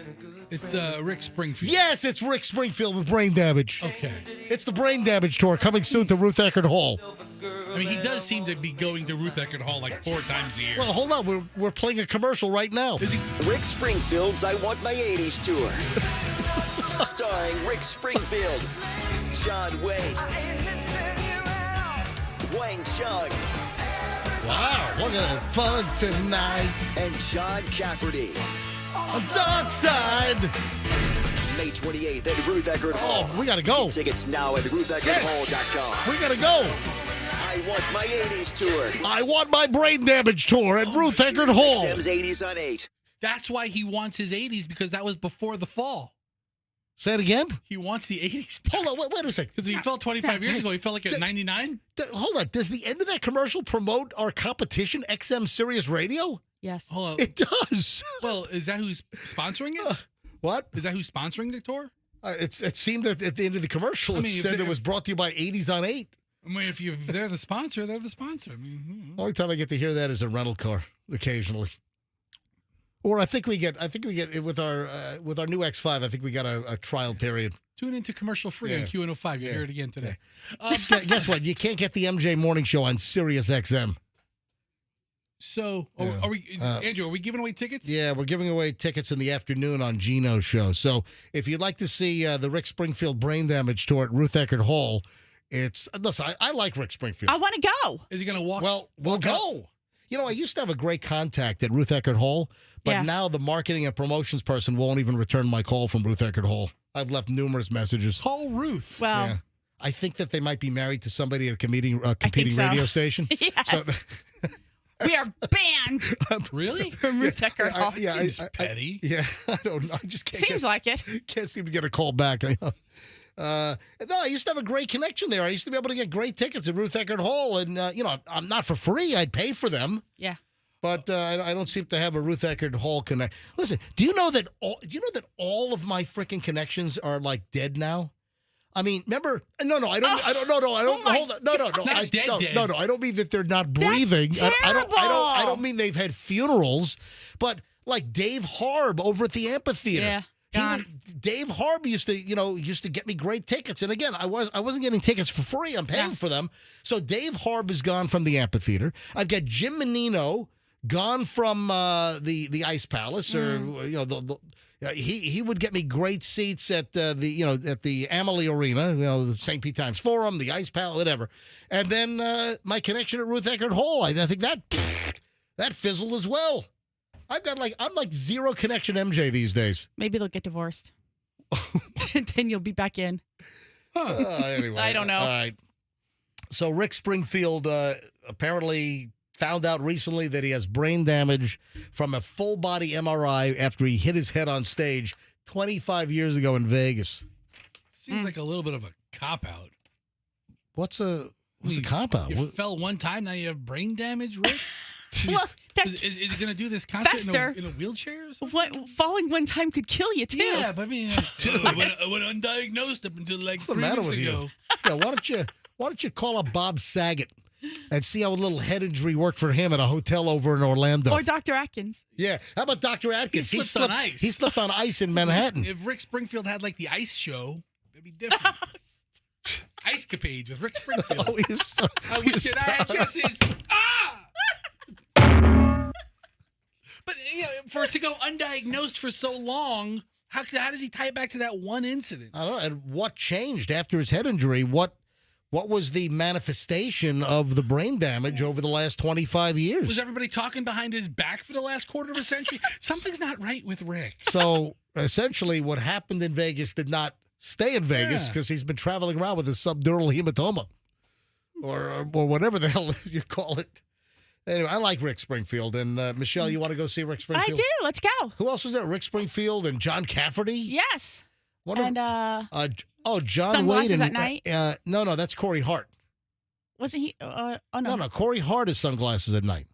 It's Rick Springfield. Yes, it's Rick Springfield with brain damage. Okay. It's the brain damage tour coming soon to Ruth Eckerd Hall. I mean, he does seem to be going to Ruth Eckerd Hall like 4 times a year. Well, hold on. We're playing a commercial right now. Is he? Rick Springfield's I Want My 80s tour. Starring Rick Springfield, John Wade, Wang Chung, Wow, we're gonna have fun tonight. and John Cafferty. On Dark Side. May 28th at Ruth Eckerd Hall. Oh, we gotta go. Tickets now at rutheckerdhall.com. We gotta go. I Want My 80s tour. I want my brain damage tour at Ruth Eckerd Hall. Sam's 80s on 8. That's why he wants his 80s, because that was before the fall. Say it again? He wants the 80s. Hold on, wait a second. Because he felt 25 years ago, he felt like at 99. Hold on. Does the end of that commercial promote our competition, XM Sirius Radio? Yes. Hold on. It does. Well, is that who's sponsoring it? What? Is that who's sponsoring the tour? It seemed that at the end of the commercial, I mean, it if said they- it was brought to you by 80s on 8. I mean, if they're the sponsor, they're the sponsor. I mean, Only time I get to hear that is a rental car occasionally. Or I think we get it with our new X5. I think we got a trial period. tune into commercial free Yeah. on QN05. You'll Yeah. hear it again today. Guess what? You can't get the MJ Morning Show on Sirius XM. So, Yeah. are we, Andrew? Are we giving away tickets? Yeah, we're giving away tickets in the afternoon on Gino's show. So if you'd like to see the Rick Springfield brain damage tour at Ruth Eckerd Hall, listen. I like Rick Springfield. I want to go. Is he going to walk? Well, we'll go. You know, I used to have a great contact at Ruth Eckerd Hall, but Yeah. now the marketing and promotions person won't even return my call from Ruth Eckerd Hall. I've left numerous messages. Call Ruth. Well, Yeah. I think that they might be married to somebody at a competing so. radio station. Yes. So, we are banned Really? from Ruth Eckerd Hall. Seems petty. I don't know. I just can't. Seems like it. Can't seem to get a call back. No, I used to have a great connection there. I used to be able to get great tickets at Ruth Eckerd Hall, and I'm not for free. I'd pay for them, Yeah. but I don't seem to have a Ruth Eckerd Hall connect. Listen, do you know that all of my freaking connections are like dead now? I mean, remember? No, I don't. Oh. I don't. No, I don't. Oh my- Hold on. No. Not dead. No. I don't mean that they're not breathing. I don't mean they've had funerals, but like Dave Harb over at the amphitheater. Yeah. Gone. Dave Harb used to get me great tickets, and again, I wasn't getting tickets for free. I'm paying for them. So Dave Harb is gone from the amphitheater. I've got Jim Menino gone from the Ice Palace, or he would get me great seats at the Amalie Arena, the St. Pete Times Forum, the Ice Palace, whatever. And then my connection at Ruth Eckerd Hall, I think that fizzled as well. I'm like zero connection MJ these days. Maybe they'll get divorced. Then you'll be back in. Anyway, I don't know. All right. So Rick Springfield apparently found out recently that he has brain damage from a full body MRI after he hit his head on stage 25 years ago in Vegas. Seems like a little bit of a cop out. What's a cop out? You fell one time, now you have brain damage, Rick? Well, is he going to do this concert in a wheelchair or something? What, falling one time could kill you, too. Yeah, but I mean, I went undiagnosed up until like 3 weeks ago. You? Yeah, why don't you call up Bob Saget and see how a little head injury worked for him at a hotel over in Orlando? Or Dr. Atkins. Yeah, how about Dr. Atkins? He slipped on ice. He slipped on ice in Manhattan. If Rick Springfield had like the ice show, it'd be different. Ice capades with Rick Springfield. Oh, I wish that I had just his. But for it to go undiagnosed for so long, how does he tie it back to that one incident? I don't know. And what changed after his head injury? What was the manifestation of the brain damage over the last 25 years? Was everybody talking behind his back for the last quarter of a century? Something's not right with Rick. So essentially, what happened in Vegas did not stay in Vegas because he's been traveling around with a subdural hematoma, or whatever the hell you call it. Anyway, I like Rick Springfield. And Michelle, you want to go see Rick Springfield? I do. Let's go. Who else was there? Rick Springfield and John Cafferty? Yes. John Sunglasses Wade and at Night? No, that's Corey Hart. Wasn't he? No, Corey Hart is Sunglasses at Night.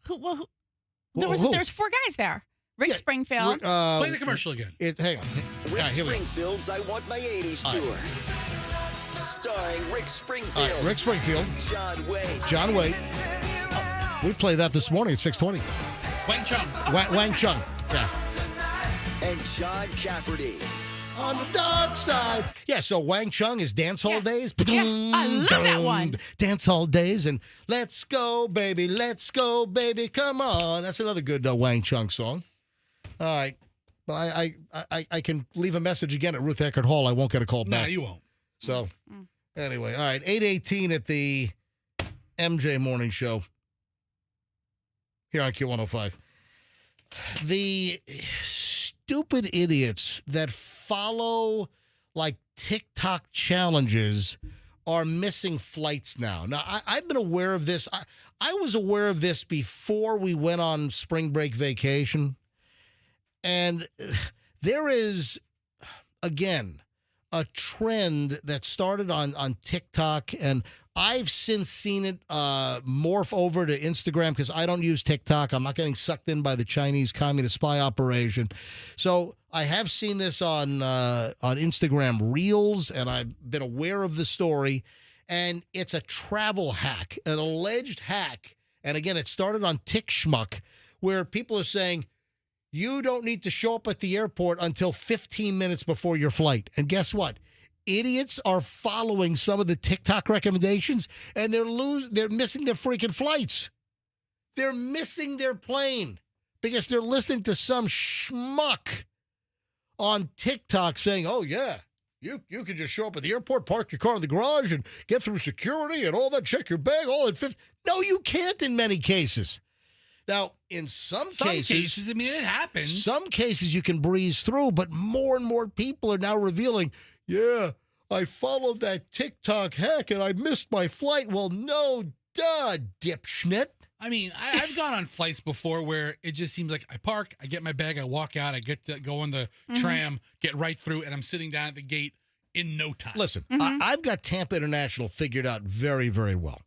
There's 4 guys there. Rick Springfield. Play the commercial again. Hang on. Rick Springfield's I Want My 80s tour. Starring Rick Springfield. Rick Springfield. John Wade. We played that this morning at 6:20. Wang Chung. Wang Chung. Yeah. And John Cafferty. On the dark side. Yeah, so Wang Chung is Dance Hall Days. Yeah, I love that one. Dance Hall Days and Let's Go, Baby, come on. That's another good Wang Chung song. All right. But I can leave a message again at Ruth Eckerd Hall. I won't get a call back. No, you won't. So, anyway, all right. 8:18 at the MJ Morning Show here on Q105. The stupid idiots that follow like TikTok challenges are missing flights now. Now, I've been aware of this. I was aware of this before we went on spring break vacation. And there is, again, a trend that started on TikTok, and I've since seen it morph over to Instagram because I don't use TikTok. I'm not getting sucked in by the Chinese communist spy operation. So I have seen this on Instagram Reels, and I've been aware of the story. And it's a travel hack, an alleged hack. And again, it started on TikShmuck, where people are saying, you don't need to show up at the airport until 15 minutes before your flight. And guess what? Idiots are following some of the TikTok recommendations, and they're missing their freaking flights. They're missing their plane because they're listening to some schmuck on TikTok saying, oh, yeah, you can just show up at the airport, park your car in the garage, and get through security and all that, check your bag, all in 50. No, you can't in many cases. Now, in some cases, I mean, it happens. Some cases you can breeze through, but more and more people are now revealing, yeah, I followed that TikTok hack and I missed my flight. Well, no, dipschnit. I mean, I've gone on flights before where it just seems like I park, I get my bag, I walk out, I get to go on the tram, get right through, and I'm sitting down at the gate in no time. Listen, I've got Tampa International figured out very, very well.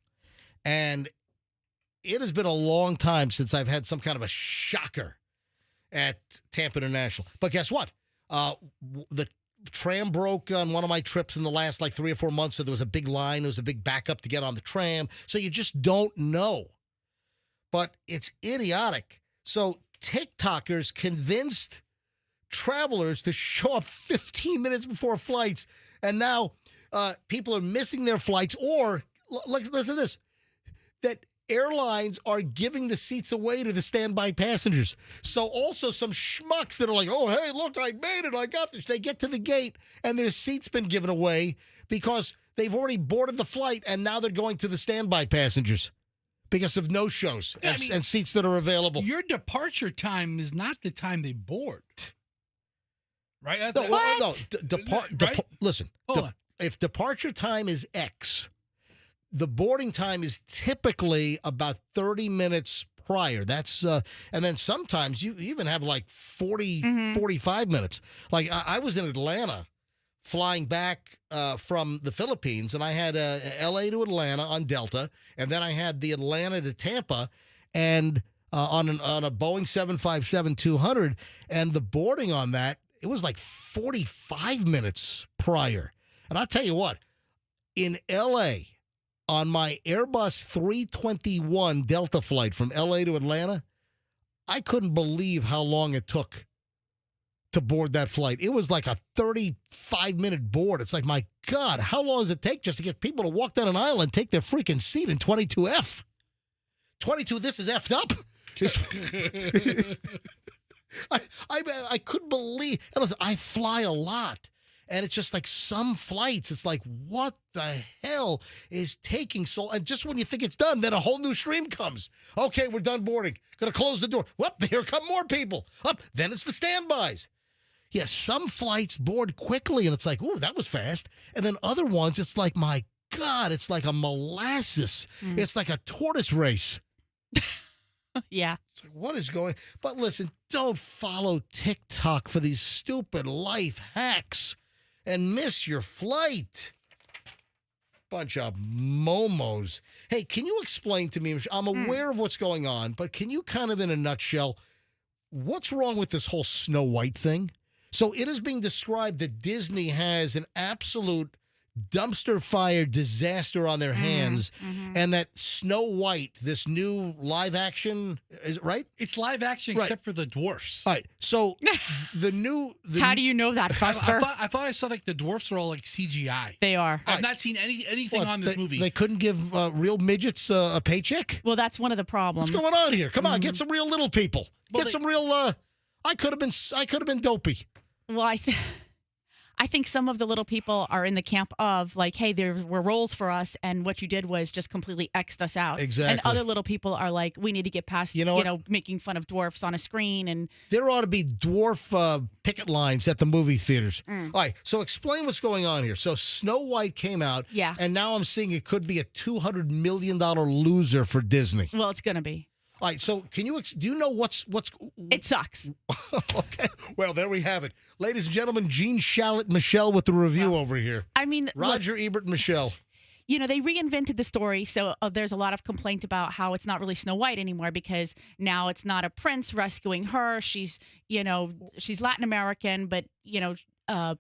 And it has been a long time since I've had some kind of a shocker at Tampa International. But guess what? The tram broke on one of my trips in the last 3 or 4 months, so there was a big line. There was a big backup to get on the tram. So you just don't know. But it's idiotic. So TikTokers convinced travelers to show up 15 minutes before flights, and now people are missing their flights. Or, listen to this, that airlines are giving the seats away to the standby passengers. So also some schmucks that are like, oh, hey, look, I made it. I got this. They get to the gate and their seat's been given away because they've already boarded the flight and now they're going to the standby passengers because of no-shows and seats that are available. Your departure time is not the time they board. Right? Listen, if departure time is X, the boarding time is typically about 30 minutes prior. That's and then sometimes you even have 40, 45 minutes. Like I was in Atlanta flying back from the Philippines, and I had L.A. to Atlanta on Delta, and then I had the Atlanta to Tampa, and on a Boeing 757-200, and the boarding on that, it was like 45 minutes prior. And I'll tell you what, in L.A., on my Airbus 321 Delta flight from L.A. to Atlanta, I couldn't believe how long it took to board that flight. It was like a 35-minute board. It's like, my God, how long does it take just to get people to walk down an aisle and take their freaking seat in 22F? 22, this is effed up. I couldn't believe. And listen, I fly a lot. And it's just like some flights, it's like, what the hell is taking so? And just when you think it's done, then a whole new stream comes. Okay, we're done boarding. Going to close the door. Well, here come more people. Up, then it's the standbys. Yes, some flights board quickly, and it's like, ooh, that was fast. And then other ones, it's like, my God, it's like a molasses. It's like a tortoise race. Yeah. It's like, what is going? But listen, don't follow TikTok for these stupid life hacks and miss your flight. Bunch of momos. Hey, can you explain to me? I'm aware of what's going on, but can you kind of, in a nutshell, what's wrong with this whole Snow White thing? So it is being described that Disney has an absolute dumpster fire disaster on their hands, and that Snow White, this new live action, is it right? It's live action except for the dwarfs. All right. So the How do you know that, Buster? I thought I saw like the dwarfs are all like CGI. They are. I've not seen anything on this movie. They couldn't give real midgets a paycheck? Well, that's one of the problems. What's going on here? Come on, get some real little people. Well, Get some real I could have been dopey. Well, I think some of the little people are in the camp of like, hey, there were roles for us, and what you did was just completely X'd us out. Exactly. And other little people are like, we need to get past, making fun of dwarfs on a screen. And there ought to be dwarf picket lines at the movie theaters. All right, so explain what's going on here. So Snow White came out, and now I'm seeing it could be a $200 million loser for Disney. Well, it's going to be. All right, so do you know what's... It sucks. Okay, well, there we have it. Ladies and gentlemen, Gene Shalit Michelle with the review over here. I mean... Roger Ebert and Michelle. You know, they reinvented the story, so there's a lot of complaint about how it's not really Snow White anymore because now it's not a prince rescuing her. She's Latin American, but,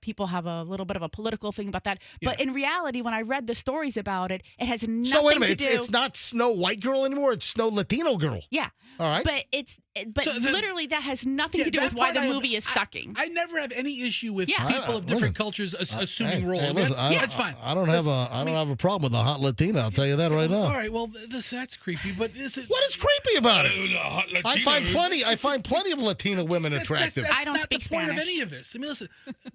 people have a little bit of a political thing about that. But in reality, when I read the stories about it, it has nothing So wait a minute, to do... it's not Snow White girl anymore, it's Snow Latino girl. Yeah. All right. But literally that has nothing to do with why the movie is sucking. I never have any issue with people of different cultures assuming roles. That's fine. I don't have a problem with a hot Latina, I'll tell you that right now. All right, well, that's creepy, but what is creepy about it? I find plenty of Latina women attractive. I don't speak Spanish. That's not the point of any of this. I mean, listen,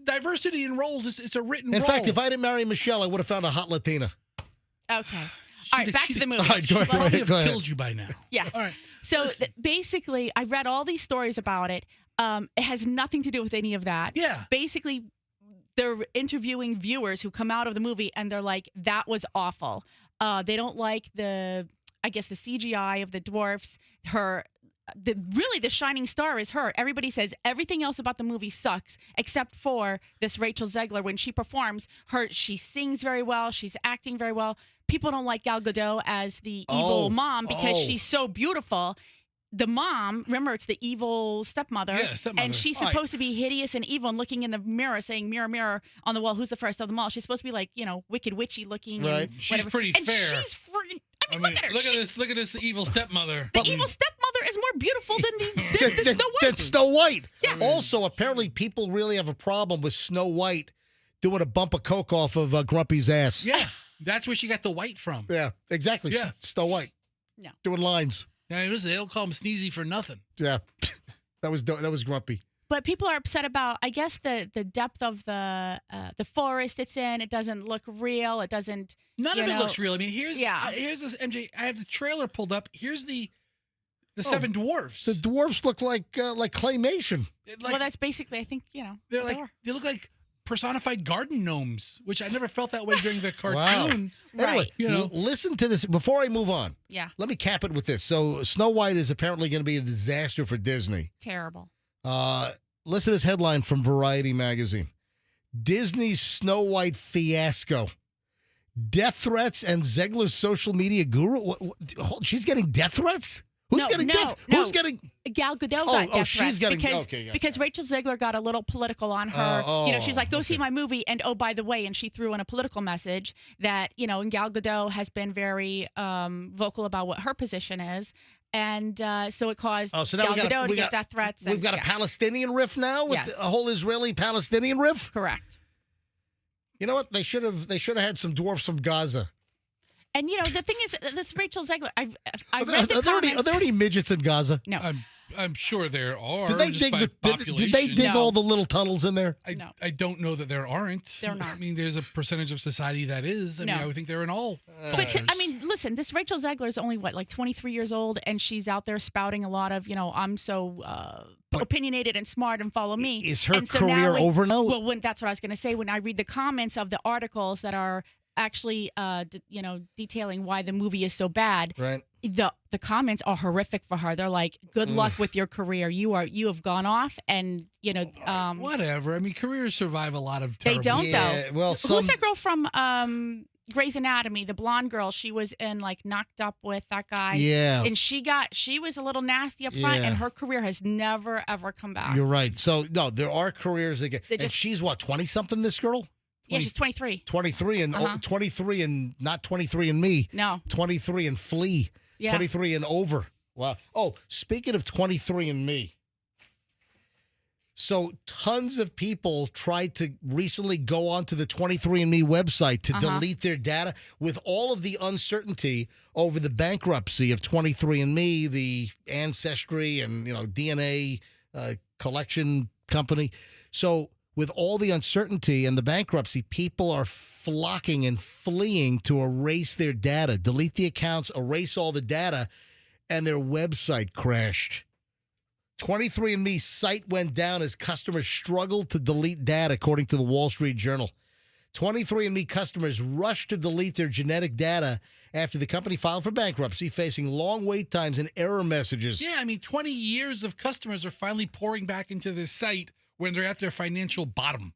diversity in roles it's a written role. In fact, if I didn't marry Michelle, I would have found a hot Latina. Okay. All right, back to the movie. All right, go ahead. Probably have killed you by now. Yeah. All right. So basically, I read all these stories about it. It has nothing to do with any of that. Yeah. Basically, they're interviewing viewers who come out of the movie, and they're like, that was awful. They don't like the CGI of the dwarfs. The shining star is her. Everybody says everything else about the movie sucks except for this Rachel Zegler. When she performs, she sings very well. She's acting very well. People don't like Gal Gadot as the evil mom because she's so beautiful. The mom, remember, it's the evil stepmother. Yeah, stepmother. And she's supposed to be hideous and evil and looking in the mirror saying, mirror, mirror on the wall, who's the first of them all? She's supposed to be like, wicked witchy looking. Right. And she's pretty and fair. She's freaking... I mean, look at her. Look at this evil stepmother. The evil stepmother is more beautiful than Snow White. Than Snow White. Yeah. Also, apparently, people really have a problem with Snow White doing a bump of coke off of Grumpy's ass. Yeah, that's where she got the white from. Yeah, exactly. Yeah. Snow White. No. Doing lines. Yeah, listen, they don't call him Sneezy for nothing. Yeah, that was Grumpy. But people are upset about, I guess, the depth of the forest it's in. It doesn't look real. It doesn't. None of it looks real. I mean, here's Yeah. this MJ. I have the trailer pulled up. Here's the seven dwarfs. The dwarfs look like claymation. Well, that's basically, I think, They're what like they look like personified garden gnomes, which I never felt that way during the cartoon. Wow. Right. Anyway, listen to this before I move on. Yeah. Let me cap it with this. So Snow White is apparently going to be a disaster for Disney. Terrible. Listen to this headline from Variety magazine. Disney's Snow White fiasco. Death threats and Zegler's social media guru. She's getting death threats? Who's getting death? No. Who's getting? Gal Gadot got death she's threats getting because, because Rachel Zegler got a little political on her. She's like, go see my movie, and oh, by the way, and she threw in a political message that, and Gal Gadot has been very vocal about what her position is, and so it caused Gal Gadot to get death threats. We've got a Palestinian riff now with a whole Israeli-Palestinian riff. Correct. You know what? They should have had some dwarfs from Gaza. And the thing is, this Rachel Zegler, I read the comments. Are there any midgets in Gaza? No. I'm sure there are. Did they dig all the little tunnels in there? I don't know that there aren't. They're not. I mean, there's a percentage of society that is. I mean, I would think they're in all. But listen, this Rachel Zegler is only 23 years old, and she's out there spouting a lot of, I'm so opinionated and smart, and follow me. Is her career over now? Well, that's what I was going to say. When I read the comments of the articles that are actually, detailing why the movie is so bad. Right. The comments are horrific for her. They're like, "Good luck with your career. You have gone off, and whatever." I mean, careers survive a lot of terrible. They don't though. Well, who's that girl from Grey's Anatomy? The blonde girl. She was in Knocked Up with that guy. Yeah. And she was a little nasty up front, and her career has never ever come back. You're right. So no, there are careers that get. And she's what, 20-something? This girl. Yeah, she's 23. 23 and 23 and not 23 and me. No. 23 and Flea. Yeah. 23 and over. Wow. Oh, speaking of 23 and me. So tons of people tried to recently go onto the 23andMe website to delete their data with all of the uncertainty over the bankruptcy of 23andMe, the ancestry and DNA collection company. So with all the uncertainty and the bankruptcy, people are flocking and fleeing to erase their data, delete the accounts, erase all the data, and their website crashed. 23andMe's site went down as customers struggled to delete data, according to the Wall Street Journal. 23andMe customers rushed to delete their genetic data after the company filed for bankruptcy, facing long wait times and error messages. Yeah, I mean, 20 years of customers are finally pouring back into this site when they're at their financial bottom.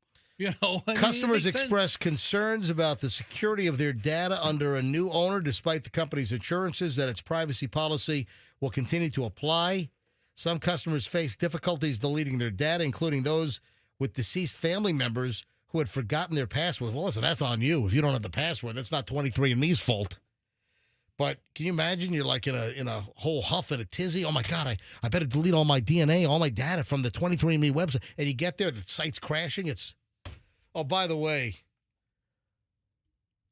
Customers expressed concerns about the security of their data under a new owner, despite the company's assurances that its privacy policy will continue to apply. Some customers face difficulties deleting their data, including those with deceased family members who had forgotten their password. Well, listen, that's on you. If you don't have the password, that's not 23andMe's fault. But can you imagine you're like in a whole huff and a tizzy? Oh, my God, I better delete all my DNA, all my data from the 23andMe website. And you get there, the site's crashing. Oh, by the way,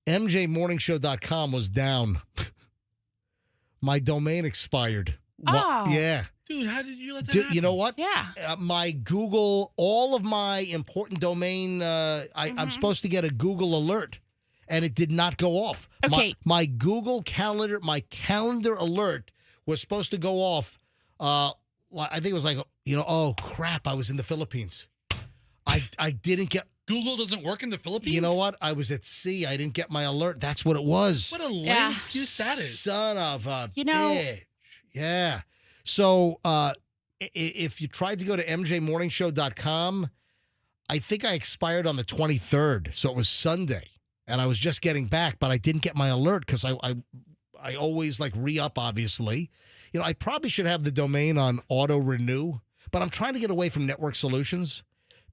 MJMorningshow.com was down. My domain expired. Yeah. Dude, how did you let that happen? You know what? Yeah. My Google, all of my important domain, I'm supposed to get a Google alert. And it did not go off. Okay. My Google Calendar, my calendar alert was supposed to go off. I think it was like, oh, crap, I was in the Philippines. I didn't get. Google doesn't work in the Philippines? You know what? I was at sea. I didn't get my alert. That's what it was. What a lame excuse that is. Son of a bitch. Yeah. So if you tried to go to MJMorningshow.com, I think I expired on the 23rd. So it was Sunday. And I was just getting back, but I didn't get my alert because I always re-up, obviously. I probably should have the domain on auto-renew, but I'm trying to get away from network solutions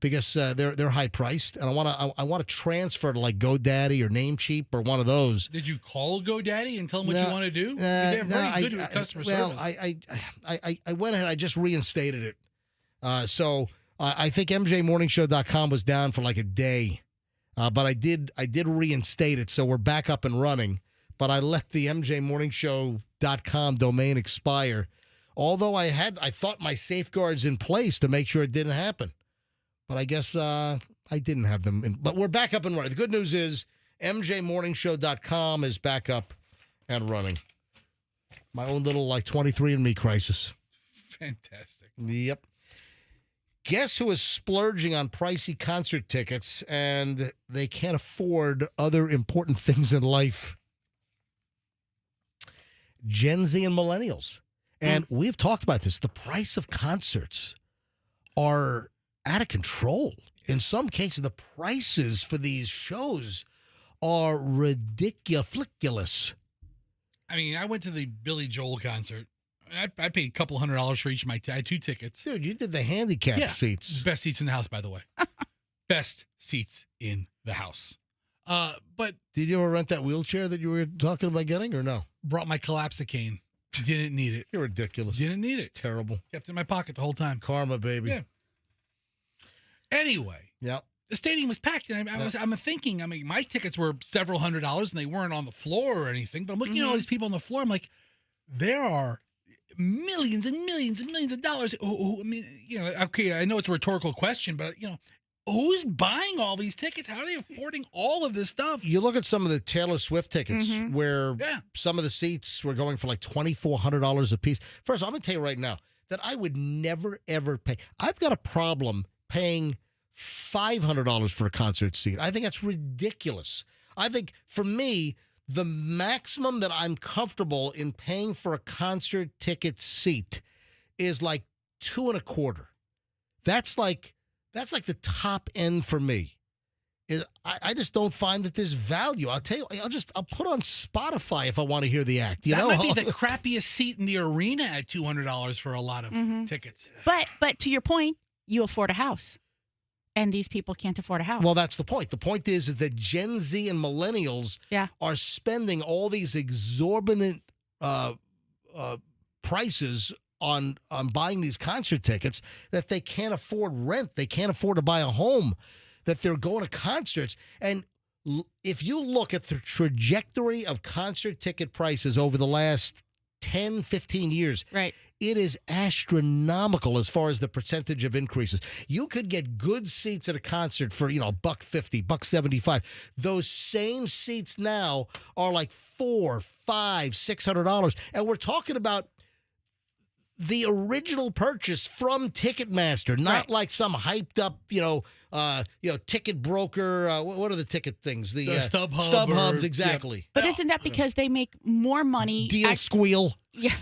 because they're high-priced, and I want to transfer to GoDaddy or Namecheap or one of those. Did you call GoDaddy and tell them what you want to do? They're very good with customer service. I went ahead. I just reinstated it. So I think MJMorningshow.com was down for a day. But I did reinstate it, so we're back up and running. But I let the MJMorningshow.com domain expire, although I thought my safeguards in place to make sure it didn't happen. But I guess I didn't have them. But we're back up and running. The good news is MJMorningshow.com is back up and running. My own little 23andMe crisis. Fantastic. Yep. Guess who is splurging on pricey concert tickets and they can't afford other important things in life? Gen Z and millennials. And we've talked about this. The price of concerts are out of control. In some cases, the prices for these shows are ridiculous. I mean, I went to the Billy Joel concert. I paid a couple $100 for each of my I had 2 tickets. Dude, you did the handicap seats. Best seats in the house, by the way. Best seats in the house. But did you ever rent that wheelchair that you were talking about getting, or no? Brought my collapsicane. Didn't need it. You're ridiculous. Didn't need it. It's terrible. Kept it in my pocket the whole time. Karma, baby. Yeah. Anyway. Yep. The stadium was packed, and I'm thinking, I mean, my tickets were several $100s, and they weren't on the floor or anything. But I'm looking at all these people on the floor. I'm like, there are millions and millions and millions of dollars. I mean, you know, okay, I know it's a rhetorical question, but you know, who's buying all these tickets? How are they affording all of this stuff? You look at some of the Taylor Swift tickets where some of the seats were going for like $2,400 a piece. First, I'm going to tell you right now that I would never, ever pay. I've got a problem paying $500 for a concert seat. I think that's ridiculous. I think for me, the maximum that I'm comfortable in paying for a concert ticket seat is like $225. That's like the top end for me. I just don't find that there's value. I'll tell you, I'll put on Spotify if I want to hear the act. That might be the crappiest seat in the arena at $200 for a lot of tickets. But to your point, you afford a house. And these people can't afford a house. Well, that's the point. The point is that Gen Z and millennials are spending all these exorbitant prices on buying these concert tickets that they can't afford rent. They can't afford to buy a home, that they're going to concerts. And if you look at the trajectory of concert ticket prices over the last 10, 15 years, right, it is astronomical as far as the percentage of increases. You could get good seats at a concert for, $1.50, $1.75. Those same seats now are like $400, $500, $600. And we're talking about the original purchase from Ticketmaster, not like some hyped up, ticket broker. What are the ticket things? The StubHubs, exactly. Yeah. But isn't that because they make more money? Deal squeal. Yeah.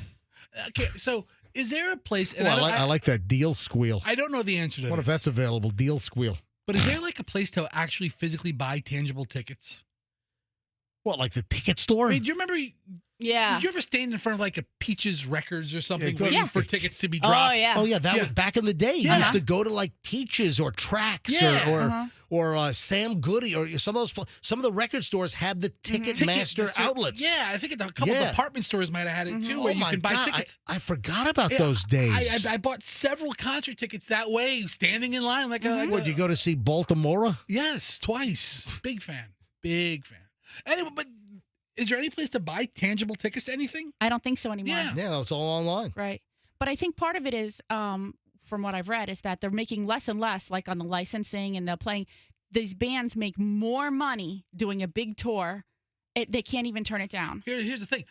Okay, so is there a place? And I like that deal squeal. I don't know the answer to this. What if that's available? Deal squeal. But is there like a place to actually physically buy tangible tickets? What, like the ticket store? I mean, do you remember? Yeah. Did you ever stand in front of like a Peaches Records or something waiting for tickets to be dropped? Oh yeah. That was back in the day. You used to go to like Peaches or Trax or Sam Goody or some of the record stores had the Ticketmaster outlets. Yeah, I think a couple of department stores might have had it too, where you could buy tickets. I forgot about those days. I bought several concert tickets that way, standing in line. Would you go to see Baltimore? Yes, twice. Big fan. Anyway, but is there any place to buy tangible tickets to anything? I don't think so anymore. Yeah, it's all online. Right. But I think part of it is, from what I've read, is that they're making less and less, like on the licensing, and they're playing. These bands make more money doing a big tour. They can't even turn it down. Here's the thing.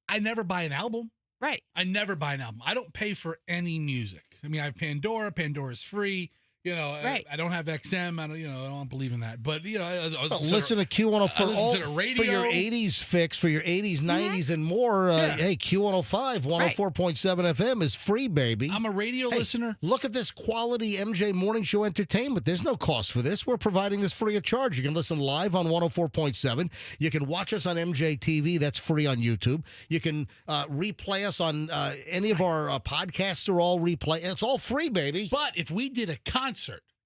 I never buy an album. Right. I never buy an album. I don't pay for any music. I mean, I have Pandora. Pandora's free. Right. I don't have XM. I don't believe in that. But listen to Q105 for your 80s fix, for your 80s, 90s, and more. Hey, Q105, 104.7 FM is free, baby. I'm a radio listener. Look at this quality MJ Morning Show entertainment. There's no cost for this. We're providing this free of charge. You can listen live on 104.7. You can watch us on MJ TV. That's free on YouTube. You can replay us on any of our podcasts. Are all replay. It's all free, baby. But if we did a concert,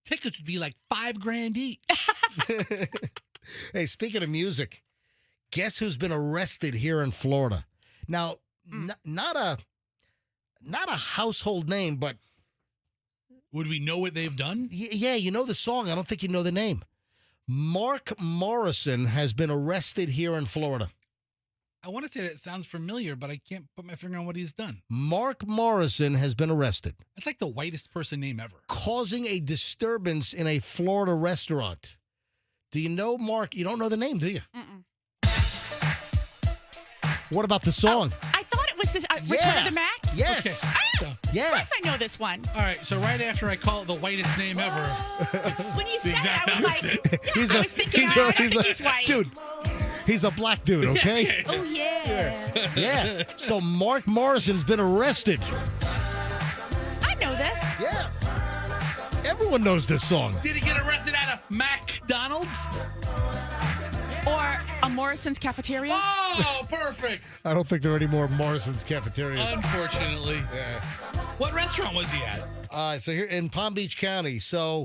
tickets would be like $5,000 each. Hey, speaking of music, guess who's been arrested here in Florida? Now, not a household name, but would we know what they've done? Yeah, you know the song. I don't think you know the name. Mark Morrison has been arrested here in Florida. I want to say that it sounds familiar, but I can't put my finger on what he's done. Mark Morrison has been arrested. That's like the whitest person name ever. Causing a disturbance in a Florida restaurant. Do you know Mark? You don't know the name, do you? What about the song? I thought it was this Return of the Mac? Yes. Okay. Of course I know this one. All right, so right after I call it the whitest name ever, when you said that, I was like, he's white. Dude. He's a black dude, okay? Oh, yeah. So Mark Morrison's been arrested. I know this. Yeah. Everyone knows this song. Did he get arrested at a McDonald's? Or a Morrison's cafeteria? Oh, perfect. I don't think there are any more Morrison's cafeterias. Unfortunately. Yeah. What restaurant was he at? So here in Palm Beach County. So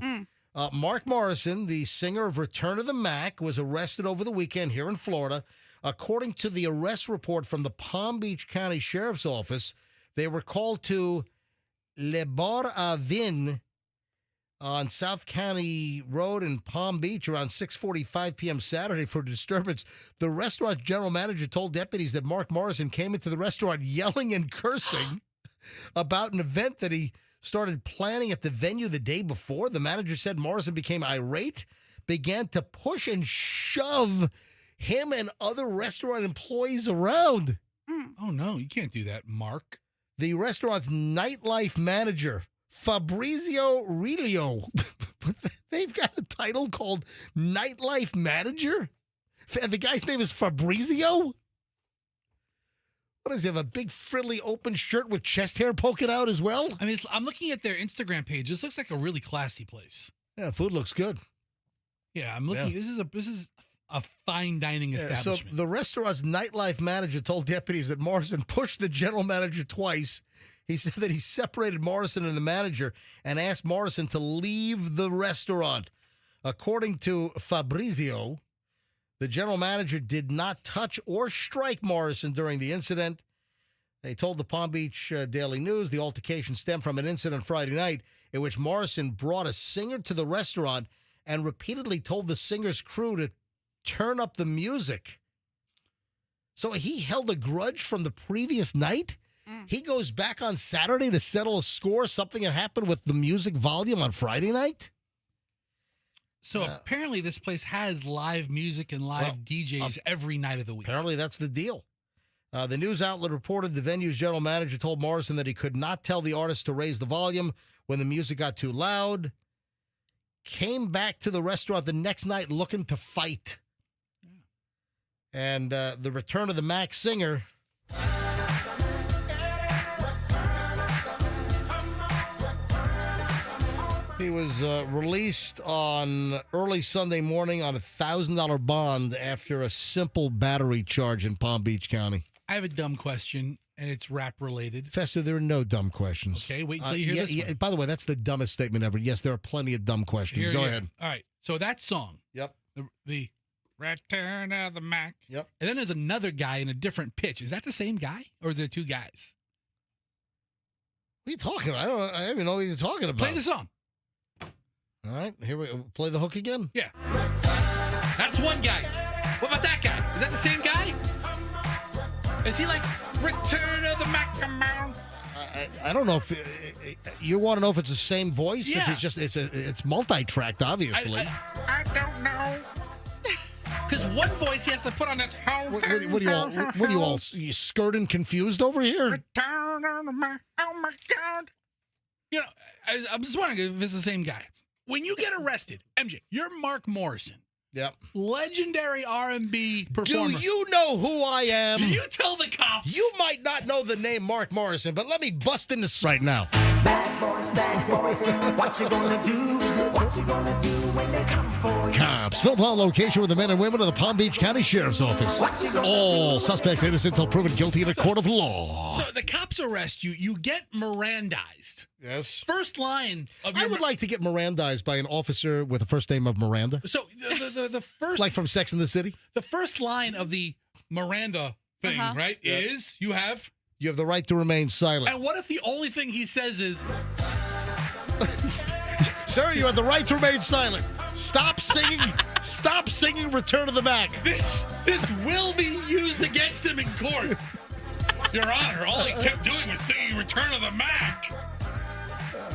Mark Morrison, the singer of Return of the Mac, was arrested over the weekend here in Florida. According to the arrest report from the Palm Beach County Sheriff's Office, they were called to Le Bar à Vin on South County Road in Palm Beach around 6:45 p.m. Saturday for disturbance. The restaurant general manager told deputies that Mark Morrison came into the restaurant yelling and cursing about an event that he started planning at the venue the day before. The manager said Morrison became irate, began to push and shove him and other restaurant employees around. Oh, no, you can't do that, Mark. The restaurant's nightlife manager, Fabrizio Relio. They've got a title called Nightlife Manager? And the guy's name is Fabrizio? What does he have, a big frilly open shirt with chest hair poking out as well? I mean, I'm looking at their Instagram page. This looks like a really classy place. Yeah, food looks good. Yeah, I'm looking. Yeah. This is a fine dining establishment. So the restaurant's nightlife manager told deputies that Morrison pushed the general manager twice. He said that he separated Morrison and the manager and asked Morrison to leave the restaurant. According to Fabrizio, the general manager did not touch or strike Morrison during the incident. They told the Palm Beach Daily News the altercation stemmed from an incident Friday night in which Morrison brought a singer to the restaurant and repeatedly told the singer's crew to turn up the music. So he held a grudge from the previous night? He goes back on Saturday to settle a score, something that happened with the music volume on Friday night? So apparently this place has live music and live DJs every night of the week. Apparently that's the deal. The news outlet reported the venue's general manager told Morrison that he could not tell the artist to raise the volume when the music got too loud. Came back to the restaurant the next night looking to fight. And the Return of the Mac singer... He was released on early Sunday morning on a $1,000 bond after a simple battery charge in Palm Beach County. I have a dumb question, and it's rap related. Fester, there are no dumb questions. Okay, wait until you hear this one. By the way, that's the dumbest statement ever. Yes, there are plenty of dumb questions. Go ahead. All right, so that song. Yep. The Return of the Mac. Yep. And then there's another guy in a different pitch. Is that the same guy, or is there two guys? What are you talking about? I don't even know what you're talking about. Play the song. All right, here we play the hook again. Yeah. That's one guy. What about that guy? Is that the same guy? Is he like Return of the Mac? I don't know if you want to know if it's the same voice. Yeah. If it's just it's multi-tracked, obviously. I don't know. Because one voice he has to put on this. What are you all you skirting confused over here? Return of the Mac. Oh my God. You know, I'm just wondering if it's the same guy. When you get arrested, MJ, you're Mark Morrison. Yep. Legendary R&B performer. Do you know who I am? Do you tell the cops? You might not know the name Mark Morrison, but let me bust in this right now. Bad boys, what you gonna do? What you gonna do when they come for you? Cops filmed on location with the men and women of the Palm Beach County Sheriff's Office. All suspects innocent until proven guilty in a court of law. So the cops arrest you. You get Mirandized. Yes. First line of your... I would like to get Mirandized by an officer with the first name of Miranda. So the first... Like from Sex and the City? The first line of the Miranda thing, right, is you have... You have the right to remain silent. And what if the only thing he says is... Sir, you have the right to remain silent. Stop singing. Stop singing Return of the Mac. This will be used against him in court. Your Honor, all he kept doing was singing Return of the Mac.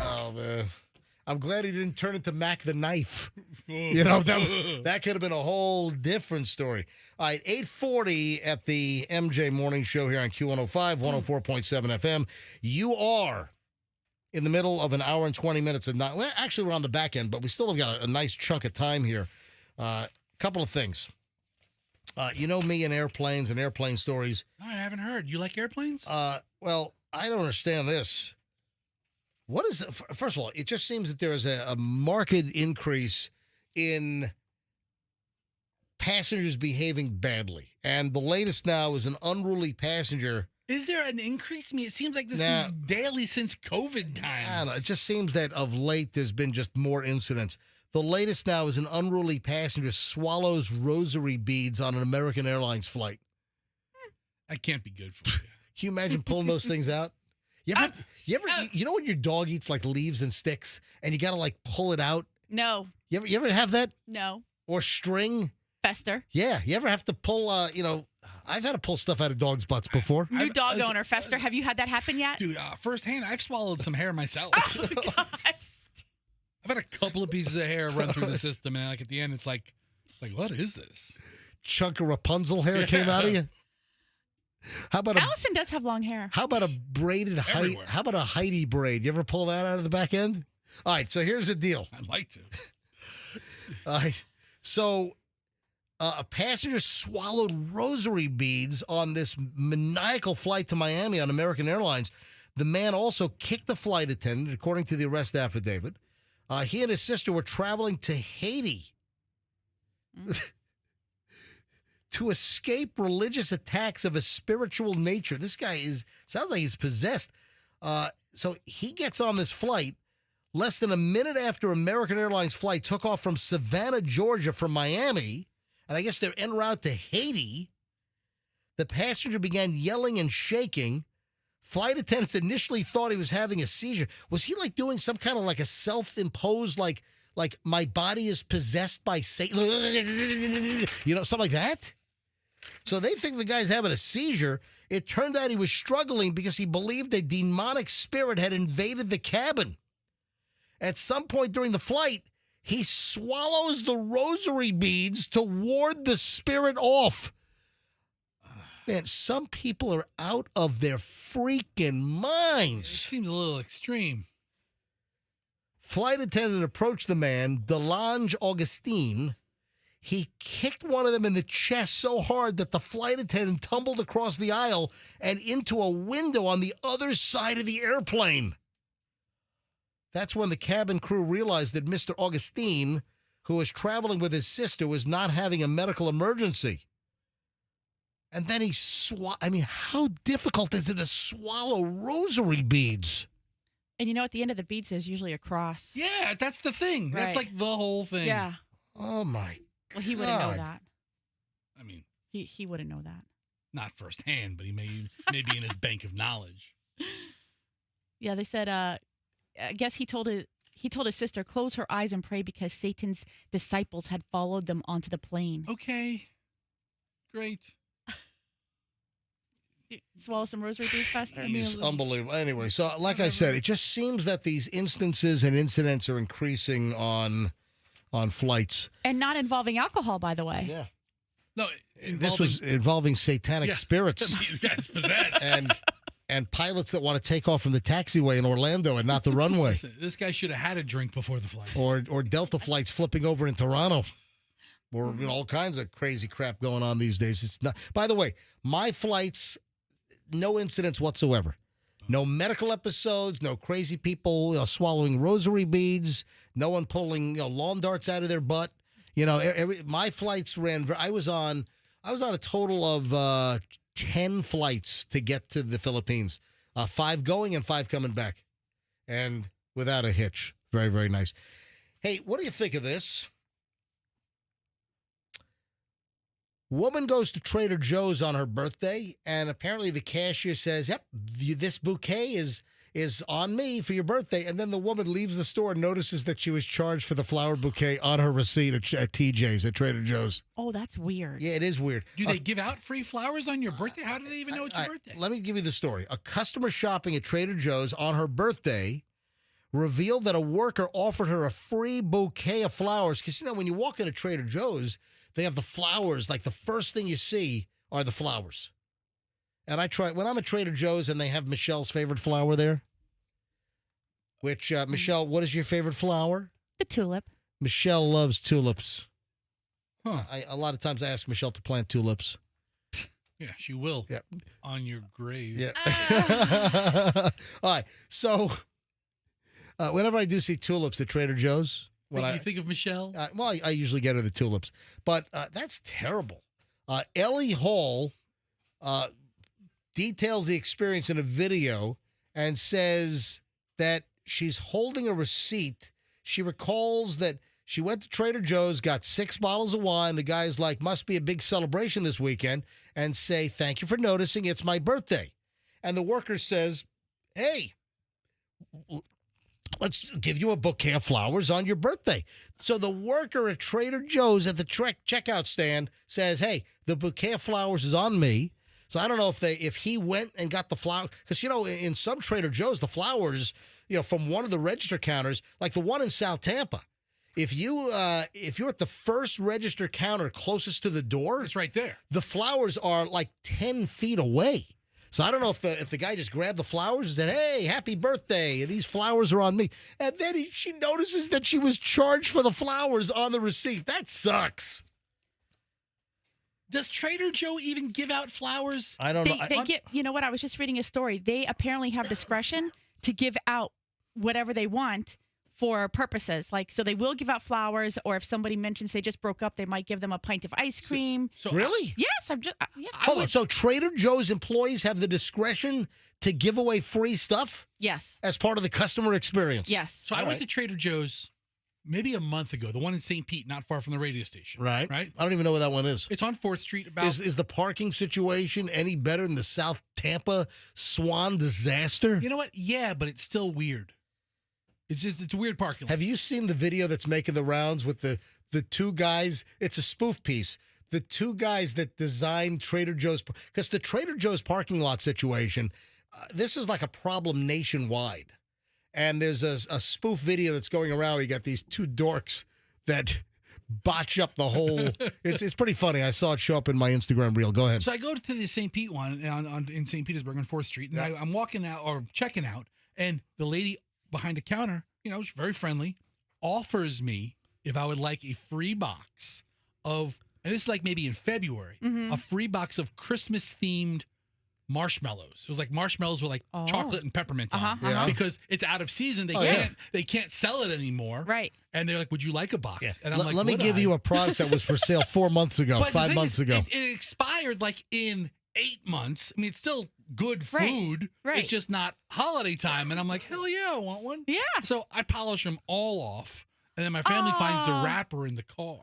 Oh, man. I'm glad he didn't turn into Mac the Knife. You know, that could have been a whole different story. All right, 8:40 at the MJ Morning Show here on Q105, 104.7 FM. You are in the middle of an hour and 20 minutes of night. Well, actually, we're on the back end, but we still have got a nice chunk of time here. Couple of things. You know me and airplanes and airplane stories. No, I haven't heard. You like airplanes? Well, I don't understand this. What is first of all? It just seems that there is a marked increase in passengers behaving badly, and the latest now is an unruly passenger. Is there an increase? I mean, it seems like this is daily since COVID times. I don't know. It just seems that of late there's been just more incidents. The latest now is an unruly passenger swallows rosary beads on an American Airlines flight. That can't be good for you. Can you imagine pulling those things out? You know when your dog eats like leaves and sticks and you got to like pull it out? No. You ever have that? No. Or string? Fester. Yeah. You ever have to pull, I've had to pull stuff out of dogs' butts before. New dog owner, Fester. Have you had that happen yet? Dude, firsthand, I've swallowed some hair myself. Oh, God. I've had a couple of pieces of hair run through the system, and like at the end, it's like, what is this? Chunk of Rapunzel hair came out of you? How about Allison does have long hair. How about a braided How about a Heidi braid? You ever pull that out of the back end? All right, so here's the deal. I'd like to. All right, so a passenger swallowed rosary beads on this maniacal flight to Miami on American Airlines. The man also kicked the flight attendant, according to the arrest affidavit. He and his sister were traveling to Haiti to escape religious attacks of a spiritual nature. This guy sounds like he's possessed. So he gets on this flight less than a minute after American Airlines flight took off from Savannah, Georgia from Miami, and I guess they're en route to Haiti. The passenger began yelling and shaking. Flight attendants initially thought he was having a seizure. Was he like doing some kind of like a self-imposed like my body is possessed by Satan? Something like that? So they think the guy's having a seizure. It turned out he was struggling because he believed a demonic spirit had invaded the cabin. At some point during the flight, he swallows the rosary beads to ward the spirit off. Man, some people are out of their freaking minds. It seems a little extreme. Flight attendant approached the man, Delange Augustine. He kicked one of them in the chest so hard that the flight attendant tumbled across the aisle and into a window on the other side of the airplane. That's when the cabin crew realized that Mr. Augustine, who was traveling with his sister, was not having a medical emergency. And then he how difficult is it to swallow rosary beads? And at the end of the beads, there's usually a cross. Yeah, that's the thing. Right. That's like the whole thing. Yeah. Oh, my Well, he wouldn't know that. I mean, he wouldn't know that. Not firsthand, but he may be in his bank of knowledge. Yeah, they said, I guess he told his sister, close her eyes and pray because Satan's disciples had followed them onto the plane. Okay. Great. Swallow some rosary beads faster? He's unbelievable. Anyway, so like I said, it just seems that these instances and incidents are increasing on flights. And not involving alcohol, by the way. Yeah. No, this was involving satanic spirits. These guys possessed. And pilots that want to take off from the taxiway in Orlando and not the runway. Listen, this guy should have had a drink before the flight. Or Delta flights flipping over in Toronto. Or all kinds of crazy crap going on these days. It's not. By the way, my flights, no incidents whatsoever. No medical episodes, no crazy people swallowing rosary beads, no one pulling lawn darts out of their butt. My flights ran. I was on a total of 10 flights to get to the Philippines, 5 going and 5 coming back, and without a hitch. Very, very nice. Hey, what do you think of this? Woman goes to Trader Joe's on her birthday, and apparently the cashier says, "Yep, this bouquet is on me for your birthday." And then the woman leaves the store and notices that she was charged for the flower bouquet on her receipt at TJ's, at Trader Joe's. Oh, that's weird. Yeah, it is weird. Do they give out free flowers on your birthday? How do they even know it's your birthday? Let me give you the story. A customer shopping at Trader Joe's on her birthday revealed that a worker offered her a free bouquet of flowers. Because, when you walk into Trader Joe's, they have the flowers. Like the first thing you see are the flowers. And I try, when I'm at Trader Joe's and they have Michelle's favorite flower there, which, Michelle, what is your favorite flower? The tulip. Michelle loves tulips. Huh. A lot of times I ask Michelle to plant tulips. Yeah, she will. Yeah. On your grave. Yeah. All right. So Whenever I do see tulips at Trader Joe's, You think of Michelle? well, I usually get her the tulips, but that's terrible. Ellie Hall details the experience in a video and says that she's holding a receipt. She recalls that she went to Trader Joe's, got 6 bottles of wine. The guy's like, must be a big celebration this weekend, and say, thank you for noticing. It's my birthday. And the worker says, hey, let's give you a bouquet of flowers on your birthday. So the worker at Trader Joe's at the checkout stand says, hey, the bouquet of flowers is on me. So I don't know if he went and got the flower, because, in some Trader Joe's, the flowers, from one of the register counters, like the one in South Tampa, if you're at the first register counter closest to the door, it's right there. The flowers are like 10 feet away. So I don't know if the guy just grabbed the flowers and said, hey, happy birthday, these flowers are on me. And then she notices that she was charged for the flowers on the receipt. That sucks. Does Trader Joe even give out flowers? I don't know. They get, you know what? I was just reading a story. They apparently have discretion to give out whatever they want for purposes. Like, so they will give out flowers, or if somebody mentions they just broke up, they might give them a pint of ice cream. So really? Yes, I'm just. Yeah. Hold on. So Trader Joe's employees have the discretion to give away free stuff? Yes. As part of the customer experience? Yes. So I went to Trader Joe's maybe a month ago, the one in St. Pete, not far from the radio station. Right. Right? I don't even know where that one is. It's on 4th Street. Is the parking situation any better than the South Tampa Swan disaster? You know what? Yeah, but it's still weird. It's a weird parking lot. Have you seen the video that's making the rounds with the two guys? It's a spoof piece. The two guys that designed Trader Joe's, because the Trader Joe's parking lot situation, this is like a problem nationwide. And there's a spoof video that's going around where you got these two dorks that botch up the whole. It's pretty funny. I saw it show up in my Instagram reel. Go ahead. So I go to the St. Pete one in St. Petersburg on 4th Street, and I'm walking out or checking out, and the lady behind the counter, she's very friendly, offers me if I would like a free box of, and this is like maybe in February, a free box of Christmas-themed marshmallows. It was like marshmallows with like chocolate and peppermint on them. Because it's out of season. They can't sell it anymore. Right. And they're like, would you like a box? Yeah. And I'm like, let me give you a product that was for sale 4 months ago, but 5 months ago. It expired like in 8 months. I mean, it's still good food. Right. It's just not holiday time. And I'm like, hell yeah, I want one. Yeah. So I polish them all off. And then my family finds the wrapper in the car.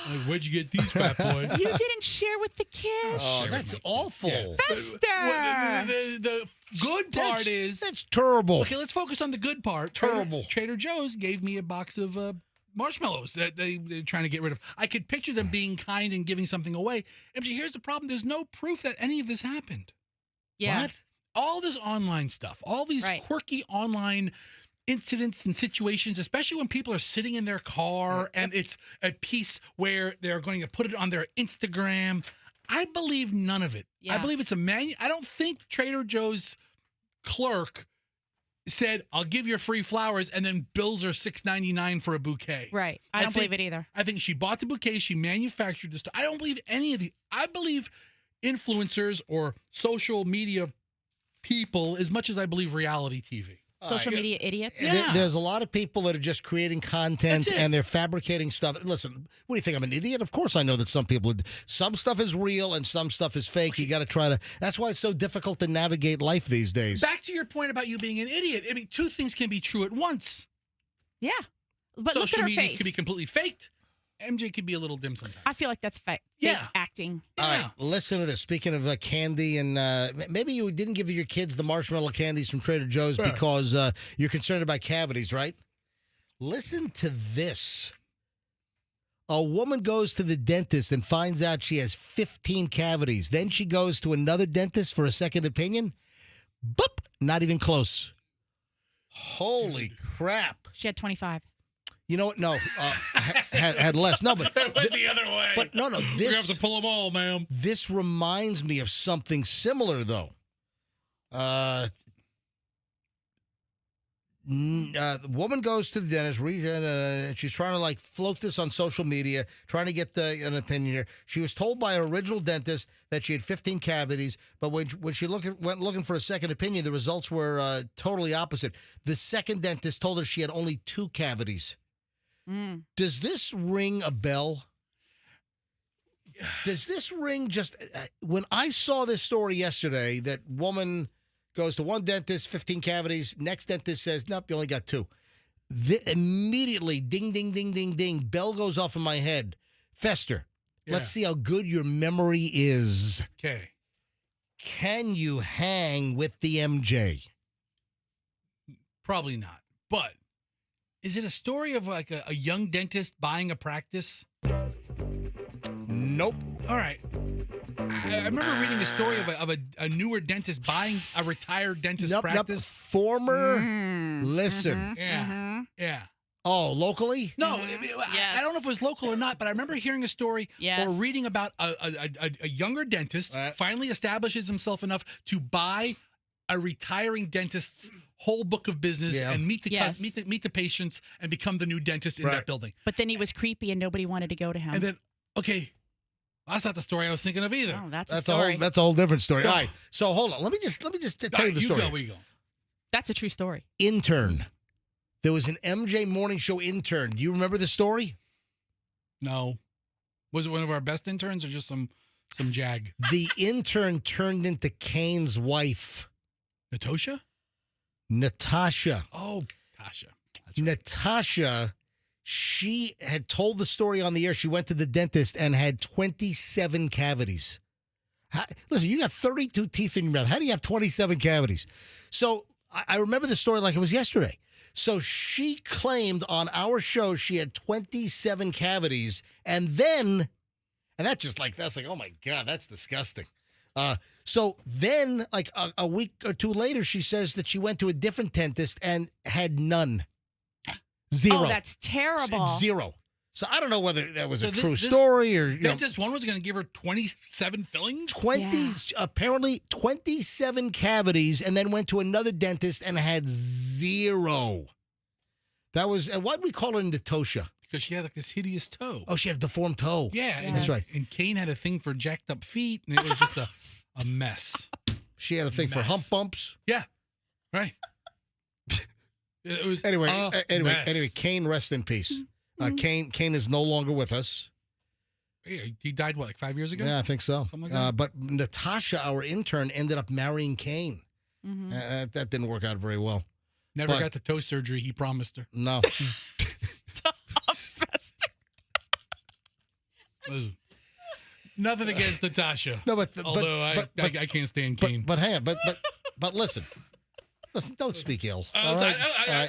I'm like, where'd you get these, fat boy? You didn't share with the kids. Oh, that's awful. Yeah. Fester. The good part is... That's terrible. Okay, let's focus on the good part. Terrible. Trader Joe's gave me a box of marshmallows that they're trying to get rid of. I could picture them being kind and giving something away. And here's the problem. There's no proof that any of this happened. Yeah. What? All this online stuff, all these quirky online incidents and situations, especially when people are sitting in their car and it's a piece where they're going to put it on their Instagram. I believe none of it. Yeah. I believe it's I don't think Trader Joe's clerk said, I'll give you free flowers, and then bills are $6.99 for a bouquet. Right. I don't believe it either. I think she bought the bouquet. She manufactured the stuff. I don't believe any of the. I believe influencers or social media people as much as I believe reality TV. Social media idiots. Yeah. There's a lot of people that are just creating content and they're fabricating stuff. Listen, what do you think? I'm an idiot? Of course I know that some stuff is real and some stuff is fake. You got to try to. That's why it's so difficult to navigate life these days. Back to your point about you being an idiot. I mean, two things can be true at once. Yeah. But look at social her media face. could be completely faked. MJ could be a little dim sometimes. I feel like that's fake acting. All right, listen to this. Speaking of candy, and maybe you didn't give your kids the marshmallow candies from Trader Joe's because you're concerned about cavities, right? Listen to this. A woman goes to the dentist and finds out she has 15 cavities. Then she goes to another dentist for a second opinion. Boop! Not even close. Holy crap. She had 25. You know what? No, had less. No, but it went the other way. But no, We're gonna have to pull them all, ma'am. This reminds me of something similar, though. The woman goes to the dentist. She's trying to like float this on social media, trying to get an opinion here. She was told by her original dentist that she had 15 cavities, but when she went looking for a second opinion, the results were totally opposite. The second dentist told her she had only 2 cavities. Does this ring a bell? Does this ring just... when I saw this story yesterday, that woman goes to one dentist, 15 cavities. Next dentist says, nope, you only got 2. Immediately, ding, ding, ding, ding, ding. Bell goes off in my head. Fester, let's see how good your memory is. Okay. Can you hang with the MJ? Probably not. But is it a story of like a young dentist buying a practice? Nope. All right. I remember reading a story of a newer dentist buying a retired dentist practice. Former. Listen. Yeah. Oh, locally? No, I don't know if it was local or not, but I remember hearing a story or reading about a younger dentist finally establishes himself enough to buy a retiring dentist's whole book of business and meet the patients and become the new dentist in that building. But then he was creepy and nobody wanted to go to him. And then, okay, that's not the story I was thinking of either. Oh, that's a story. That's a whole different story. All right. So hold on. Let me just tell you the story. Where you go? That's a true story. Intern. There was an MJ morning show intern. Do you remember the story? No. Was it one of our best interns or just some jag? The intern turned into Kane's wife. Natasha. Oh, Tasha. That's right. Natasha, she had told the story on the air. She went to the dentist and had 27 cavities. Listen, you got 32 teeth in your mouth. How do you have 27 cavities? So I remember the story like it was yesterday. So she claimed on our show she had 27 cavities, and that's like, oh my God, that's disgusting. So then, like a week or 2 later, she says that she went to a different dentist and had none. 0. Oh, that's terrible. 0. So I don't know whether that was a true story or... Dentist one was going to give her 27 fillings? Apparently 27 cavities, and then went to another dentist and had 0. That was... what did we call her in Natasha? Because she had like this hideous toe. Oh, she had a deformed toe. Yeah. That's right. And Kane had a thing for jacked up feet, and it was just a mess. She had a thing for hump bumps. Yeah. Right. It was Anyway, Kane, rest in peace. Kane is no longer with us. He died, what, like 5 years ago? Yeah, I think so. Something like that? But Natasha, our intern, ended up marrying Kane. That didn't work out very well. Never got the toe surgery he promised her. No. Listen, nothing against Natasha. No, although I can't stand Kane. But hang on, but listen. Listen, don't speak ill. All right?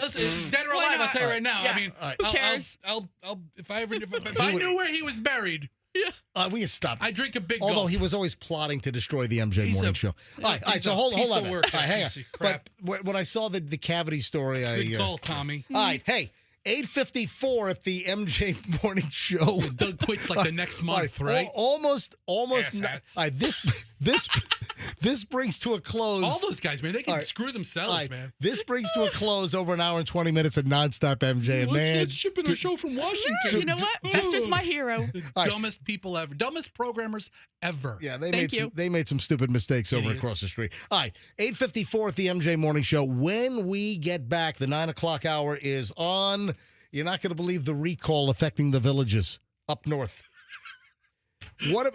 Listen, dead or alive, I'll tell you right now. Yeah. I mean, Who cares? I'll if I knew where he was buried. Yeah. We stop. I drink a big Although gulp. he was always plotting to destroy the MJ morning show. All right, so hold on. Hang on. But when I saw the cavity story, Good call, Tommy. All right, hey. 8:54 at the MJ Morning Show. Doug quits like the next month, right? Almost. This brings to a close. All those guys, man, they can screw themselves, man. This brings to a close over an hour and 20 minutes of nonstop MJ. And man, let's shipping a show from Washington. You know what? Fester's my hero. Dumbest people ever. Dumbest programmers ever. Yeah, they made some stupid mistakes over across the street. All right, 8:54 at the MJ Morning Show. When we get back, the 9 o'clock hour is on. You're not going to believe the recall affecting the villages up north. What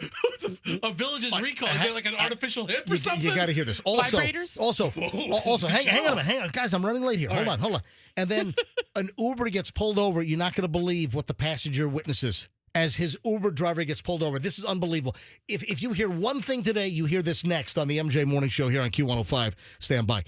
a village's recall? Is there like an artificial hip or something? You got to hear this. Also, vibrators? Also, hang on a minute, guys. I'm running late here. Hold on. And then an Uber gets pulled over. You're not going to believe what the passenger witnesses as his Uber driver gets pulled over. This is unbelievable. If you hear one thing today, you hear this next on the MJ Morning Show here on Q105. Stand by.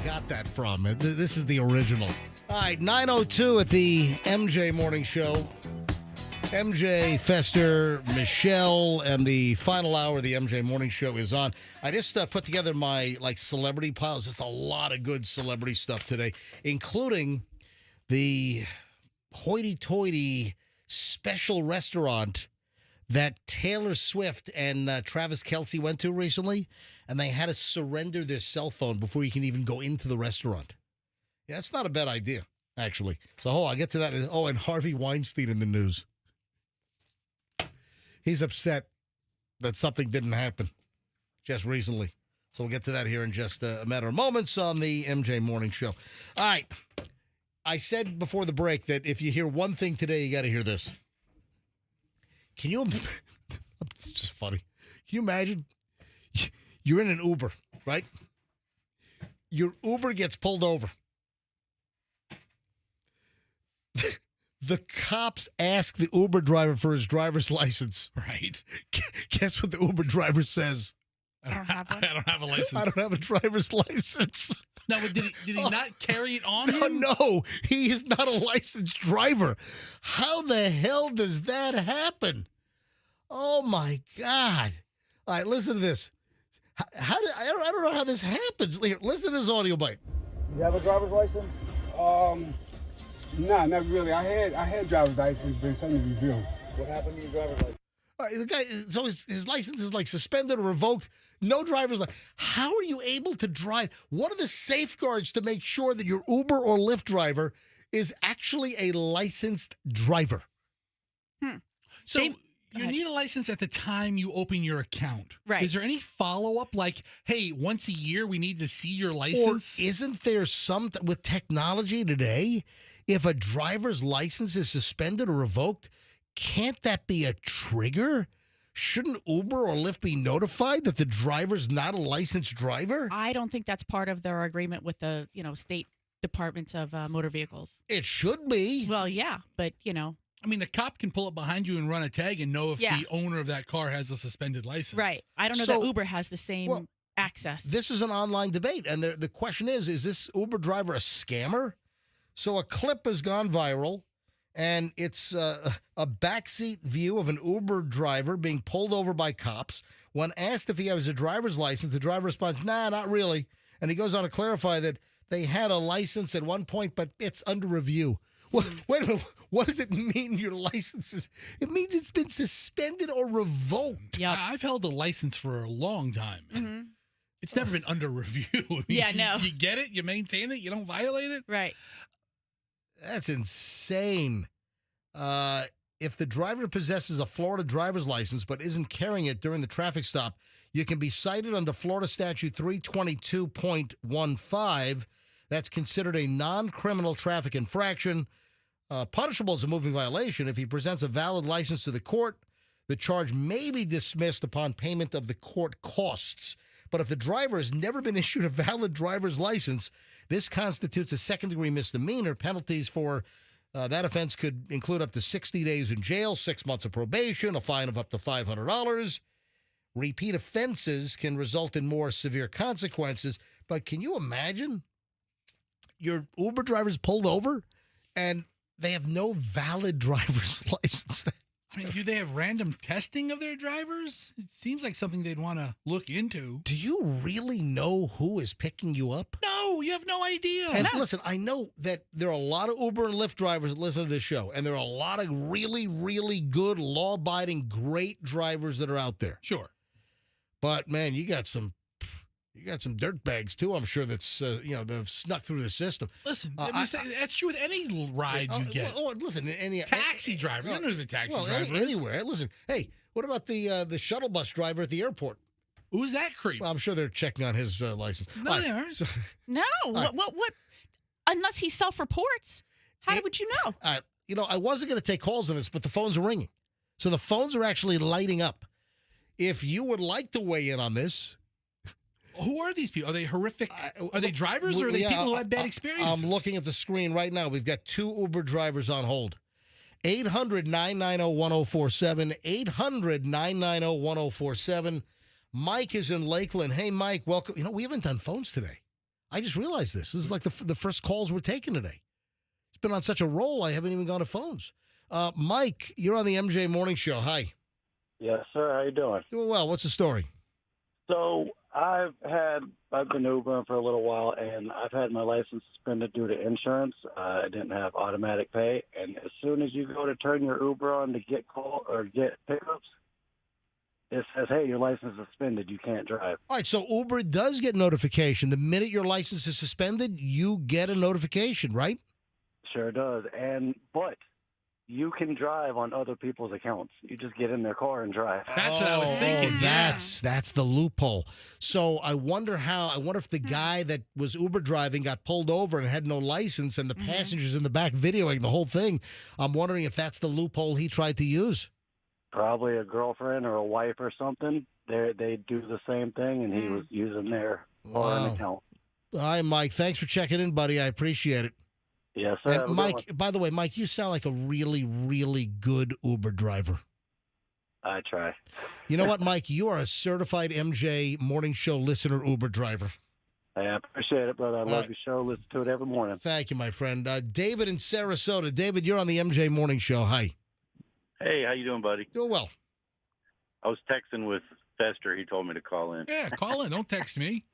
Got that from. This is the original. All right, 9:02 at the MJ Morning Show. MJ, Fester, Michelle, and the final hour of the MJ Morning Show is on. I just put together my celebrity piles. Just a lot of good celebrity stuff today, including the hoity-toity special restaurant that Taylor Swift and Travis Kelce went to recently, and they had to surrender their cell phone before you can even go into the restaurant. Yeah, that's not a bad idea, actually. So, I'll get to that. Oh, and Harvey Weinstein in the news. He's upset that something didn't happen just recently. So we'll get to that here in just a matter of moments on the MJ Morning Show. All right. I said before the break that if you hear one thing today, you got to hear this. Can you, it's just funny. Can you imagine? You're in an Uber, right? Your Uber gets pulled over. The cops ask the Uber driver for his driver's license. Right. Guess what the Uber driver says? I don't have one. I don't have a license. I don't have a driver's license. No, but did he not carry it on him? No, he is not a licensed driver. How the hell does that happen? Oh, my God. All right, listen to this. I don't know how this happens. Here, listen to this audio bite. You have a driver's license? Nah, not really. I had driver's license, but it's under review. What happened to your driver's license? The guy, so his license is suspended or revoked. No driver's license. How are you able to drive? What are the safeguards to make sure that your Uber or Lyft driver is actually a licensed driver? So you need a license at the time you open your account. Right. Is there any follow-up like, hey, once a year we need to see your license? Or isn't there some, with technology today, if a driver's license is suspended or revoked, can't that be a trigger? Shouldn't Uber or Lyft be notified that the driver's not a licensed driver? I don't think that's part of their agreement with the, state departments of motor vehicles. It should be. Well, yeah, but, I mean, the cop can pull up behind you and run a tag and know if the owner of that car has a suspended license. Right. I don't know that Uber has the same access. This is an online debate, and the question is this Uber driver a scammer? So a clip has gone viral, and it's a backseat view of an Uber driver being pulled over by cops. When asked if he has a driver's license, the driver responds, nah, not really. And he goes on to clarify that they had a license at one point, but it's under review. Well, wait a minute. What does it mean your license is? It means it's been suspended or revoked. Yeah, I've held a license for a long time. Mm-hmm. It's never been under review. I mean, yeah, no. You get it, you maintain it, you don't violate it. Right. That's insane. If the driver possesses a Florida driver's license but isn't carrying it during the traffic stop, you can be cited under Florida Statute 322.15. That's considered a non-criminal traffic infraction. Punishable as a moving violation. If he presents a valid license to the court, the charge may be dismissed upon payment of the court costs. But if the driver has never been issued a valid driver's license, this constitutes a second-degree misdemeanor. Penalties for that offense could include up to 60 days in jail, 6 months of probation, a fine of up to $500. Repeat offenses can result in more severe consequences. But can you imagine your Uber driver's pulled over and they have no valid driver's license? I mean, do they have random testing of their drivers? It seems like something they'd want to look into. Do you really know who is picking you up? No, you have no idea. And listen, I know that there are a lot of Uber and Lyft drivers that listen to this show, and there are a lot of really, really good, law-abiding, great drivers that are out there. Sure. But, man, you got some dirt bags, too, I'm sure, that's, they've snuck through the system. Listen, that's true with any ride you get. Listen, any taxi driver. You don't know who the taxi driver is. Anywhere. Listen, hey, what about the shuttle bus driver at the airport? Who's that creep? Well, I'm sure they're checking on his license. No, they aren't. No. What? Unless he self-reports. How would you know? I wasn't going to take calls on this, but the phones are ringing. So the phones are actually lighting up. If you would like to weigh in on this. Who are these people? Are they horrific? Are they drivers or are they people who have bad experiences? I'm looking at the screen right now. We've got 2 Uber drivers on hold. 800-990-1047. 800-990-1047. Mike is in Lakeland. Hey, Mike, welcome. We haven't done phones today. I just realized this. This is like the first calls we're taking today. It's been on such a roll, I haven't even gone to phones. Mike, you're on the MJ Morning Show. Hi. Yes, sir. How you doing? Doing well. What's the story? So I've been Ubering for a little while, and I've had my license suspended due to insurance. I didn't have automatic pay, and as soon as you go to turn your Uber on to get call or get pickups, it says, "Hey, your license is suspended. You can't drive." All right, so Uber does get notification. The minute your license is suspended, you get a notification, right? Sure does, but you can drive on other people's accounts. You just get in their car and drive. That's what I was thinking. That's the loophole. So I wonder if the guy that was Uber driving got pulled over and had no license and the passengers in the back videoing the whole thing. I'm wondering if that's the loophole he tried to use. Probably a girlfriend or a wife or something. They do the same thing, and he was using their foreign account. All right, Mike. Thanks for checking in, buddy. I appreciate it. Yes, sir. And Mike, by the way, Mike, you sound like a really, really good Uber driver. I try. You know what, Mike? You are a certified MJ Morning Show listener Uber driver. I appreciate it, brother. I love your show. Listen to it every morning. Thank you, my friend. David in Sarasota. David, you're on the MJ Morning Show. Hi. Hey, how you doing, buddy? Doing well. I was texting with Fester. He told me to call in. Yeah, call in. Don't text me.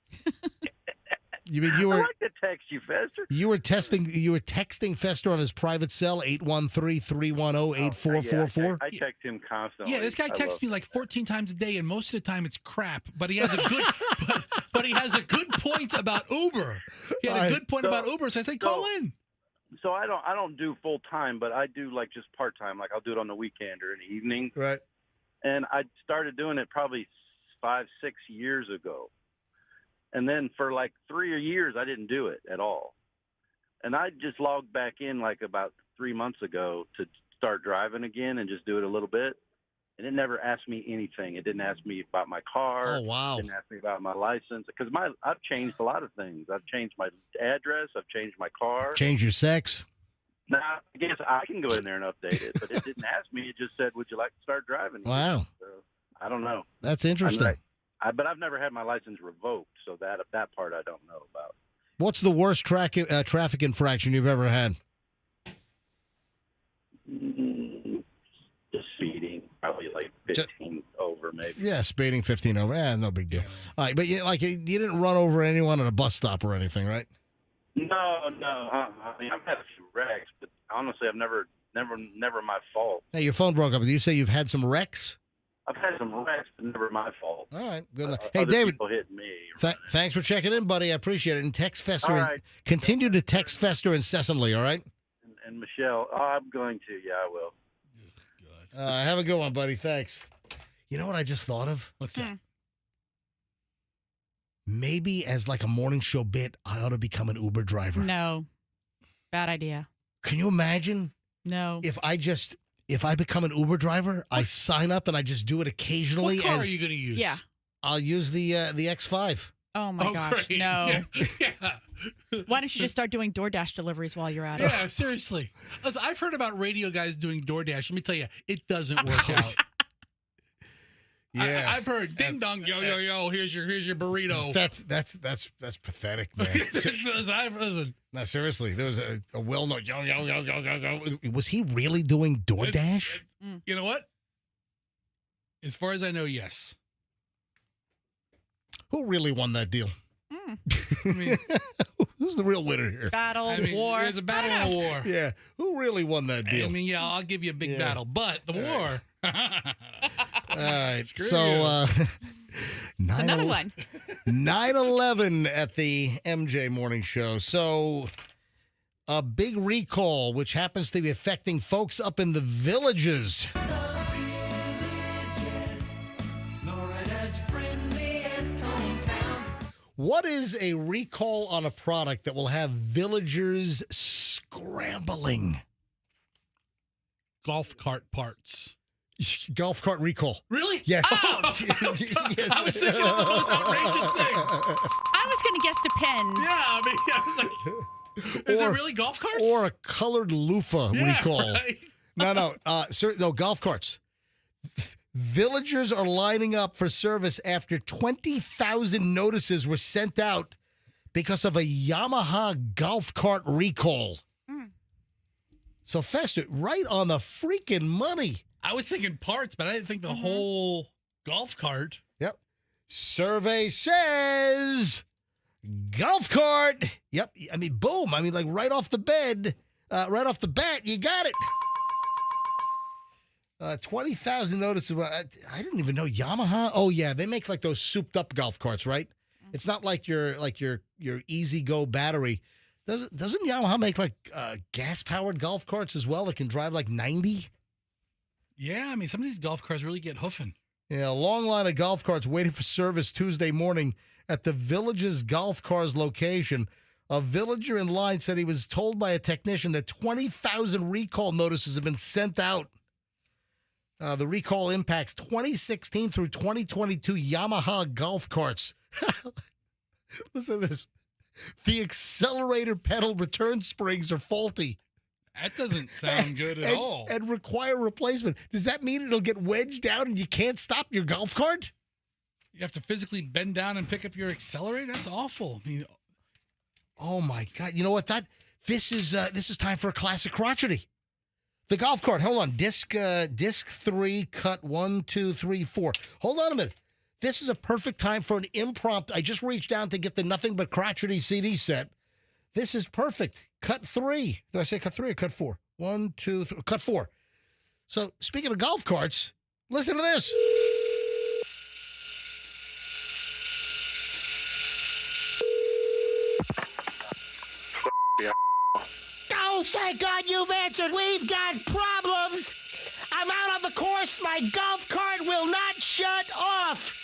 You mean you were? I like to text you, Fester. You were texting Fester on his private cell 813-310-8444. I text him constantly. Yeah, this guy texts me like 14 times a day, and most of the time it's crap. But he has a good, but he has a good point about Uber. He had a good point about Uber, so I say call in. So I don't do full time, but I do like just part time. Like I'll do it on the weekend or in the evening. Right. And I started doing it probably 5-6 years ago. And then for like 3 years, I didn't do it at all. And I just logged back in like about 3 months ago to start driving again and just do it a little bit. And it never asked me anything. It didn't ask me about my car. Oh, wow. It didn't ask me about my license. Because I've changed a lot of things. I've changed my address. I've changed my car. Change your sex. Now, I guess I can go in there and update it. But it didn't ask me. It just said, would you like to start driving? Wow. So, I don't know. That's interesting. But I've never had my license revoked, so that part I don't know about. What's the worst traffic infraction you've ever had? Just speeding, probably like 15 over, maybe. Yeah, speeding 15 over. No big deal. All right, but you didn't run over anyone at a bus stop or anything, right? No. I mean, I've had a few wrecks, but honestly, I've never my fault. Hey, your phone broke up. Did you say you've had some wrecks? I've had some wrecks, but never my fault. All right, good luck. Hey, other David. people hit me. Thanks for checking in, buddy. I appreciate it. And text Fester. All right. Continue to text Fester incessantly, all right? And Michelle, I'm going to. Yeah, I will. Have a good one, buddy. Thanks. You know what I just thought of? What's that? Maybe as like a morning show bit, I ought to become an Uber driver. No. Bad idea. Can you imagine No. If I become an Uber driver, I sign up and I just do it occasionally. What car are you going to use? Yeah. I'll use the X5. Oh my gosh, great. no. Yeah. Why don't you just start doing DoorDash deliveries while you're at it? Yeah, seriously. Listen, I've heard about radio guys doing DoorDash. Let me tell you, it doesn't work out. Yeah, I've heard ding dong, yo, here's your burrito. That's pathetic, man. Listen. No, seriously, there was a well-known yo. Was he really doing DoorDash? You know what? As far as I know, yes. Who really won that deal? I mean, who's the real winner here? War. There's a battle and a war. Yeah, who really won that deal? I mean, yeah, I'll give you a big battle, but the war. All right, Screw so another one. 9/11 at the MJ Morning Show. So a big recall, which happens to be affecting folks up in the villages. What is a recall on a product that will have villagers scrambling? Golf cart parts. Golf cart recall. Really? Yes. Oh, yes. I was thinking of the most outrageous thing. I was going to guess depends. Yeah, I mean, I was like, is it really golf carts? Or a colored loofah recall. Right. No, golf carts. Villagers are lining up for service after 20,000 notices were sent out because of a Yamaha golf cart recall. So, Fester, right on the freaking money. I was thinking parts, but I didn't think the whole golf cart. Yep. Survey says golf cart. Yep. I mean, boom. I mean, like right off the bed, right off the bat, you got it. 20,000 notices. I didn't even know Yamaha. Oh yeah, they make like those souped up golf carts, right? It's not like your Easy Go battery. Doesn't Yamaha make like gas powered golf carts as well that can drive like 90? Yeah, I mean some of these golf carts really get hoofing. Yeah, a long line of golf carts waiting for service Tuesday morning at the Village's Golf Cars location. A villager in line said he was told by a technician that 20,000 recall notices have been sent out. The recall impacts 2016 through 2022 Yamaha golf carts. Listen to this. The accelerator pedal return springs are faulty. That doesn't sound good at all. And require replacement. Does that mean it'll get wedged down and you can't stop your golf cart? You have to physically bend down and pick up your accelerator? That's awful. I mean, oh my God. You know what? This is time for a classic crotchety. The golf cart. Hold on. Disc 3, cut 1, 2, 3, 4. Hold on a minute. This is a perfect time for an impromptu. I just reached down to get the Nothing But Crotchety CD set. This is perfect. Cut 3. Did I say cut 3 or cut 4? 1, 2, 3. Cut 4. So speaking of golf carts, listen to this. Oh, thank God you've answered. We've got problems. I'm out on the course. My golf cart will not shut off.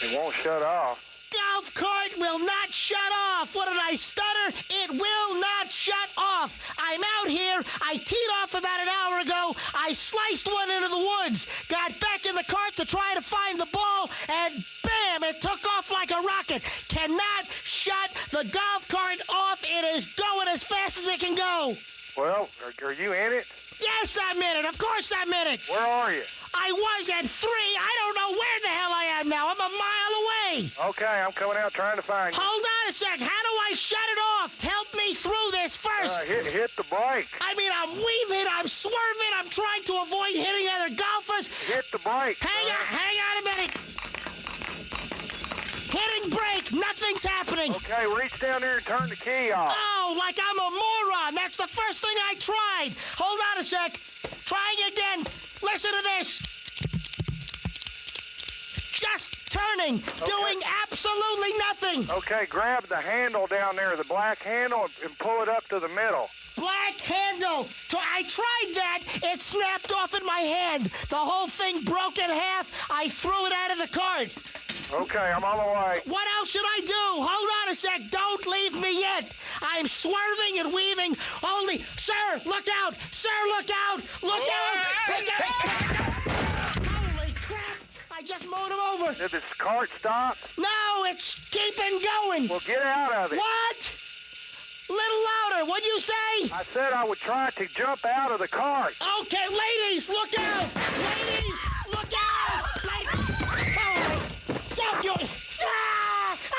It won't shut off. Golf cart will not shut off. What did I stutter? It will not shut off. I'm out here. I teed off about an hour ago. I sliced one into the woods. Got back in the cart to try to find the ball, and bam, it took off like a rocket. Cannot shut the golf cart off. It is going as fast as it can go. Well, are you in it? Yes, I'm in it. Of course I'm in it. Where are you? I was at 3. I don't know where the hell I am now. I'm a mile away. Okay, I'm coming out trying to find you. Hold on a sec. How do I shut it off? Help me through this first. Hit the brake. I mean, I'm weaving, I'm swerving, I'm trying to avoid hitting other golfers. Hit the brake. Hang on a minute. Hitting brake. Nothing's happening. Okay, reach down there and turn the key off. Oh, like I'm a moron. That's the first thing I tried. Hold on a sec. Trying again. Listen to this. Just turning, doing absolutely nothing. Okay, grab the handle down there, the black handle, and pull it up to the middle. Black handle. I tried that. It snapped off in my hand. The whole thing broke in half. I threw it out of the cart. Okay, I'm on my way. What else should I do? Hold on a sec. Don't leave me yet. I am swerving and weaving. Only, sir, look out. Sir, look out. Look out. Holy crap. I just mowed him over. Did this cart stop? No, it's keeping going. Well, get out of it. What? Little louder. What'd you say? I said I would try to jump out of the cart. Okay, ladies, look out. Ladies, look out. Don't you...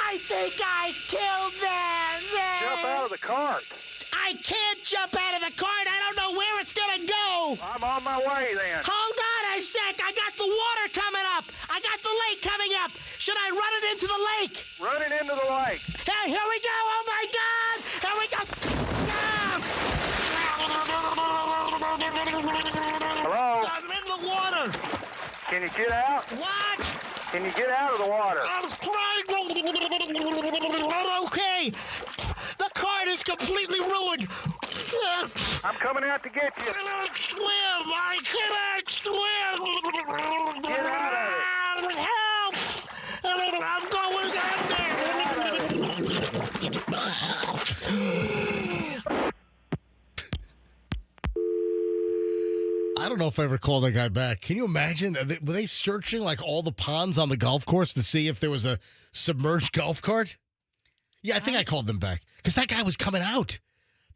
I think I killed them. Jump out of the cart. I can't jump out of the cart. I don't know where it's going to go. I'm on my way then. Hold on a sec. I got the water coming up. I got the lake coming up. Should I run it into the lake? Run it into the lake. Hey, here we go. Oh, my God. Here we go. Hello? I'm in the water. Can you get out? What? Can you get out of the water? I'm trying. Okay. The cart is completely ruined. I'm coming out to get you. I cannot swim. I cannot swim. Get out of it. Help. I'm going under. I don't know if I ever called that guy back. Can you imagine? Were they searching like all the ponds on the golf course to see if there was a submerged golf cart? Yeah, I think I called them back because that guy was coming out.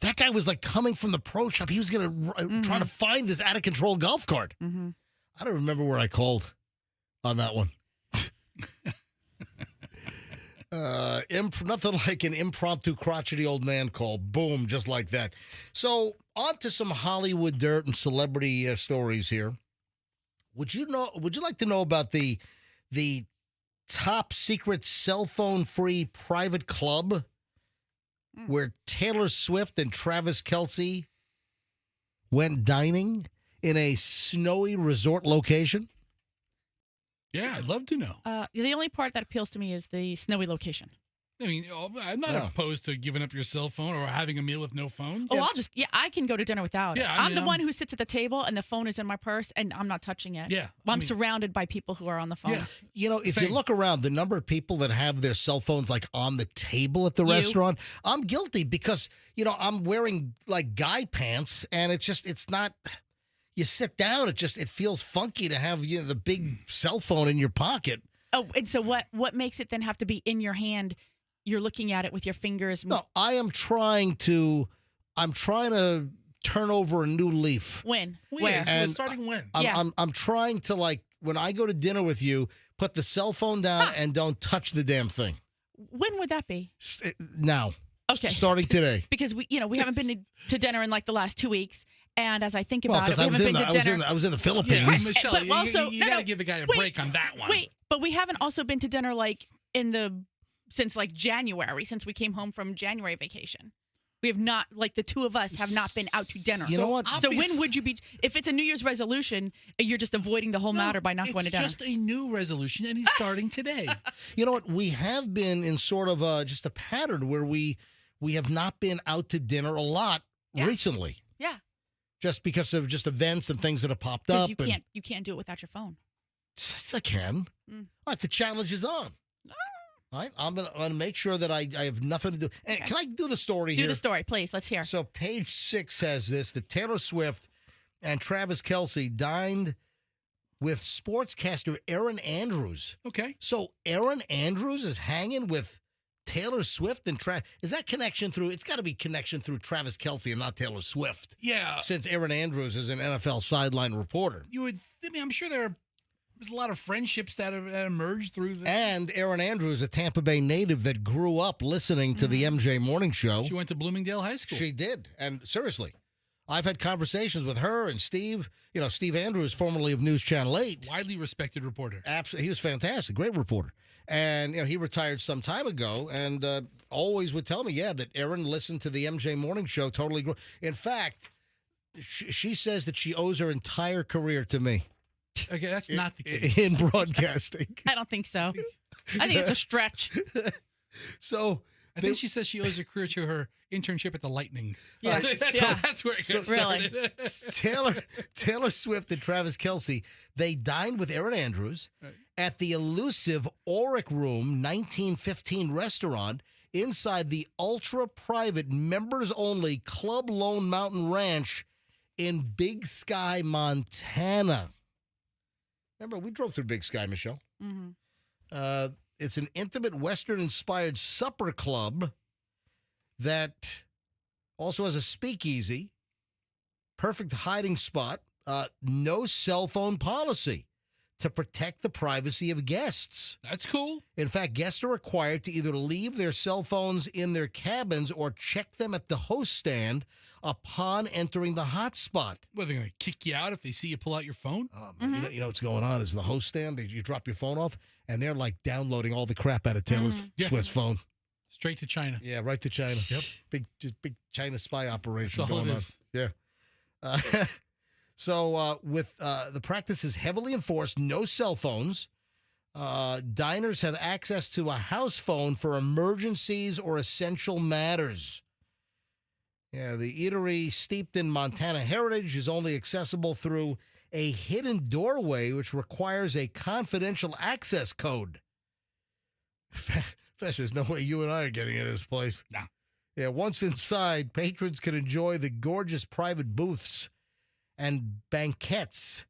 That guy was like coming from the pro shop. He was going to try to find this out of control golf cart. Mm-hmm. I don't remember where I called on that one. Nothing like an impromptu crotchety old man call. Boom, just like that. So on to some Hollywood dirt and celebrity stories here. Would you like to know about the top secret cell phone free private club where Taylor Swift and Travis Kelce went dining in a snowy resort location? Yeah, I'd love to know. The only part that appeals to me is the snowy location. I mean, I'm not opposed to giving up your cell phone or having a meal with no phone. Oh, I can go to dinner without it. Yeah, I'm the one who sits at the table and the phone is in my purse and I'm not touching it. Yeah. I'm surrounded by people who are on the phone. Yeah. You know, if you look around, the number of people that have their cell phones like on the table at the restaurant, I'm guilty because, I'm wearing like guy pants and it's not, you sit down, it feels funky to have the big cell phone in your pocket. Oh, and so what makes it then have to be in your hand? You're looking at it with your fingers. No, I'm trying to turn over a new leaf. When? Where? And starting when? I'm trying to, like, when I go to dinner with you, put the cell phone down and don't touch the damn thing. When would that be? Now. Okay. Starting today. Because we haven't been to dinner in like the last 2 weeks. And as I think about it, we I haven't been to dinner. I was in the Philippines. Yeah, Michelle, but also, you got to give the guy a break on that one. Wait, but we haven't also been to dinner like since like January, since we came home from January vacation. We have not, like the two of us have not been out to dinner. You know what? So when would you be, if it's a New Year's resolution, you're just avoiding the whole matter by not going to dinner. It's just a new resolution and he's starting today. You know what? We have been in sort of just a pattern where we have not been out to dinner a lot recently. Yeah. Just because of just events and things that have popped up. You can't do it without your phone. Yes, I can. All right, the challenge is on. All right, I'm gonna make sure that I have nothing to do. And can I do the story here? Do the story, please. Let's hear. So page 6 has this: that Taylor Swift and Travis Kelce dined with sportscaster Erin Andrews. Okay. So Erin Andrews is hanging with Taylor Swift and is that connection through? It's got to be connection through Travis Kelce and not Taylor Swift. Yeah. Since Erin Andrews is an NFL sideline reporter. I'm sure there's a lot of friendships that have emerged through this. And Erin Andrews, a Tampa Bay native that grew up listening to the MJ Morning Show. She went to Bloomingdale High School. She did. And seriously, I've had conversations with her and Steve. Steve Andrews, formerly of News Channel 8. Widely respected reporter. Absolutely. He was fantastic. Great reporter. And, he retired some time ago and always would tell me, that Erin listened to the MJ Morning Show totally. In fact, she says that she owes her entire career to me. Okay, that's not the case. In broadcasting. I don't think so. I think it's a stretch. So I think she says she owes her career to her internship at the Lightning. Yeah. That's where it got started. Taylor Swift and Travis Kelce, they dined with Erin Andrews at the elusive Auric Room 1915 restaurant inside the ultra-private, members-only Club Lone Mountain Ranch in Big Sky, Montana. Remember, we drove through Big Sky, Michelle. Mm-hmm. It's an intimate Western-inspired supper club that also has a speakeasy, perfect hiding spot, no cell phone policy to protect the privacy of guests. That's cool. In fact, guests are required to either leave their cell phones in their cabins or check them at the host stand upon entering the hotspot. What, they're going to kick you out if they see you pull out your phone? You know what's going on is the host stand, you drop your phone off, and they're like downloading all the crap out of Taylor Swift's phone. Straight to China. Yeah, right to China. Yep. Big China spy operation That's all going it on. is. Yeah. So with the practice is heavily enforced, no cell phones. Diners have access to a house phone for emergencies or essential matters. Yeah, the eatery, steeped in Montana heritage, is only accessible through a hidden doorway, which requires a confidential access code. There's no way you and I are getting into this place. No. Yeah, once inside, patrons can enjoy the gorgeous private booths and banquets,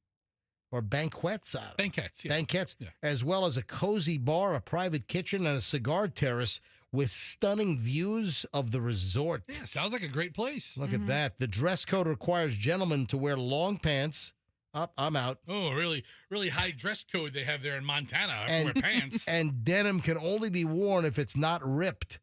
Banquets, yeah. Banquets, Yeah. as well as a cozy bar, a private kitchen, and a cigar terrace with stunning views of the resort. Yeah, sounds like a great place. Look at that. The dress code requires gentlemen to wear long pants. I'm out. Oh, really high dress code they have there in Montana. I have to wear pants. And denim can only be worn if it's not ripped.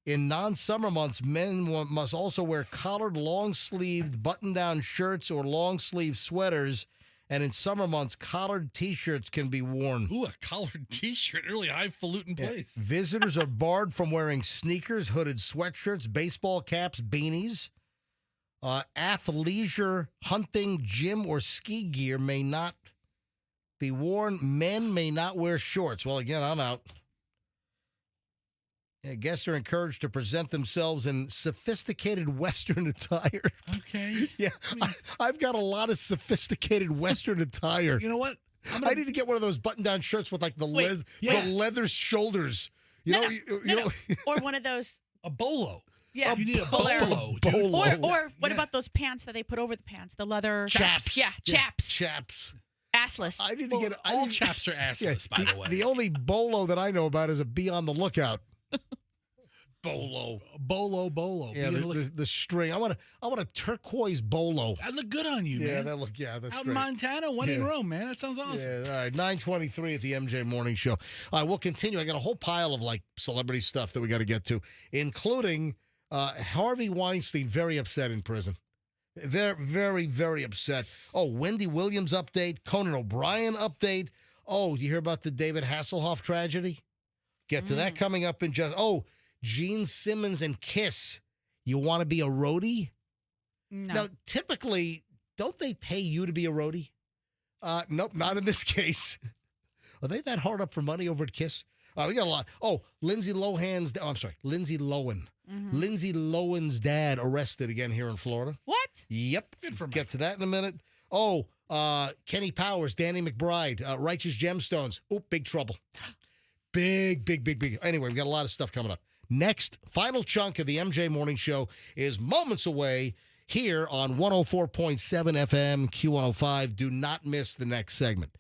In non-summer months, men must also wear collared, long-sleeved, button-down shirts or long-sleeve sweaters. And in summer months, collared T-shirts can be worn. Ooh, a collared T-shirt. Really highfalutin place. Visitors are barred from wearing sneakers, hooded sweatshirts, baseball caps, beanies. Athleisure, hunting, gym, or ski gear may not be worn. Men may not wear shorts. Well, again, I'm out. Yeah, guests are encouraged to present themselves in sophisticated Western attire. Okay. Yeah, I've got a lot of sophisticated Western attire. You know what? I need to get one of those button-down shirts with like the leather shoulders. You know, or one of those. A bolo. Yeah, you need a bolo. Or what about those pants that they put over the pants? The leather chaps. Yeah, chaps. Chaps. Assless. I need to get all chaps are assless, by the way. The only bolo that I know about is a be on the lookout. Bolo. Yeah, the string. I want a turquoise bolo. That look good on you, man. That's out great. in Montana, one in Rome, man. That sounds awesome. Yeah, all right. 9:23 at the MJ Morning Show. All right, we'll continue. I got a whole pile of like celebrity stuff that we got to get to, including Harvey Weinstein, very upset in prison. Very, very, very upset. Oh, Wendy Williams update, Conan O'Brien update. Oh, you hear about the David Hasselhoff tragedy? Get to that coming up in just. Oh, Gene Simmons and Kiss. You want to be a roadie? No. Now, typically, don't they pay you to be a roadie? Nope, not in this case. Are they that hard up for money over at Kiss? We got a lot. Oh, Lindsay Lohan. Mm-hmm. Lindsay Lohan's dad arrested again here in Florida. What? Yep. Good for him. Get to that in a minute. Oh, Kenny Powers, Danny McBride, Righteous Gemstones. Oh, big trouble. Big. Anyway, we've got a lot of stuff coming up. Next, final chunk of the MJ Morning Show is moments away here on 104.7 FM Q105. Do not miss the next segment.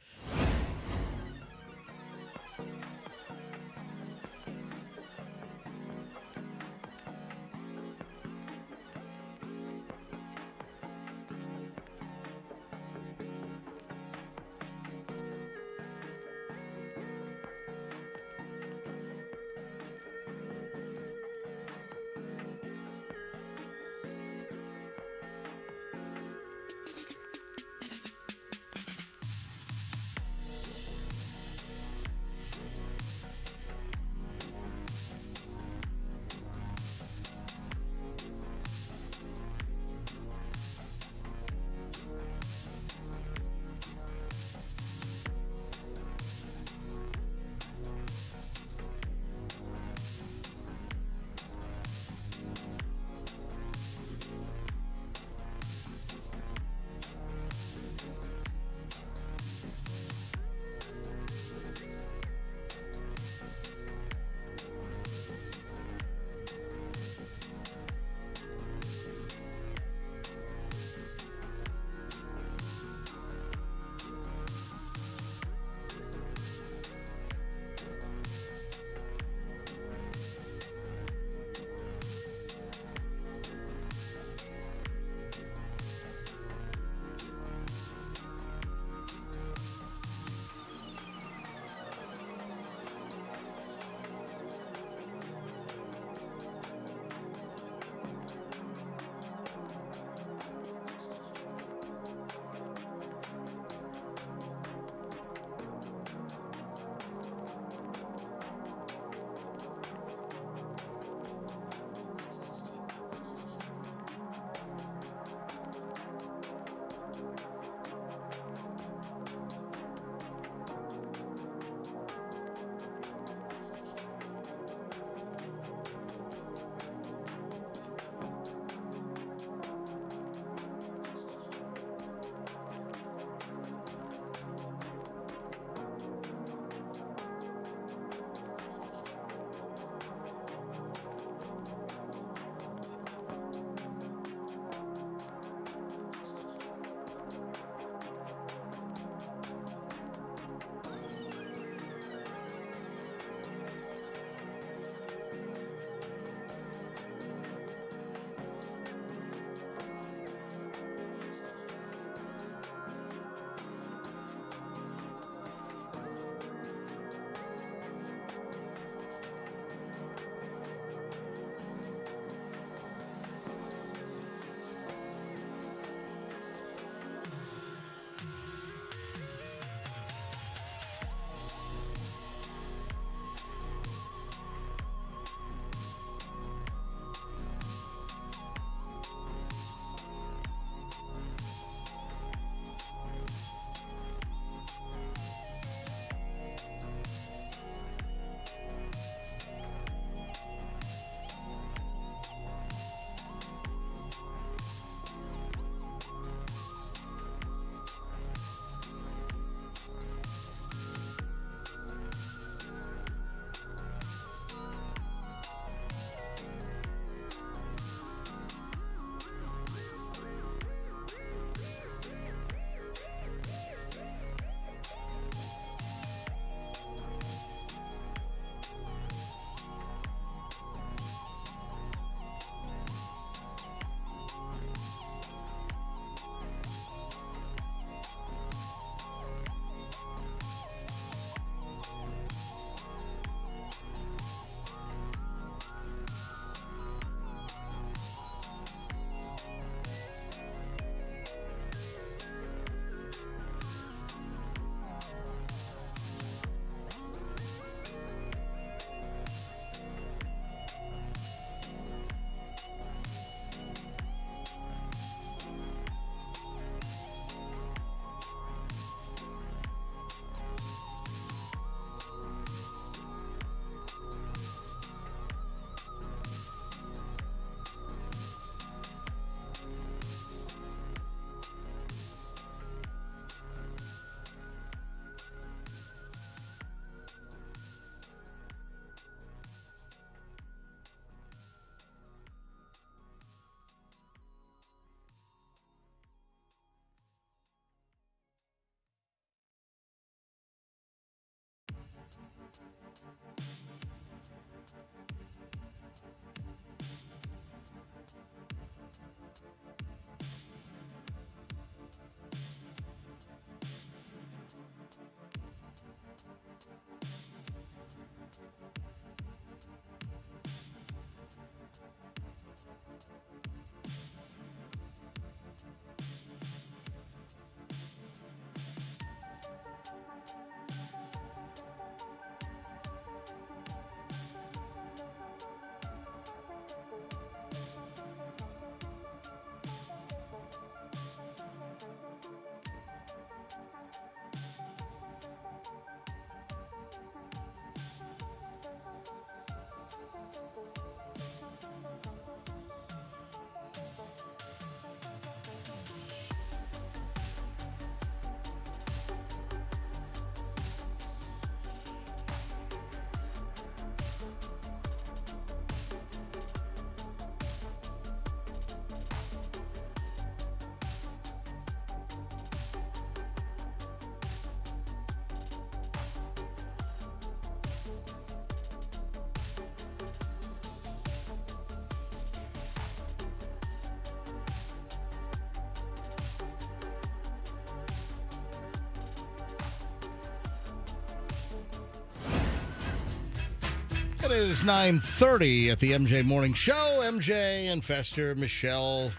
It is 9:30 at the MJ Morning Show. MJ and Fester, Michelle,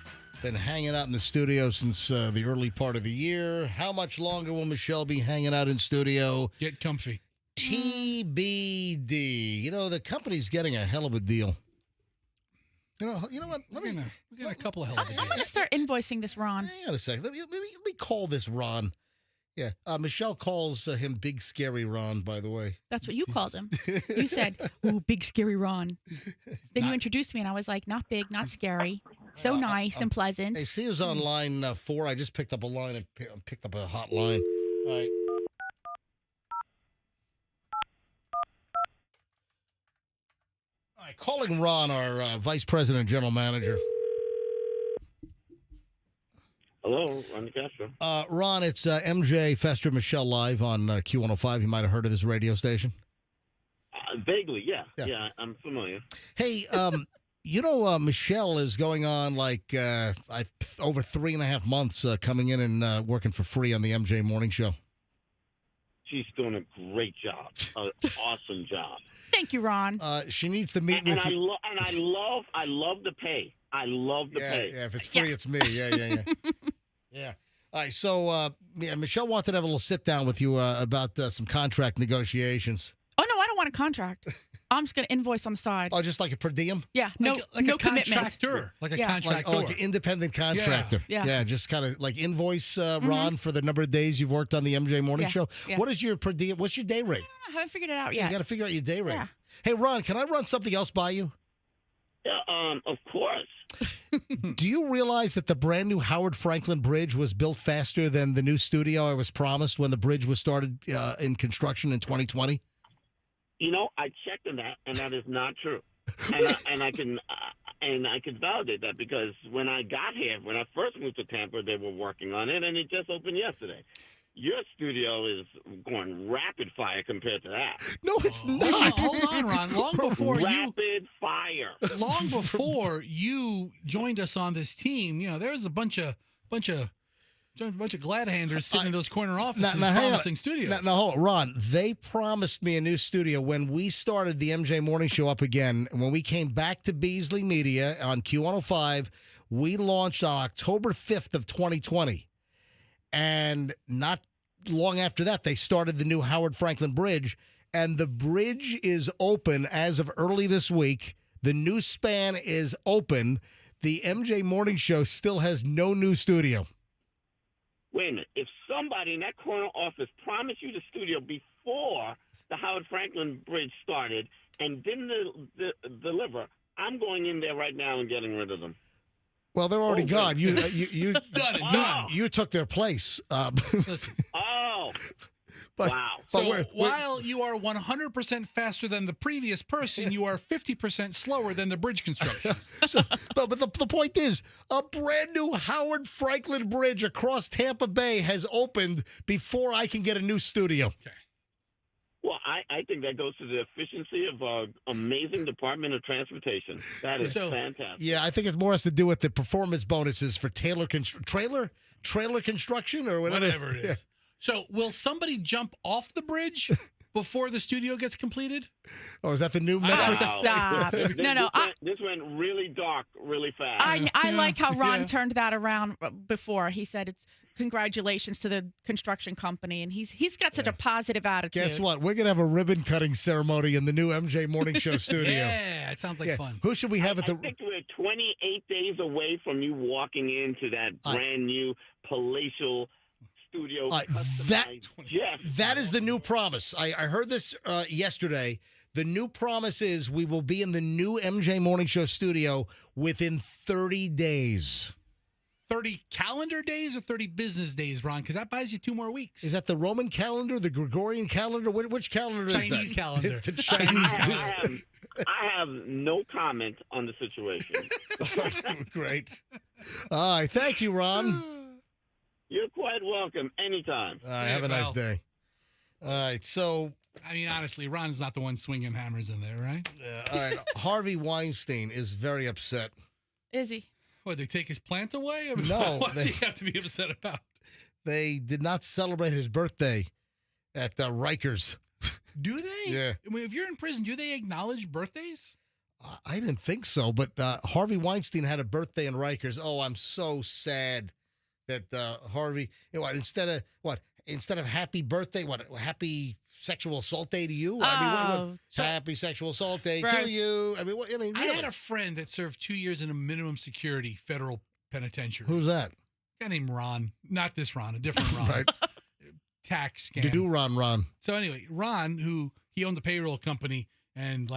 been hanging out in the studio since the early part of the year. How much longer will Michelle be hanging out in studio? Get comfy. TBD. You know, the company's getting a hell of a deal. You know what? We're getting a couple of hell of a I'm deals. going to start invoicing this Ron. Hang on a second. Let me call this Ron. Yeah, Michelle calls him Big Scary Ron, by the way. That's what you called him. You said, ooh, Big Scary Ron. Then you introduced me, and I was like, not big, not scary. So nice and pleasant. Hey, see who's on line 4. I just picked up a line and picked up a hot line. All right. All right, calling Ron, our Vice President and General Manager. Hello, Ron Castro. Ron, it's MJ, Fester, Michelle live on Q105. You might have heard of this radio station. Vaguely, yeah. Yeah, I'm familiar. Hey, you know, Michelle is going on like over 3.5 months coming in and working for free on the MJ Morning Show. She's doing a great job, an awesome job. Thank you, Ron. She needs to meet with you. I love the pay. I love the pay. Yeah, if it's free, it's me. Yeah. Yeah. All right, so Michelle wanted to have a little sit down with you about some contract negotiations. Oh, no, I don't want a contract. I'm just going to invoice on the side. Oh, just like a per diem? Yeah, no commitment. Like a contractor. Like an independent contractor. Yeah. Just kind of like invoice Ron for the number of days you've worked on the MJ Morning Show. Yeah. What is your per diem? What's your day rate? I haven't figured it out You yet. got to figure out your day rate. Yeah. Hey, Ron, can I run something else by you? Of course. Do you realize that the brand new Howard Franklin Bridge was built faster than the new studio I was promised when the bridge was started in construction in 2020? You know, I checked on that, and that is not true. And I can validate that because when I got here, when I first moved to Tampa, they were working on it, and it just opened yesterday. Your studio is going rapid fire compared to that. No, it's not. Hold on, Ron. Long before rapid fire. Long before you joined us on this team, you know, there's a bunch of glad handers sitting in those corner offices promising studios. Now, hold on, Ron. They promised me a new studio when we started the MJ Morning Show up again. When we came back to Beasley Media on Q105, we launched on October 5th of 2020. And not long after that, they started the new Howard Franklin Bridge. And the bridge is open as of early this week. The new span is open. The MJ Morning Show still has no new studio. Wait a minute. If somebody in that corner office promised you the studio before the Howard Franklin Bridge started and didn't deliver, I'm going in there right now and getting rid of them. Well, they're already gone. You took their place. Oh. Wow. So while you are 100% faster than the previous person, you are 50% slower than the bridge construction. But the point is, a brand new Howard Franklin Bridge across Tampa Bay has opened before I can get a new studio. Okay. Well, I think that goes to the efficiency of our amazing Department of Transportation. That is fantastic. Yeah, I think it more has to do with the performance bonuses for trailer construction or whatever it is. Yeah. So will somebody jump off the bridge before the studio gets completed? Oh, is that the new metric? Stop. This went really dark really fast. I like how Ron turned that around before. He said it's congratulations to the construction company, and he's got such a positive attitude. Guess what? We're going to have a ribbon cutting ceremony in the new MJ Morning Show studio. Yeah, it sounds like fun. Who should we have at the... I think we're 28 days away from you walking into that brand new palatial studio. That is the new promise. I heard this yesterday. The new promise is we will be in the new MJ Morning Show studio within 30 days. 30 calendar days or 30 business days, Ron? Because that buys you 2 more weeks. Is that the Roman calendar, the Gregorian calendar? Which calendar is that? Chinese calendar. It's the Chinese. I have no comment on the situation. Great. All right. Thank you, Ron. You're quite welcome. Anytime. Have a nice day. All right. So, I mean, honestly, Ron's not the one swinging hammers in there, right? All right. Harvey Weinstein is very upset. Is he? What, they take his plant away? I mean, No. What does he have to be upset about? They did not celebrate his birthday at Rikers. Do they? Yeah. I mean, if you're in prison, do they acknowledge birthdays? I didn't think so, but Harvey Weinstein had a birthday in Rikers. Oh, I'm so sad that Harvey, instead of happy birthday, happy sexual assault day to you? Happy sexual assault day to you. Really. I had a friend that served 2 years in a minimum security federal penitentiary. Who's that? A guy named Ron. Not this Ron, a different Ron. Right. Tax scam. To-do Ron. So anyway, Ron, he owned the payroll company and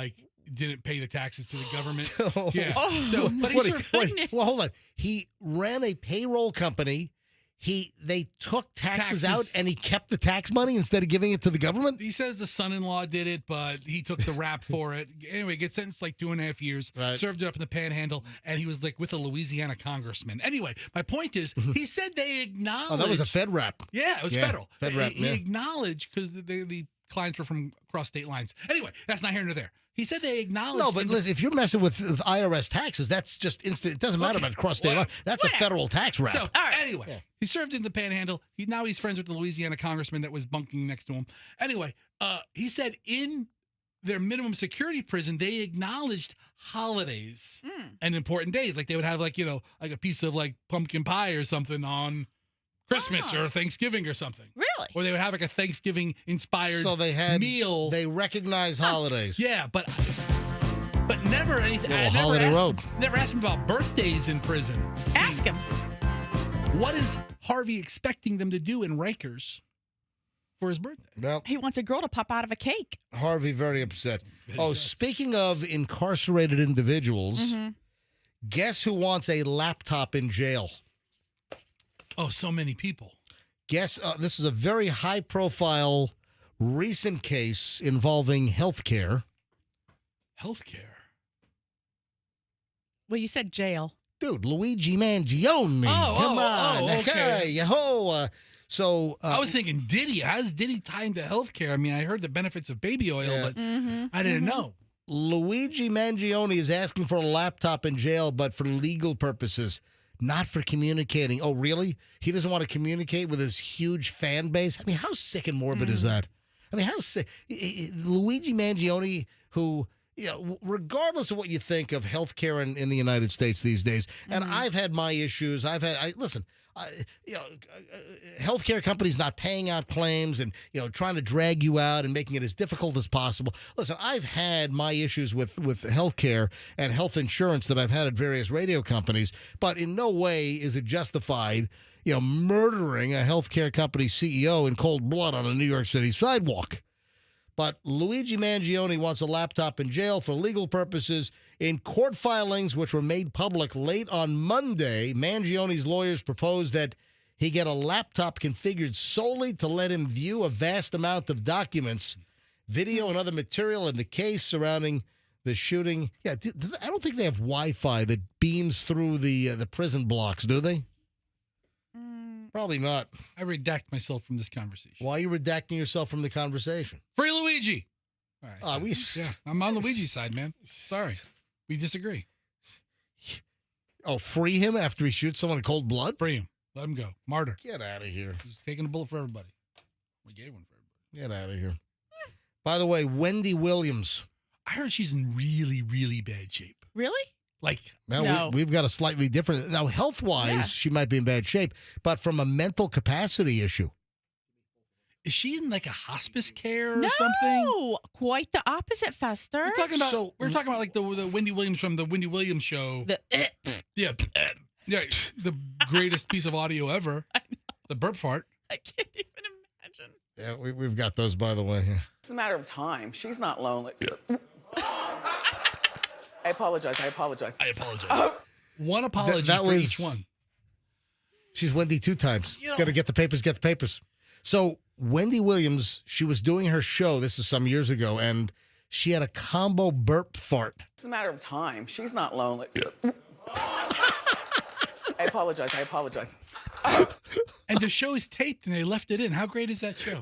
didn't pay the taxes to the government. Yeah. So, but he served. Well, hold on. He ran a payroll company. They took taxes out and he kept the tax money instead of giving it to the government? He says the son-in-law did it, but he took the rap for it. Anyway, gets sentenced 2.5 years, served it up in the Panhandle, and he was with a Louisiana congressman. Anyway, my point is, he said they acknowledged. Oh, that was a Fed rap. Yeah, it was federal. Fed rap, He acknowledged because the clients were from cross state lines. Anyway, that's not here nor there. He said they acknowledged. No, but listen, if you're messing with IRS taxes, that's just instant. It doesn't matter about cross state line. That's a federal tax rap. So, anyway, he served in the Panhandle. Now he's friends with the Louisiana congressman that was bunking next to him. Anyway, he said in their minimum security prison, they acknowledged holidays and important days. They would have a piece of pumpkin pie or something on Christmas or Thanksgiving or something. Really? Or they would have a Thanksgiving-inspired meal. They recognize holidays. Yeah, but never anything. Never asked him about birthdays in prison. Ask him. What is Harvey expecting them to do in Rikers for his birthday? Well, he wants a girl to pop out of a cake. Harvey very upset. Speaking of incarcerated individuals, guess who wants a laptop in jail? Oh, so many people. Guess this is a very high-profile recent case involving healthcare. Healthcare? Well, you said jail. Dude, Luigi Mangione. Come on. Okay. Yo. I was thinking Diddy. How's Diddy tied into healthcare? I mean, I heard the benefits of baby oil, but I didn't know. Luigi Mangione is asking for a laptop in jail, but for legal purposes. Not for communicating. Oh, really? He doesn't want to communicate with his huge fan base? I mean, how sick and morbid is that? I mean, how sick? Luigi Mangione, who, regardless of what you think of healthcare in the United States these days, and I've had my issues. Healthcare companies not paying out claims and, trying to drag you out and making it as difficult as possible. Listen, I've had my issues with healthcare and health insurance that I've had at various radio companies, but in no way is it justified, murdering a healthcare company CEO in cold blood on a New York City sidewalk. But Luigi Mangione wants a laptop in jail for legal purposes. In court filings, which were made public late on Monday, Mangione's lawyers proposed that he get a laptop configured solely to let him view a vast amount of documents, video, and other material in the case surrounding the shooting. Yeah, I don't think they have Wi-Fi that beams through the prison blocks, do they? Probably not. I redact myself from this conversation. Why are you redacting yourself from the conversation? Free Luigi. All right. Yeah, I'm on Luigi's side, man. Sorry. We disagree. Oh, free him after he shoots someone in cold blood? Free him. Let him go. Martyr. Get out of here. He's taking a bullet for everybody. We gave one for everybody. Get out of here. By the way, Wendy Williams. I heard she's in really, really bad shape. Really? Like, now we've got a slightly different. Now, health-wise, she might be in bad shape, but from a mental capacity issue. is she in like a hospice care or no, something? No, quite the opposite, Fester. We're talking about like the Wendy Williams from the Wendy Williams show. Yeah, the greatest piece of audio ever. The burp fart. I can't even imagine. Yeah, we've got those, by the way. Yeah. It's a matter of time. She's not lonely. I apologize. One apology for each one. She's Wendy 2 times. Got to get the papers. So Wendy Williams, she was doing her show. This is some years ago, and she had a combo burp fart. It's a matter of time. She's not lonely. I apologize. And the show is taped, and they left it in. How great is that show?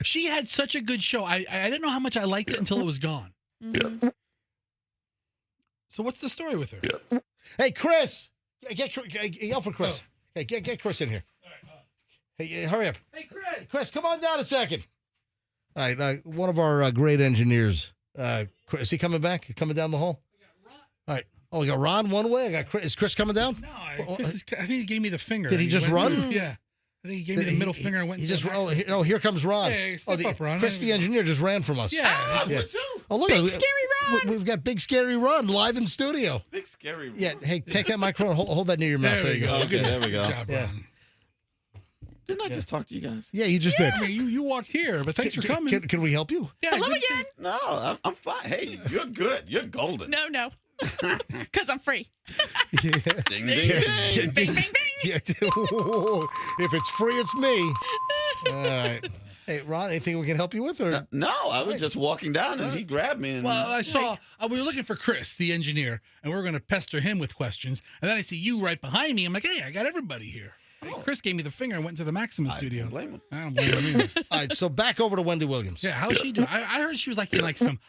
She had such a good show. I didn't know how much I liked it until it was gone. Mm-hmm. So what's the story with her? Hey, Chris! Yell for Chris. Hey, get Chris in here. Hey, hurry up. Hey, Chris! Chris, come on down a second. All right, one of our great engineers. Chris, is he coming back? Coming down the hall? All right. Oh, we got Ron one way. I got Chris. Is Chris coming down? No, I think he gave me the finger. Did he just run? Yeah. I think he gave me the middle finger and went. He just here comes Ron. Hey, step up, Ron. Chris, the engineer, just ran from us. Yeah. Oh, look, Big Scary Ron. We've got Big Scary Ron live in studio. Big Scary Ron. Yeah. Hey, take that microphone. Hold that near your mouth. There you go. Okay, there we go. Good job, Ron. Didn't I just talk to you guys? Yeah, you just did. I mean, you walked here, but thanks for coming. Can we help you? Yeah, hello again. No, I'm fine. Hey, you're good. You're golden. No. Because I'm free. Yeah. Ding, ding, ding. Bing, bing, bing. Yeah. If it's free, it's me. All right. Hey, Ron, anything we can help you with? Or? No, I was just walking down and he grabbed me. And Well, I saw, we were looking for Chris, the engineer, and we were going to pester him with questions. And then I see you right behind me. I'm like, hey, I got everybody here. Hey, Chris gave me the finger and went to the Maximus studio. Don't blame him. I don't blame him either. All right, so back over to Wendy Williams. Yeah, how's she doing? I heard she was like in like some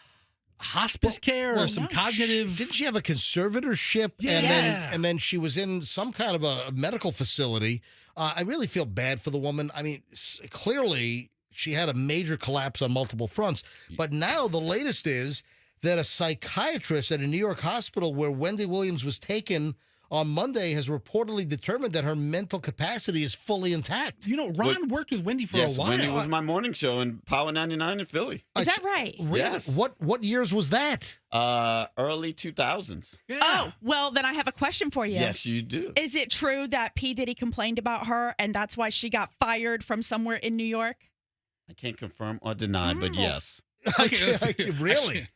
hospice care or some cognitive. Didn't she have a conservatorship? Yeah. And then she was in some kind of a medical facility. I really feel bad for the woman. I mean, clearly she had a major collapse on multiple fronts. But now the latest is that a psychiatrist at a New York hospital where Wendy Williams was taken on Monday has reportedly determined that her mental capacity is fully intact. You know, Ron worked with Wendy for a while. Wendy was my morning show in Power 99 in Philly. Is that right? Really? Yes. What years was that? Early 2000s. Yeah. Oh, well, then I have a question for you. Yes, you do. Is it true that P. Diddy complained about her and that's why she got fired from somewhere in New York? I can't confirm or deny, but yes. Really?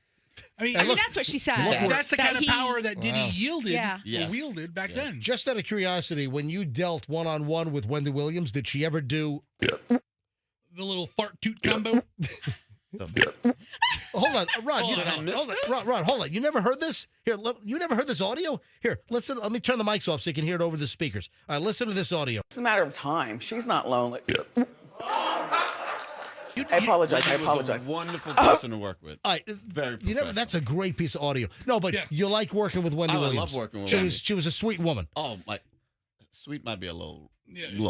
I mean, that's what she said. That's the kind of power that Diddy yielded or Yes. wielded back then. Just out of curiosity, when you dealt one-on-one with Wendy Williams, did she ever do the little fart toot combo? Hold on, Ron. Ron, hold on. You never heard this? Here, you never heard this audio? Here, listen. Let me turn the mics off so you can hear it over the speakers. All right, listen to this audio. It's a matter of time. She's not lonely. I apologize. He was a wonderful person to work with. All right, Very professional. that's a great piece of audio. No, but you like working with Wendy Williams. I love working with She Wendy. she was a sweet woman. Oh, my. Sweet might be a little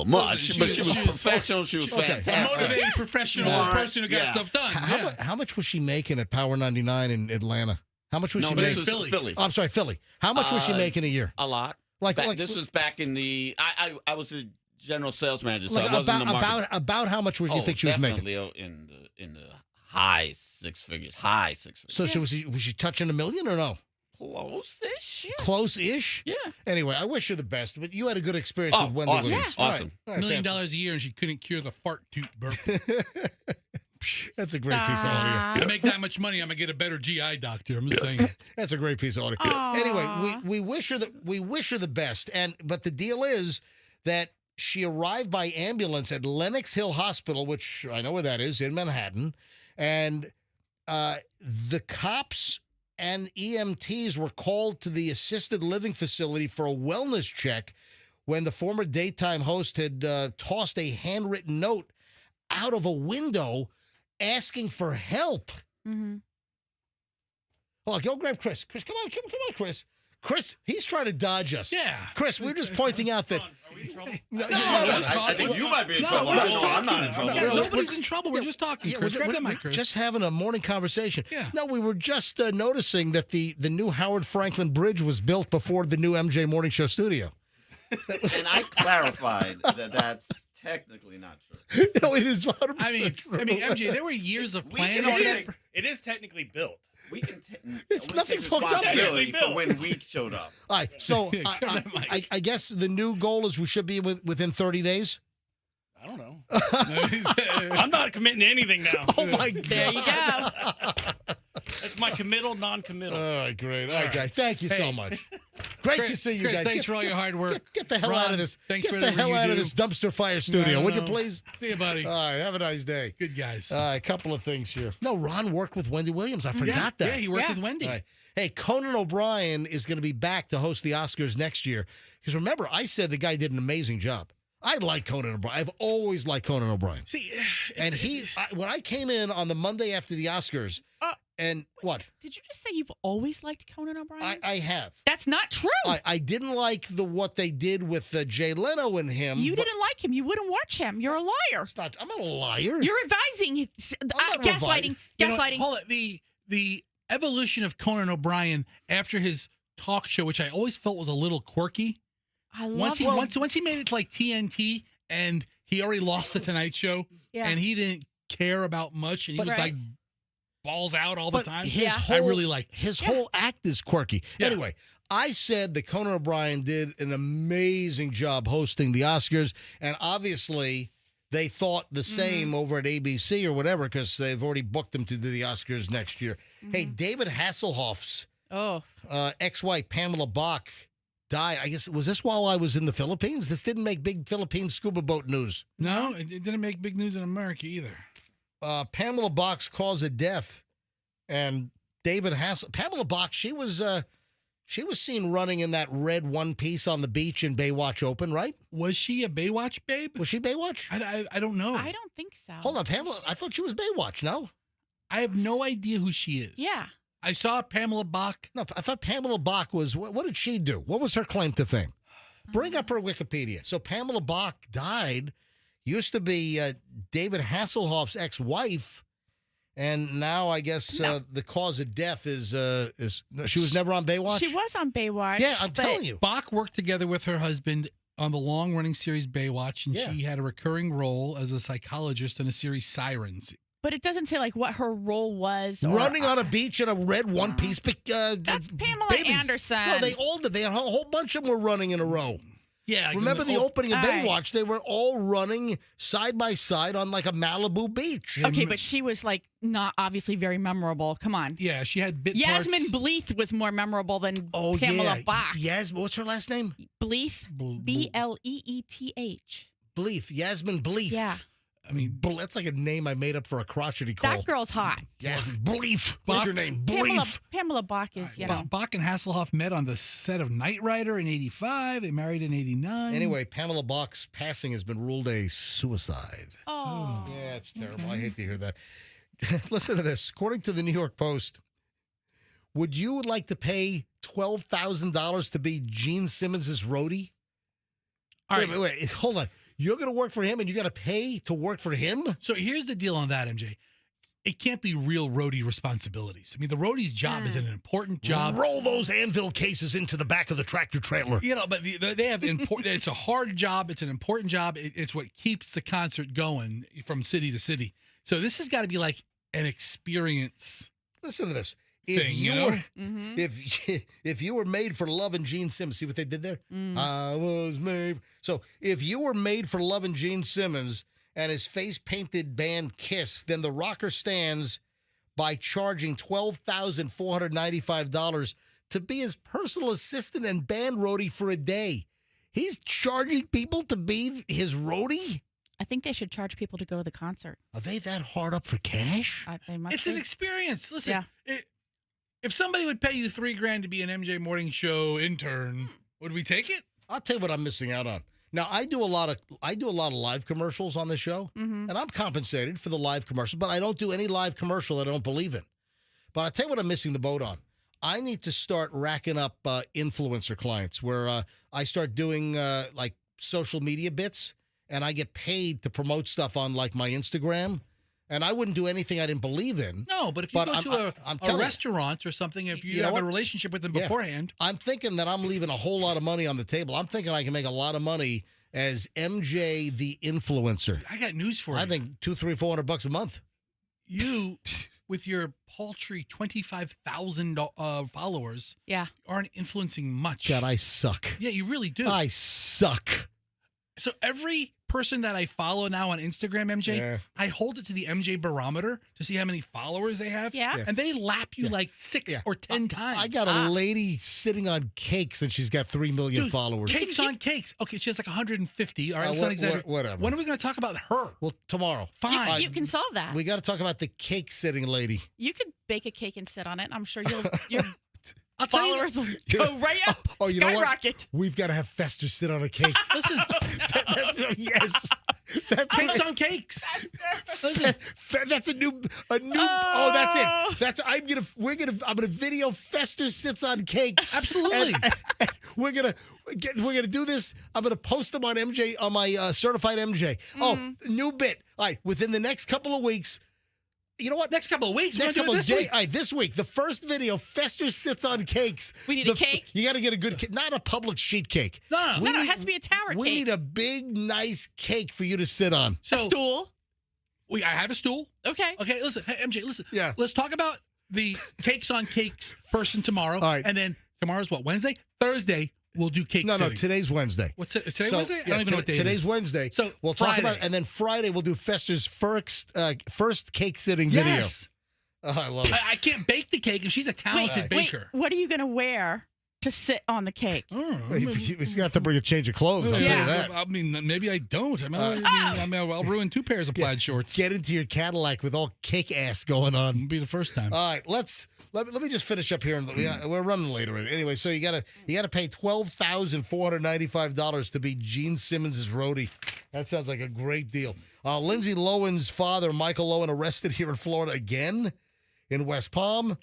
much, but she was professional. She was fantastic. A motivated professional person who got stuff done. How much was she making at Power 99 in Atlanta? How much was she making? Philly. Oh, I'm sorry, Philly. How much was she making a year? A lot. This was back in the. I was a general sales manager, so Like I wasn't in the market. about how much would you think she was making? Definitely in the high six figures. High six figures. So was she touching $1 million or no? Close-ish. Close-ish? Yeah. Anyway, I wish you the best, but you had a good experience with Wendy Williams. Awesome. All right. $1 million a year, and she couldn't cure the fart toot burp. That's a great piece of audio. I make that much money, I'm gonna get a better GI doctor. I'm just saying. That's a great piece of audio. Anyway, we wish her the best, but the deal is that she arrived by ambulance at Lenox Hill Hospital, which I know where that is, in Manhattan, and the cops and EMTs were called to the assisted living facility for a wellness check when the former daytime host had tossed a handwritten note out of a window asking for help. Mm-hmm. Oh, go grab Chris. Chris, come on, Chris. Chris, he's trying to dodge us. Yeah. Chris, we're just pointing out that. Are we in trouble? No, I think you might be in trouble. I'm not in trouble. Yeah, nobody's in trouble. We're just talking, Chris. Grab that mic, Chris. Just having a morning conversation. Yeah. No, we were just noticing that the new Howard Franklin Bridge was built before the new MJ Morning Show studio. And I clarified that that's technically not true. No, it is 100% true. I mean, MJ, there were years of planning. It is technically built. We can nothing's hooked up responsibility for when we showed up. All right, so I guess the new goal is we should be within 30 days. I don't know. I'm not committing to anything now. Oh my God! There you go. That's my committal, non-committal. All right, great. All right, guys, thank you so much. Great to see you Chris, guys. Thanks for all your hard work. Get the hell out of this. Thanks Get for the everything hell you out of do. this dumpster fire studio, would you No. please? See you, buddy. All right, have a nice day. Good guys. A couple of things here. No, Ron worked with Wendy Williams. I forgot that. Yeah, he worked with Wendy. All right. Hey, Conan O'Brien is going to be back to host the Oscars next year. Because remember, I said the guy did an amazing job. I like Conan O'Brien. I've always liked Conan O'Brien. See, and when I came in on the Monday after the Oscars, and what? Did you just say you've always liked Conan O'Brien? I have. That's not true. I didn't like what they did with Jay Leno and him. You didn't like him. You wouldn't watch him. You're a liar. I'm not a liar. You're advising. Gaslighting. Gaslighting. Hold it. The evolution of Conan O'Brien after his talk show, which I always felt was a little quirky. I love it. Once he made it to like TNT and he already lost the Tonight Show and he didn't care about much and he was like balls out all the time. I really like his whole act is quirky. Yeah. Anyway, I said that Conan O'Brien did an amazing job hosting the Oscars, and obviously they thought the same over at ABC or whatever because they've already booked him to do the Oscars next year. Hey, David Hasselhoff's ex-wife Pamela Bach died. I guess, was this while I was in the Philippines? This didn't make big Philippine scuba boat news. No, it didn't make big news in America either. Pamela Bach's cause of death, and Pamela Bach, she was seen running in that red one piece on the beach in Baywatch Open, right? Was she a Baywatch babe? Was she Baywatch? I don't know. I don't think so. Hold on, Pamela. I thought she was Baywatch. No, I have no idea who she is. Yeah. I saw Pamela Bach. No, I thought Pamela Bach was. What did she do? What was her claim to fame? Bring up her Wikipedia. So Pamela Bach died. Used to be David Hasselhoff's ex-wife, and now I guess the cause of death is she was never on Baywatch. She was on Baywatch. Yeah, I'm telling you. Bach worked together with her husband on the long-running series Baywatch, and she had a recurring role as a psychologist in a series Sirens. But it doesn't say like what her role was. Running on a beach in a red one-piece. That's Pamela Anderson. No, they all did. They had a whole bunch of them were running in a row. Yeah. Remember the opening of Baywatch? They were all running side by side on like a Malibu beach. Okay, but she was like not obviously very memorable. Come on. Yeah, she had bit Yasmin parts. Bleeth was more memorable than Pamela Bach. Yasmin, what's her last name? Bleeth. Bleeth. Bleeth. Yasmin Bleeth. Yeah. I mean, that's like a name I made up for a crotchety call. That girl's hot. Yasmin Bleeth. What's your name? Bleeth. Pamela Bach is, you know. Bach and Hasselhoff met on the set of Knight Rider in '85. They married in '89. Anyway, Pamela Bach's passing has been ruled a suicide. Oh. Yeah, it's terrible. I hate to hear that. Listen to this. According to the New York Post, would you like to pay $12,000 to be Gene Simmons' roadie? Wait, hold on. You're going to work for him and you got to pay to work for him? So here's the deal on that, MJ. It can't be real roadie responsibilities. I mean, the roadie's job is an important job. Roll those anvil cases into the back of the tractor trailer. You know, but they have important. It's a hard job. It's an important job. It's what keeps the concert going from city to city. So this has got to be like an experience. Listen to this. If you were made for loving Gene Simmons, see what they did there? I was made. So if you were made for loving Gene Simmons and his face-painted band Kiss, then the rocker stands by charging $12,495 to be his personal assistant and band roadie for a day. He's charging people to be his roadie? I think they should charge people to go to the concert. Are they that hard up for cash? They must It's be. an experience. Listen, if somebody would pay you $3,000 to be an MJ Morning Show intern, would we take it? I'll tell you what I'm missing out on. Now I do a lot of live commercials on the show, and I'm compensated for the live commercials, but I don't do any live commercial that I don't believe in. But I'll tell you what I'm missing the boat on. I need to start racking up influencer clients where I start doing like social media bits, and I get paid to promote stuff on like my Instagram. And I wouldn't do anything I didn't believe in. No, but if you go to a restaurant or something, if you have a relationship with them beforehand. I'm thinking that I'm leaving a whole lot of money on the table. I'm thinking I can make a lot of money as MJ the influencer. I got news for you. I think $200, $300, $400 a month. You, with your paltry 25,000 followers, aren't influencing much. God, I suck. Yeah, you really do. I suck. So every person that I follow now on Instagram, MJ, I hold it to the MJ barometer to see how many followers they have. Yeah. And they lap you like 6 or 10 times. I got a lady sitting on cakes, and she's got 3 million followers. Cakes on cakes. Okay, she has like 150. All right, that's not exactly. Whatever. When are we going to talk about her? Well, tomorrow. Fine. You can solve that. We got to talk about the cake sitting lady. You could bake a cake and sit on it. I'm sure your I'll tell followers will go right up. Oh, you know what? Skyrocket. We've got to have Fester sit on a cake. Listen. Yes. That's cakes on cakes. Listen. That's a new. Oh, that's it. I'm gonna video Fester sits on cakes. Absolutely. And we're gonna do this. I'm gonna post them on MJ on my certified MJ. Oh, new bit. All right, within the next couple of weeks. You know what? Next couple of weeks. Next couple of days. All right, this week. The first video, Fester sits on cakes. We need a cake. You got to get a good cake. Not a public sheet cake. No, it has to be a tower cake. We need a big, nice cake for you to sit on. A stool. I have a stool. Okay. Okay, listen. Hey, MJ, listen. Yeah. Let's talk about the cakes on cakes first and tomorrow. All right. And then tomorrow's what? Wednesday? Thursday, we'll do cake sitting. No, today's Wednesday. What's it? Is today Wednesday? I don't even know what day today's it is. Wednesday. So we'll talk about it. And then Friday, we'll do Fester's first cake sitting video. Yes. Oh, I love it. I can't bake the cake, and she's a talented baker. What are you going to wear to sit on the cake? He's got to bring a change of clothes. I'll tell you that. I mean, maybe I don't. I'll ruin 2 pairs of plaid shorts. Get into your Cadillac with all cake ass going on. It'll be the first time. All right, let me just finish up here. We're running later. Anyway, so you gotta pay $12,495 to be Gene Simmons' roadie. That sounds like a great deal. Lindsay Lohan's father, Michael Lohan, arrested here in Florida again in West Palm.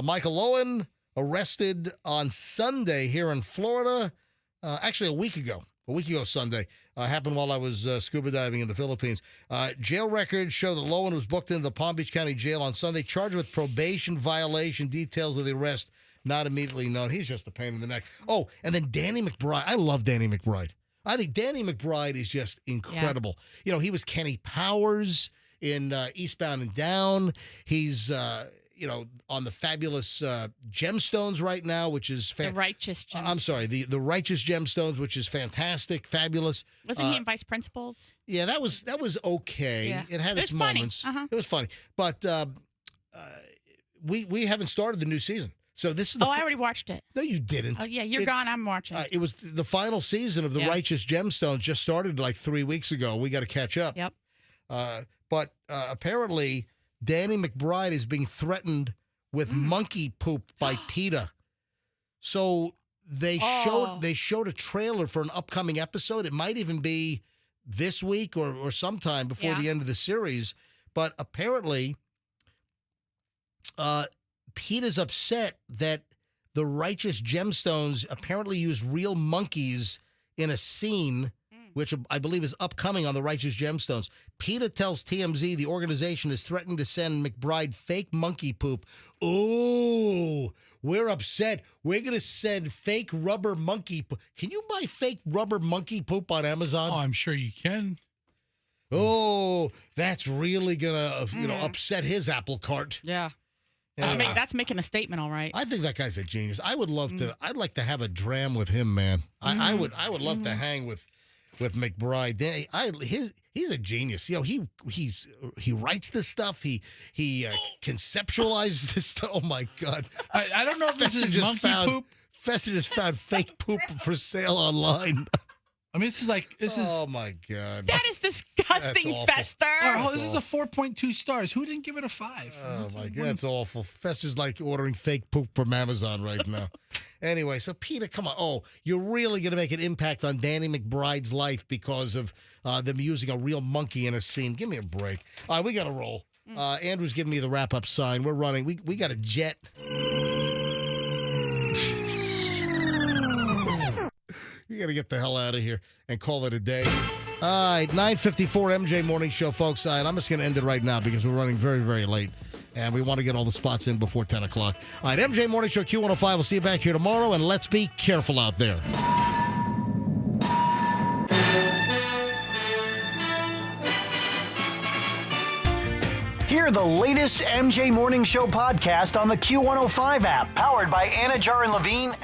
Michael Lohan arrested on Sunday here in Florida. Actually, a week ago Sunday. Happened while I was scuba diving in the Philippines. Jail records show that Lohan was booked into the Palm Beach County Jail on Sunday, charged with probation violation. Details of the arrest not immediately known. He's just a pain in the neck. Oh, and then Danny McBride. I love Danny McBride. I think Danny McBride is just incredible. Yeah. You know, he was Kenny Powers in Eastbound and Down. He's on the fabulous Gemstones right now, which is the Righteous Gemstones. I'm sorry, the Righteous Gemstones, which is fantastic, fabulous. Wasn't he in Vice Principals? Yeah, that was okay. Yeah. It had its moments. Uh-huh. It was funny, but we haven't started the new season. So this is I already watched it. No, you didn't. Oh yeah, you're gone. I'm watching. It was the final season of the Righteous Gemstones. Just started like 3 weeks ago. We got to catch up. Yep. But apparently, Danny McBride is being threatened with monkey poop by PETA. So they showed a trailer for an upcoming episode. It might even be this week or sometime before the end of the series. But apparently, PETA's upset that the Righteous Gemstones apparently use real monkeys in a scene, which I believe is upcoming on the Righteous Gemstones. PETA tells TMZ the organization is threatening to send McBride fake monkey poop. Ooh, we're upset. We're going to send fake rubber monkey poop. Can you buy fake rubber monkey poop on Amazon? Oh, I'm sure you can. Oh, that's really going to upset his apple cart. Yeah. That's making a statement, all right. I think that guy's a genius. I would love to. I'd like to have a dram with him, man. I would love to hang with McBride. He's a genius. You know, he writes this stuff. He conceptualizes this stuff. Oh my God! I don't know if this is monkey poop. Fester just found fake poop for sale online. I mean, this is. Oh my God! That is disgusting, Fester. Oh, this is a 4.2 stars. Who didn't give it a 5? Oh my God, that's awful. Fester's like ordering fake poop from Amazon right now. Anyway, so Peter, come on. Oh, you're really going to make an impact on Danny McBride's life because of them using a real monkey in a scene. Give me a break. All right, we got to roll. Andrew's giving me the wrap-up sign. We're running. We got a jet. You got to get the hell out of here and call it a day. All right, 9:54 MJ Morning Show, folks. All right, I'm just going to end it right now because we're running very, very late. And we want to get all the spots in before 10 o'clock. All right, MJ Morning Show, Q105. We'll see you back here tomorrow, and let's be careful out there. Hear the latest MJ Morning Show podcast on the Q105 app, powered by Anna Jar and Levine